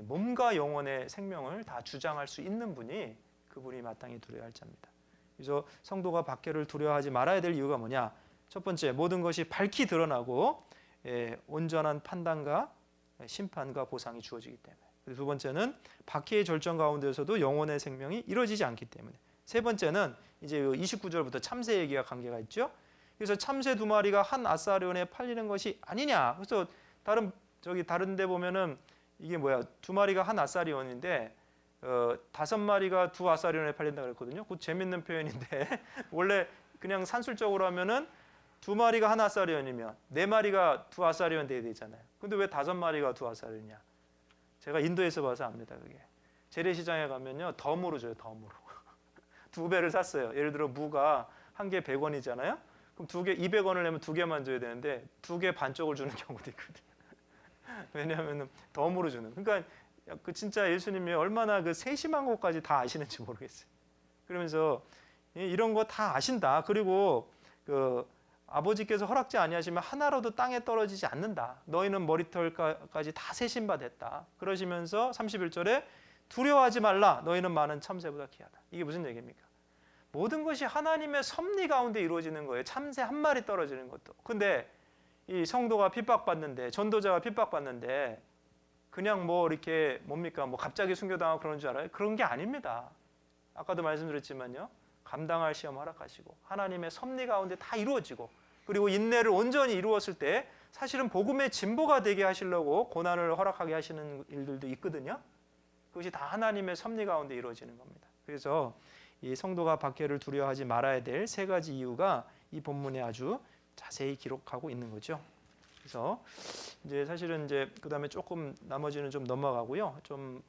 몸과 영혼의 생명을 다 주장할 수 있는 분이 그분이 마땅히 두려워할 자입니다. 그래서 성도가 박해를 두려워하지 말아야 될 이유가 뭐냐? 첫 번째, 모든 것이 밝히 드러나고 온전한 판단과 심판과 보상이 주어지기 때문에. 그리고 두 번째는 박해의 절정 가운데서도 영혼의 생명이 이루어지지 않기 때문에. 세 번째는 이제 29절부터 참새 얘기가 관계가 있죠. 그래서 참새 2마리가 한 아사리온에 팔리는 것이 아니냐. 그래서 다른 데 보면은 이게 뭐야? 2마리가 한 아사리온인데 5마리가 2 아사리온에 팔린다 그랬거든요. 그 재밌는 표현인데 원래 그냥 산술적으로 하면은 2마리가 한 아사리온이면 4마리가 2 아사리온 돼야 되잖아요. 근데 왜 5마리가 2 아사리온이냐? 제가 인도에서 봐서 압니다. 그게 재래시장에 가면요 덤으로 줘요. 덤으로 2배를 샀어요. 예를 들어 무가 한 개 100원이잖아요. 그럼 2개 200원을 내면 2개만 줘야 되는데 2개 반쪽을 주는 경우도 있거든요. 왜냐하면 덤으로 주는. 그러니까 진짜 예수님이 얼마나 세심한 것까지 다 아시는지 모르겠어요. 그러면서 이런 거 다 아신다. 그리고 아버지께서 허락지 아니하시면 하나라도 땅에 떨어지지 않는다. 너희는 머리털까지 다 세심받았다. 그러시면서 31절에 두려워하지 말라. 너희는 많은 참새보다 귀하다. 이게 무슨 얘기입니까? 모든 것이 하나님의 섭리 가운데 이루어지는 거예요. 참새 한 마리 떨어지는 것도. 근데 이 성도가 핍박받는데, 전도자가 핍박받는데 그냥 이렇게 뭡니까? 갑자기 순교당하고 그러는 줄 알아요? 그런 게 아닙니다. 아까도 말씀드렸지만요. 감당할 시험 허락하시고 하나님의 섭리 가운데 다 이루어지고 그리고 인내를 온전히 이루었을 때 사실은 복음의 진보가 되게 하시려고 고난을 허락하게 하시는 일들도 있거든요. 그것이 다 하나님의 섭리 가운데 이루어지는 겁니다. 그래서 이 성도가 박해를 두려워하지 말아야 될 3가지 이유가 이 본문에 아주 자세히 기록하고 있는 거죠. 그래서 이제 사실은 그다음에 조금 나머지는 좀 넘어가고요. 좀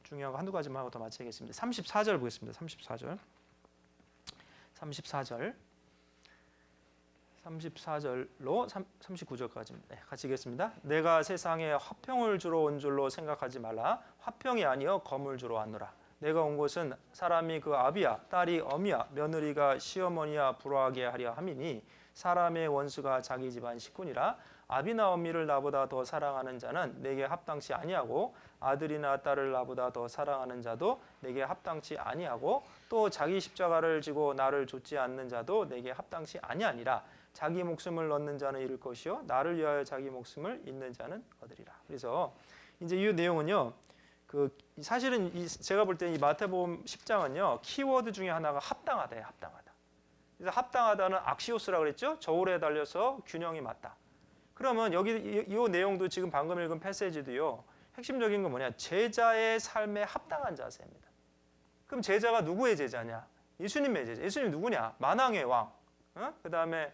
중요한 거 한두 가지만 하고 더 마치겠습니다. 34절 보겠습니다. 34절로 39절까지 같이 읽겠습니다. 내가 세상에 화평을 주러 온 줄로 생각하지 말라. 화평이 아니여 검을 주러 왔노라. 내가 온 곳은 사람이 그 아비야 딸이 어미야 며느리가 시어머니야 불화하게 하려 함이니 사람의 원수가 자기 집안 식구니라. 아비나 어미를 나보다 더 사랑하는 자는 내게 합당치 아니하고 아들이나 딸을 나보다 더 사랑하는 자도 내게 합당치 아니하고 또 자기 십자가를 지고 나를 좇지 않는 자도 내게 합당치 아니하니라. 자기 목숨을 얻는 자는 잃을 것이요 나를 위하여 자기 목숨을 잃는 자는 얻으리라. 그래서 이제 이 내용은요. 사실은 제가 볼 때 이 마태복음 10장은요. 키워드 중에 하나가 합당하다예요. 합당하다. 그래서 합당하다는 악시오스라고 그랬죠. 저울에 달려서 균형이 맞다. 그러면 여기 이 내용도 지금 방금 읽은 패시지도요. 핵심적인 건 뭐냐? 제자의 삶에 합당한 자세입니다. 그럼 제자가 누구의 제자냐? 예수님의 제자. 예수님 누구냐? 만왕의 왕. 그다음에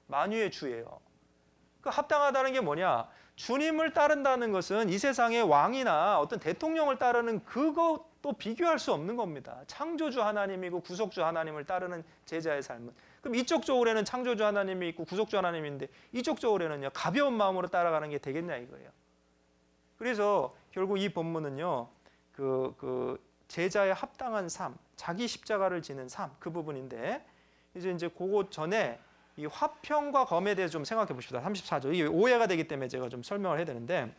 만유의 주예요. 그 합당하다는 게 뭐냐? 주님을 따른다는 것은 이 세상의 왕이나 어떤 대통령을 따르는 그것도 비교할 수 없는 겁니다. 창조주 하나님이고 구속주 하나님을 따르는 제자의 삶은. 그럼 이쪽 저울에는 창조주 하나님이 있고 구속주 하나님인데 이쪽 저울에는요. 가벼운 마음으로 따라가는 게 되겠냐 이거예요. 그래서 결국 이 본문은요. 제자의 합당한 삶, 자기 십자가를 지는 삶 그 부분인데 이제 그거 전에 이 화평과 검에 대해서 좀 생각해 보십시다. 34절. 이게 오해가 되기 때문에 제가 좀 설명을 해야 되는데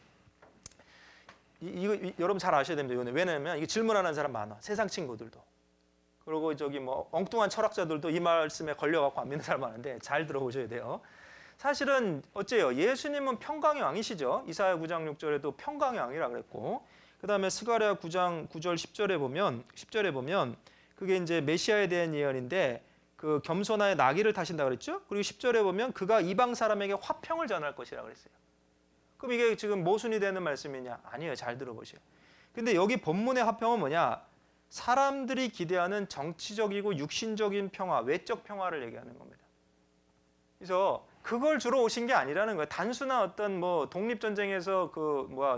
이거 여러분 잘 아셔야 됩니다. 왜냐하면 이게 질문하는 사람 많아. 세상 친구들도. 그리고 엉뚱한 철학자들도 이 말씀에 걸려갖고 안 믿는 사람 많은데 잘 들어보셔야 돼요. 사실은 어째요? 예수님은 평강의 왕이시죠. 이사야 9장 6절에도 평강의 왕이라 그랬고 그다음에 스가랴 9장 9절 10절에 보면 그게 이제 메시아에 대한 예언인데 그 겸손하여 나귀를 타신다 그랬죠? 그리고 10절에 보면 그가 이방 사람에게 화평을 전할 것이라 그랬어요. 그럼 이게 지금 모순이 되는 말씀이냐? 아니에요. 잘 들어보세요. 근데 여기 본문의 화평은 뭐냐? 사람들이 기대하는 정치적이고 육신적인 평화, 외적 평화를 얘기하는 겁니다. 그래서 그걸 주로 오신 게 아니라는 거예요. 단순한 어떤 뭐 독립전쟁에서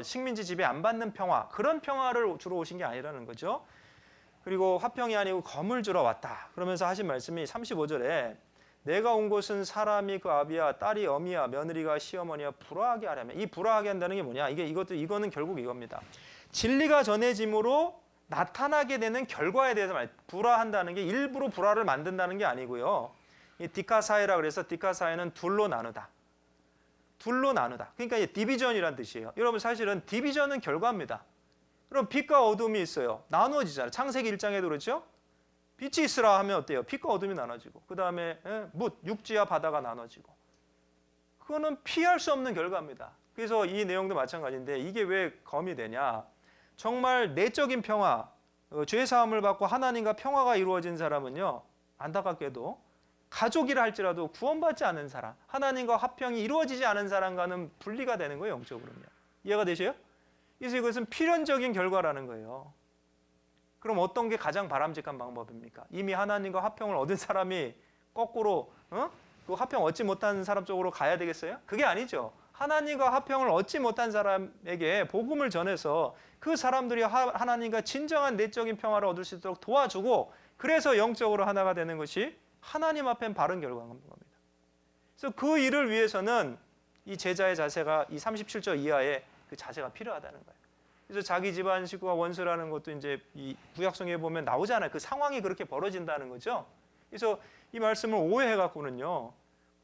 식민지 지배 안 받는 평화, 그런 평화를 주로 오신 게 아니라는 거죠. 그리고 화평이 아니고 검을 주러 왔다. 그러면서 하신 말씀이 35절에 내가 온 곳은 사람이 그 아비야, 딸이 어미야, 며느리가 시어머니야 불화하게 하려면, 이 불화하게 한다는 게 뭐냐? 이거는 결국 이겁니다. 진리가 전해짐으로 나타나게 되는 결과에 대해서 불화한다는 게 일부러 불화를 만든다는 게 아니고요. 이 디카사이라 그래서 디카사이는 둘로 나누다. 둘로 나누다. 그러니까 이게 디비전이란 뜻이에요. 여러분 사실은 디비전은 결과입니다. 그럼 빛과 어둠이 있어요. 나누어지잖아요. 창세기 1장에도 그렇죠? 빛이 있으라 하면 어때요? 빛과 어둠이 나눠지고 그 다음에 육지와 바다가 나눠지고 그거는 피할 수 없는 결과입니다. 그래서 이 내용도 마찬가지인데 이게 왜 검이 되냐? 정말 내적인 평화, 죄사함을 받고 하나님과 평화가 이루어진 사람은요, 안타깝게도 가족이라 할지라도 구원받지 않은 사람, 하나님과 화평이 이루어지지 않은 사람과는 분리가 되는 거예요. 영적으로는요. 이해가 되세요? 그래서 이것은 필연적인 결과라는 거예요. 그럼 어떤 게 가장 바람직한 방법입니까? 이미 하나님과 화평을 얻은 사람이 거꾸로 그 화평 얻지 못한 사람 쪽으로 가야 되겠어요? 그게 아니죠. 하나님과 화평을 얻지 못한 사람에게 복음을 전해서 그 사람들이 하나님과 진정한 내적인 평화를 얻을 수 있도록 도와주고 그래서 영적으로 하나가 되는 것이 하나님 앞엔 바른 결과인 겁니다. 그래서 그 일을 위해서는 이 제자의 자세가 이 37절 이하의 그 자세가 필요하다는 거예요. 그래서 자기 집안 식구가 원수라는 것도 이제 이 구약성에 보면 나오잖아요. 그 상황이 그렇게 벌어진다는 거죠. 그래서 이 말씀을 오해해 갖고는요.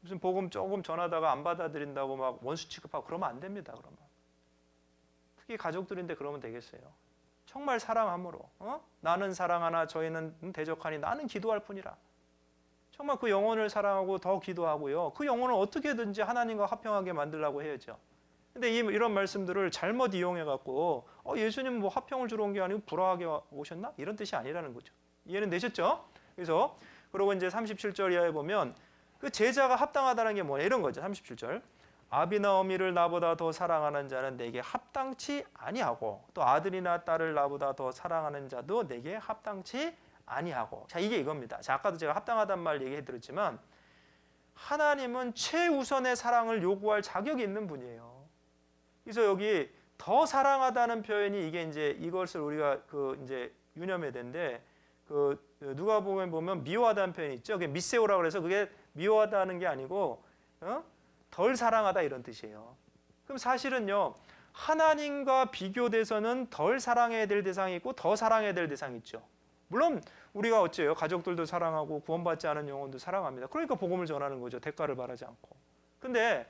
무슨 복음 조금 전하다가 안 받아들인다고 막 원수 취급하고 그러면 안 됩니다. 그러면 특히 가족들인데 그러면 되겠어요. 정말 사랑함으로 나는 사랑하나 저희는 대적하니 나는 기도할 뿐이라. 정말 그 영혼을 사랑하고 더 기도하고요. 그 영혼을 어떻게든지 하나님과 화평하게 만들려고 해야죠. 근데 이런 말씀들을 잘못 이용해 갖고 예수님 뭐 화평을 주러 온 게 아니고 불화하게 오셨나? 이런 뜻이 아니라는 거죠. 이해는 되셨죠? 그래서 그리고 이제 37절 이하에 보면 그 제자가 합당하다는 게 뭐냐 이런 거죠. 37절. 아비나 어미를 나보다 더 사랑하는 자는 내게 합당치 아니하고 또 아들이나 딸을 나보다 더 사랑하는 자도 내게 합당치 아니하고. 자, 이게 이겁니다. 자, 아까도 제가 합당하단 말 얘기해 드렸지만 하나님은 최우선의 사랑을 요구할 자격이 있는 분이에요. 그래서 여기 더 사랑하다는 표현이 이게 이제 이것을 우리가 이제 유념해야 되는데 누가복음에 보면 미워하다는 표현이 있죠. 그게 미세오라 그래서 그게 미워하다는 게 아니고 덜 사랑하다 이런 뜻이에요. 그럼 사실은요. 하나님과 비교돼서는 덜 사랑해야 될 대상이 있고 더 사랑해야 될 대상이 있죠. 물론 우리가 어째요? 가족들도 사랑하고 구원받지 않은 영혼도 사랑합니다. 그러니까 복음을 전하는 거죠. 대가를 바라지 않고. 근데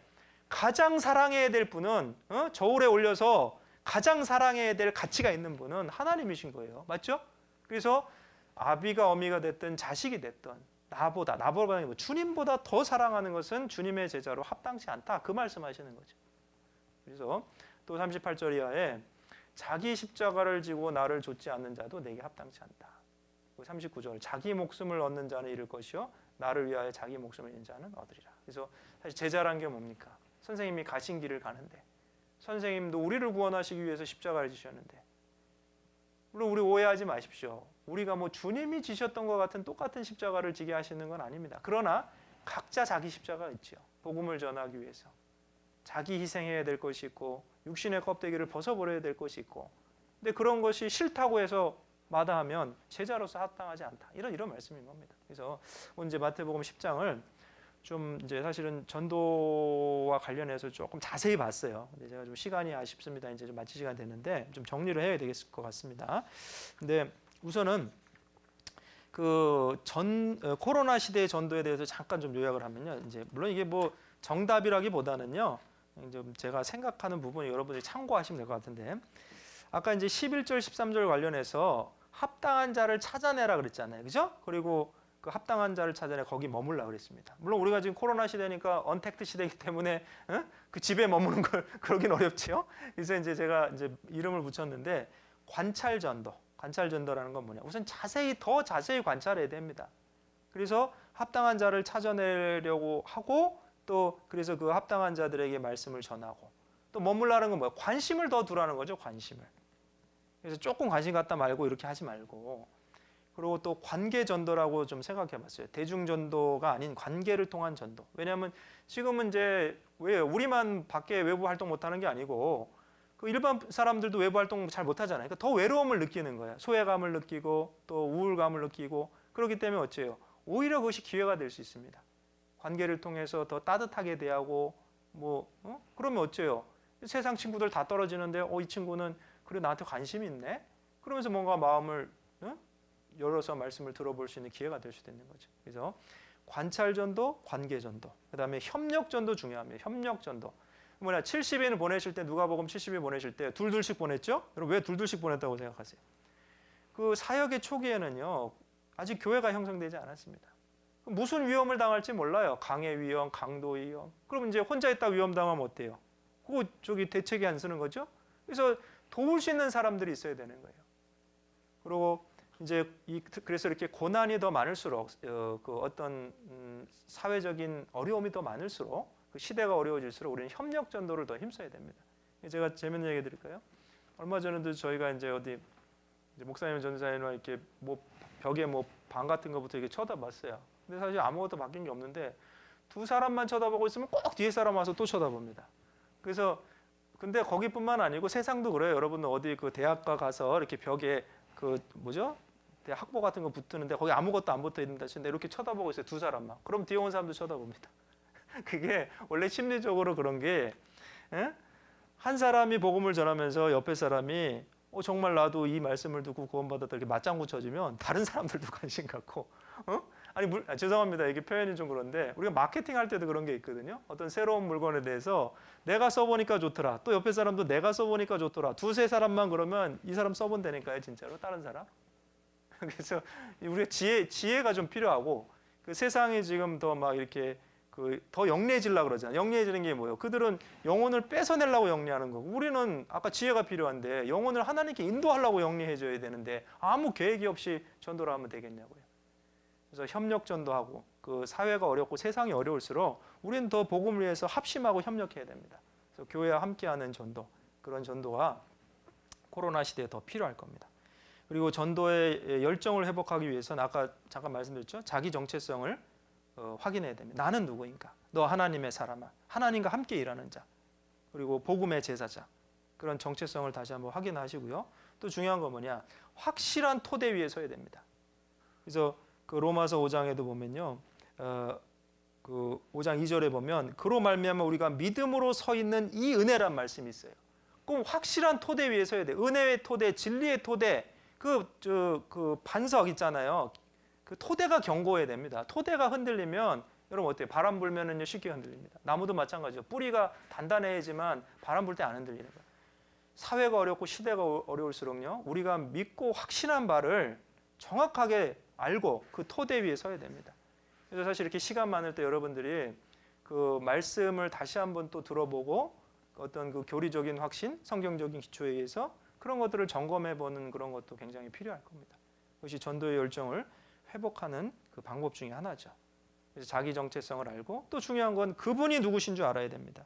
가장 사랑해야 될 분은 저울에 올려서 가장 사랑해야 될 가치가 있는 분은 하나님이신 거예요. 맞죠? 그래서 아비가 어미가 됐든 자식이 됐든 나보다 아니고 주님보다 더 사랑하는 것은 주님의 제자로 합당치 않다. 그 말씀하시는 거죠. 그래서 또 38절 이하에 자기 십자가를 지고 나를 좇지 않는 자도 내게 합당치 않다. 39절 자기 목숨을 얻는 자는 잃을 것이요 나를 위하여 자기 목숨을 잃는 자는 얻으리라. 그래서 사실 제자란 게 뭡니까? 선생님이 가신 길을 가는데 선생님도 우리를 구원하시기 위해서 십자가를 지셨는데 물론 우리 오해하지 마십시오. 우리가 뭐 주님이 지셨던 것 같은 똑같은 십자가를 지게 하시는 건 아닙니다. 그러나 각자 자기 십자가가 있죠. 복음을 전하기 위해서 자기 희생해야 될 것이 있고 육신의 껍데기를 벗어버려야 될 것이 있고 근데 그런 것이 싫다고 해서 마다하면 제자로서 합당하지 않다. 이런 말씀인 겁니다. 그래서 이제 마태복음 10장을 좀 이제 사실은 전도와 관련해서 조금 자세히 봤어요. 근데 제가 좀 시간이 아쉽습니다. 이제 좀 마칠 시간 됐는데 좀 정리를 해야 되겠을 것 같습니다. 근데 우선은 코로나 시대의 전도에 대해서 잠깐 좀 요약을 하면요. 이제 물론 이게 뭐 정답이라기보다는요. 좀 제가 생각하는 부분이 여러분들이 참고하시면 될 것 같은데 아까 이제 11절 13절 관련해서 합당한 자를 찾아내라 그랬잖아요. 그죠? 그리고 그 합당한 자를 찾아내 거기 머물라 그랬습니다. 물론 우리가 지금 코로나 시대니까 언택트 시대이기 때문에 그 집에 머무는 걸 그러긴 어렵지요. 그래서 이제 제가 이제 이름을 붙였는데 관찰 전도. 관찰 전도라는 건 뭐냐? 우선 더 자세히 관찰해야 됩니다. 그래서 합당한 자를 찾아내려고 하고 또 그래서 그 합당한 자들에게 말씀을 전하고 또 머물라는 건 뭐예요? 관심을 더 두라는 거죠. 관심을. 그래서 조금 관심 갖다 말고 이렇게 하지 말고 그리고 또 관계 전도라고 좀 생각해 봤어요. 대중 전도가 아닌 관계를 통한 전도. 왜냐하면 지금은 이제 왜 우리만 밖에 외부 활동 못 하는 게 아니고 그 일반 사람들도 외부 활동 잘 못 하잖아요. 그러니까 더 외로움을 느끼는 거예요. 소외감을 느끼고 또 우울감을 느끼고 그렇기 때문에 어째요? 오히려 그것이 기회가 될 수 있습니다. 관계를 통해서 더 따뜻하게 대하고 그러면 어째요? 세상 친구들 다 떨어지는데 이 친구는 그래 나한테 관심이 있네. 그러면서 뭔가 마음을 열어서 말씀을 들어볼 수 있는 기회가 될 수도 있는 거죠. 그래서 관찰 전도, 관계 전도, 그다음에 협력 전도 중요합니다. 협력 전도. 70인 보내실 때 누가복음 70인 보내실 때 둘둘씩 보냈죠? 여러분 왜 둘둘씩 보냈다고 생각하세요? 그 사역의 초기에는요 아직 교회가 형성되지 않았습니다. 무슨 위험을 당할지 몰라요. 강의 위험, 강도 위험. 그럼 이제 혼자 있다 위험 당하면 어때요? 그거 대책이 안 쓰는 거죠? 그래서 도울 수 있는 사람들이 있어야 되는 거예요. 그리고 이제 그래서 이렇게 고난이 더 많을수록 그 어떤 사회적인 어려움이 더 많을수록 그 시대가 어려워질수록 우리는 협력 전도를 더 힘써야 됩니다. 제가 재밌는 얘기 드릴까요? 얼마 전에도 저희가 이제 어디 목사님 전사님과 이렇게 벽에 방 같은 거부터 이렇게 쳐다봤어요. 근데 사실 아무것도 바뀐 게 없는데 두 사람만 쳐다보고 있으면 꼭 뒤에 사람 와서 또 쳐다봅니다. 그래서 근데 거기뿐만 아니고 세상도 그래요. 여러분 어디 그 대학가 가서 이렇게 벽에 학보 같은 거 붙는데 거기 아무것도 안 붙어 있는다 치는데 이렇게 쳐다보고 있어요. 두 사람만. 그럼 뒤에 온 사람도 쳐다봅니다. 그게 원래 심리적으로 그런 게 한 사람이 복음을 전하면서 옆에 사람이 정말 나도 이 말씀을 듣고 구원받았다 이렇게 맞장구 쳐주면 다른 사람들도 관심 갖고 죄송합니다. 이게 표현이 좀 그런데 우리가 마케팅 할 때도 그런 게 있거든요. 어떤 새로운 물건에 대해서 내가 써보니까 좋더라. 또 옆에 사람도 내가 써보니까 좋더라. 두세 사람만 그러면 이 사람 써본다니까요. 진짜로 다른 사람. 그래서 우리가 지혜가 좀 필요하고 그 세상이 지금 더 막 이렇게 더 영리해지려고 그러잖아요. 영리해지는 게 뭐예요? 그들은 영혼을 뺏어내려고 영리하는 거고 우리는 아까 지혜가 필요한데 영혼을 하나님께 인도하려고 영리해져야 되는데 아무 계획이 없이 전도를 하면 되겠냐고요. 그래서 협력 전도하고 그 사회가 어렵고 세상이 어려울수록 우리는 더 복음을 위해서 합심하고 협력해야 됩니다. 그래서 교회와 함께하는 전도, 그런 전도가 코로나 시대에 더 필요할 겁니다. 그리고 전도의 열정을 회복하기 위해서는 아까 잠깐 말씀드렸죠. 자기 정체성을 확인해야 됩니다. 나는 누구인가? 너 하나님의 사람아. 하나님과 함께 일하는 자. 그리고 복음의 제사자. 그런 정체성을 다시 한번 확인하시고요. 또 중요한 건 뭐냐? 확실한 토대 위에 서야 됩니다. 그래서 그 로마서 5장에도 보면요. 그 5장 2절에 보면 그로 말미암아 우리가 믿음으로 서 있는 이 은혜란 말씀이 있어요. 그럼 확실한 토대 위에 서야 돼. 은혜의 토대, 진리의 토대. 그 반석 있잖아요. 그 토대가 견고해야 됩니다. 토대가 흔들리면 여러분 어때요? 바람 불면은요 쉽게 흔들립니다. 나무도 마찬가지죠. 뿌리가 단단해야지만 바람 불 때 안 흔들리는 거예요. 사회가 어렵고 시대가 어려울수록요 우리가 믿고 확신한 바를 정확하게 알고 그 토대 위에 서야 됩니다. 그래서 사실 이렇게 시간 많을 때 여러분들이 그 말씀을 다시 한번 또 들어보고 어떤 그 교리적인 확신, 성경적인 기초에 의해서 그런 것들을 점검해 보는 그런 것도 굉장히 필요할 겁니다. 그것이 전도의 열정을 회복하는 그 방법 중에 하나죠. 그래서 자기 정체성을 알고 또 중요한 건 그분이 누구신 줄 알아야 됩니다.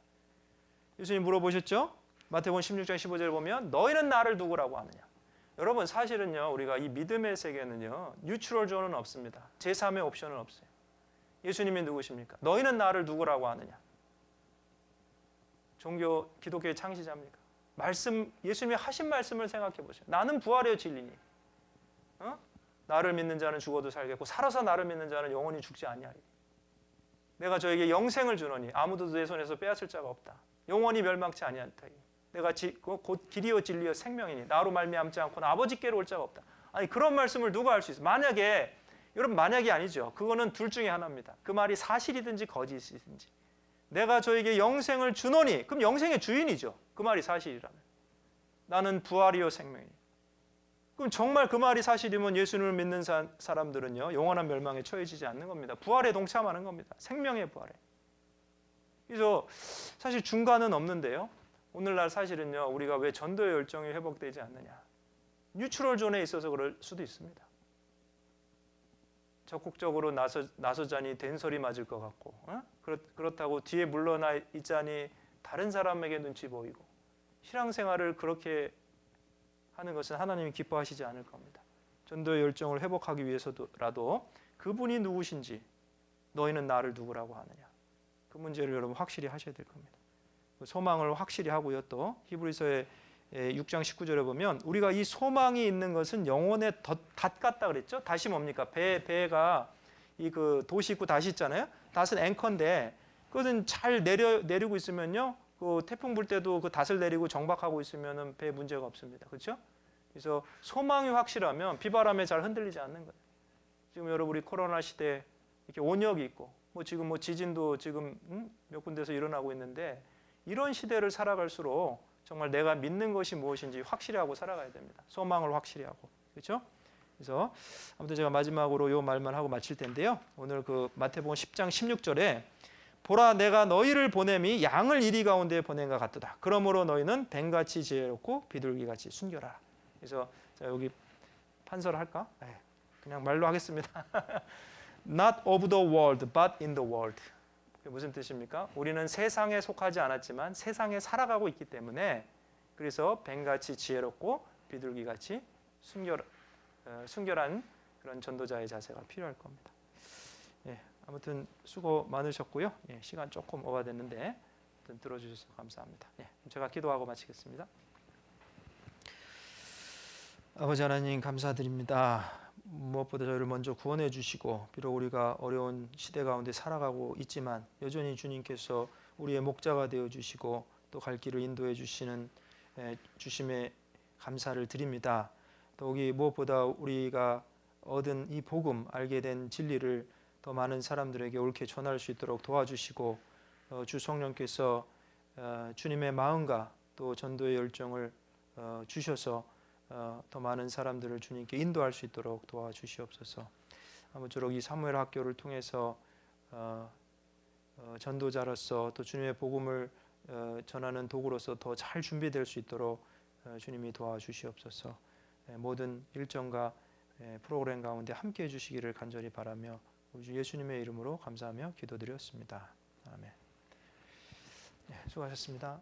예수님 물어보셨죠? 마태복음 16장 15절을 보면 너희는 나를 누구라고 하느냐? 여러분 사실은요 우리가 이 믿음의 세계는요 뉴트럴 존은 없습니다. 제3의 옵션은 없어요. 예수님이 누구십니까? 너희는 나를 누구라고 하느냐? 기독교의 창시자입니까? 예수님이 하신 말씀을 생각해 보세요. 나는 부활의 진리니. 나를 믿는 자는 죽어도 살겠고 살아서 나를 믿는 자는 영원히 죽지 아니하리니. 내가 저에게 영생을 주노니 아무도 내 손에서 빼앗을 자가 없다. 영원히 멸망치 아니하리니. 내가 곧 길이요 진리요 생명이니 나로 말미암지 않고는 아버지께로 올 자가 없다. 아니 그런 말씀을 누가 할 수 있어요? 여러분 만약이 아니죠. 그거는 둘 중에 하나입니다. 그 말이 사실이든지 거짓이든지. 내가 저에게 영생을 주노니 그럼 영생의 주인이죠. 그 말이 사실이라면. 나는 부활이요 생명이니. 그럼 정말 그 말이 사실이면 예수님을 믿는 사람들은요 영원한 멸망에 처해지지 않는 겁니다. 부활에 동참하는 겁니다. 생명의 부활에. 그래서 사실 중간은 없는데요. 오늘날 사실은요 우리가 왜 전도의 열정이 회복되지 않느냐? 뉴트럴 존에 있어서 그럴 수도 있습니다. 적극적으로 나서자니 된소리 맞을 것 같고, 그렇다고 뒤에 물러나 있자니 다른 사람에게 눈치 보이고, 신앙생활을 그렇게 하는 것은 하나님이 기뻐하시지 않을 겁니다. 전도의 열정을 회복하기 위해서라도 그분이 누구신지, 너희는 나를 누구라고 하느냐, 그 문제를 여러분 확실히 하셔야 될 겁니다. 소망을 확실히 하고요. 또 히브리서의 6장 19절에 보면 우리가 이 소망이 있는 것은 영혼의 닷 같다 그랬죠. 닷이 뭡니까? 배가 이 그 도시 있고 닷이 있잖아요. 닷은 앵커인데 그것은 잘 내리고 있으면요, 그 태풍 불 때도 그 닷을 내리고 정박하고 있으면은 배에 문제가 없습니다. 그렇죠? 그래서 소망이 확실하면 비바람에 잘 흔들리지 않는 거예요. 지금 여러분 우리 코로나 시대 이렇게 온역이 있고 지금 지진도 지금 몇 군데서 일어나고 있는데, 이런 시대를 살아갈수록 정말 내가 믿는 것이 무엇인지 확실히 하고 살아가야 됩니다. 소망을 확실히 하고. 그렇죠? 그래서 아무튼 제가 마지막으로 요 말만 하고 마칠 텐데요. 오늘 그 마태복음 10장 16절에 보라 내가 너희를 보냄이 양을 이리 가운데 보낸 것 같도다. 그러므로 너희는 뱀같이 지혜롭고 비둘기같이 순결하라. 그래서 자, 여기 판서를 할까? 그냥 말로 하겠습니다. Not of the world, but in the world. 그게 무슨 뜻입니까? 우리는 세상에 속하지 않았지만 세상에 살아가고 있기 때문에, 그래서 뱀같이 지혜롭고 비둘기같이 순결한 그런 전도자의 자세가 필요할 겁니다. 아무튼 수고 많으셨고요. 시간 조금 오버됐는데 들어주셔서 감사합니다. 제가 기도하고 마치겠습니다. 아버지 하나님 감사드립니다. 무엇보다 저희를 먼저 구원해 주시고, 비록 우리가 어려운 시대 가운데 살아가고 있지만 여전히 주님께서 우리의 목자가 되어 주시고 또 갈 길을 인도해 주시는 주심에 감사를 드립니다. 더욱이 무엇보다 우리가 얻은 이 복음, 알게 된 진리를 더 많은 사람들에게 옳게 전할 수 있도록 도와주시고, 주 성령께서 주님의 마음과 또 전도의 열정을 주셔서 더 많은 사람들을 주님께 인도할 수 있도록 도와주시옵소서. 아무쪼록 이 사무엘 학교를 통해서 전도자로서 또 주님의 복음을 전하는 도구로서 더 잘 준비될 수 있도록 주님이 도와주시옵소서. 모든 일정과 프로그램 가운데 함께 해주시기를 간절히 바라며 우리 주 예수님의 이름으로 감사하며 기도드렸습니다. 아멘. 수고하셨습니다.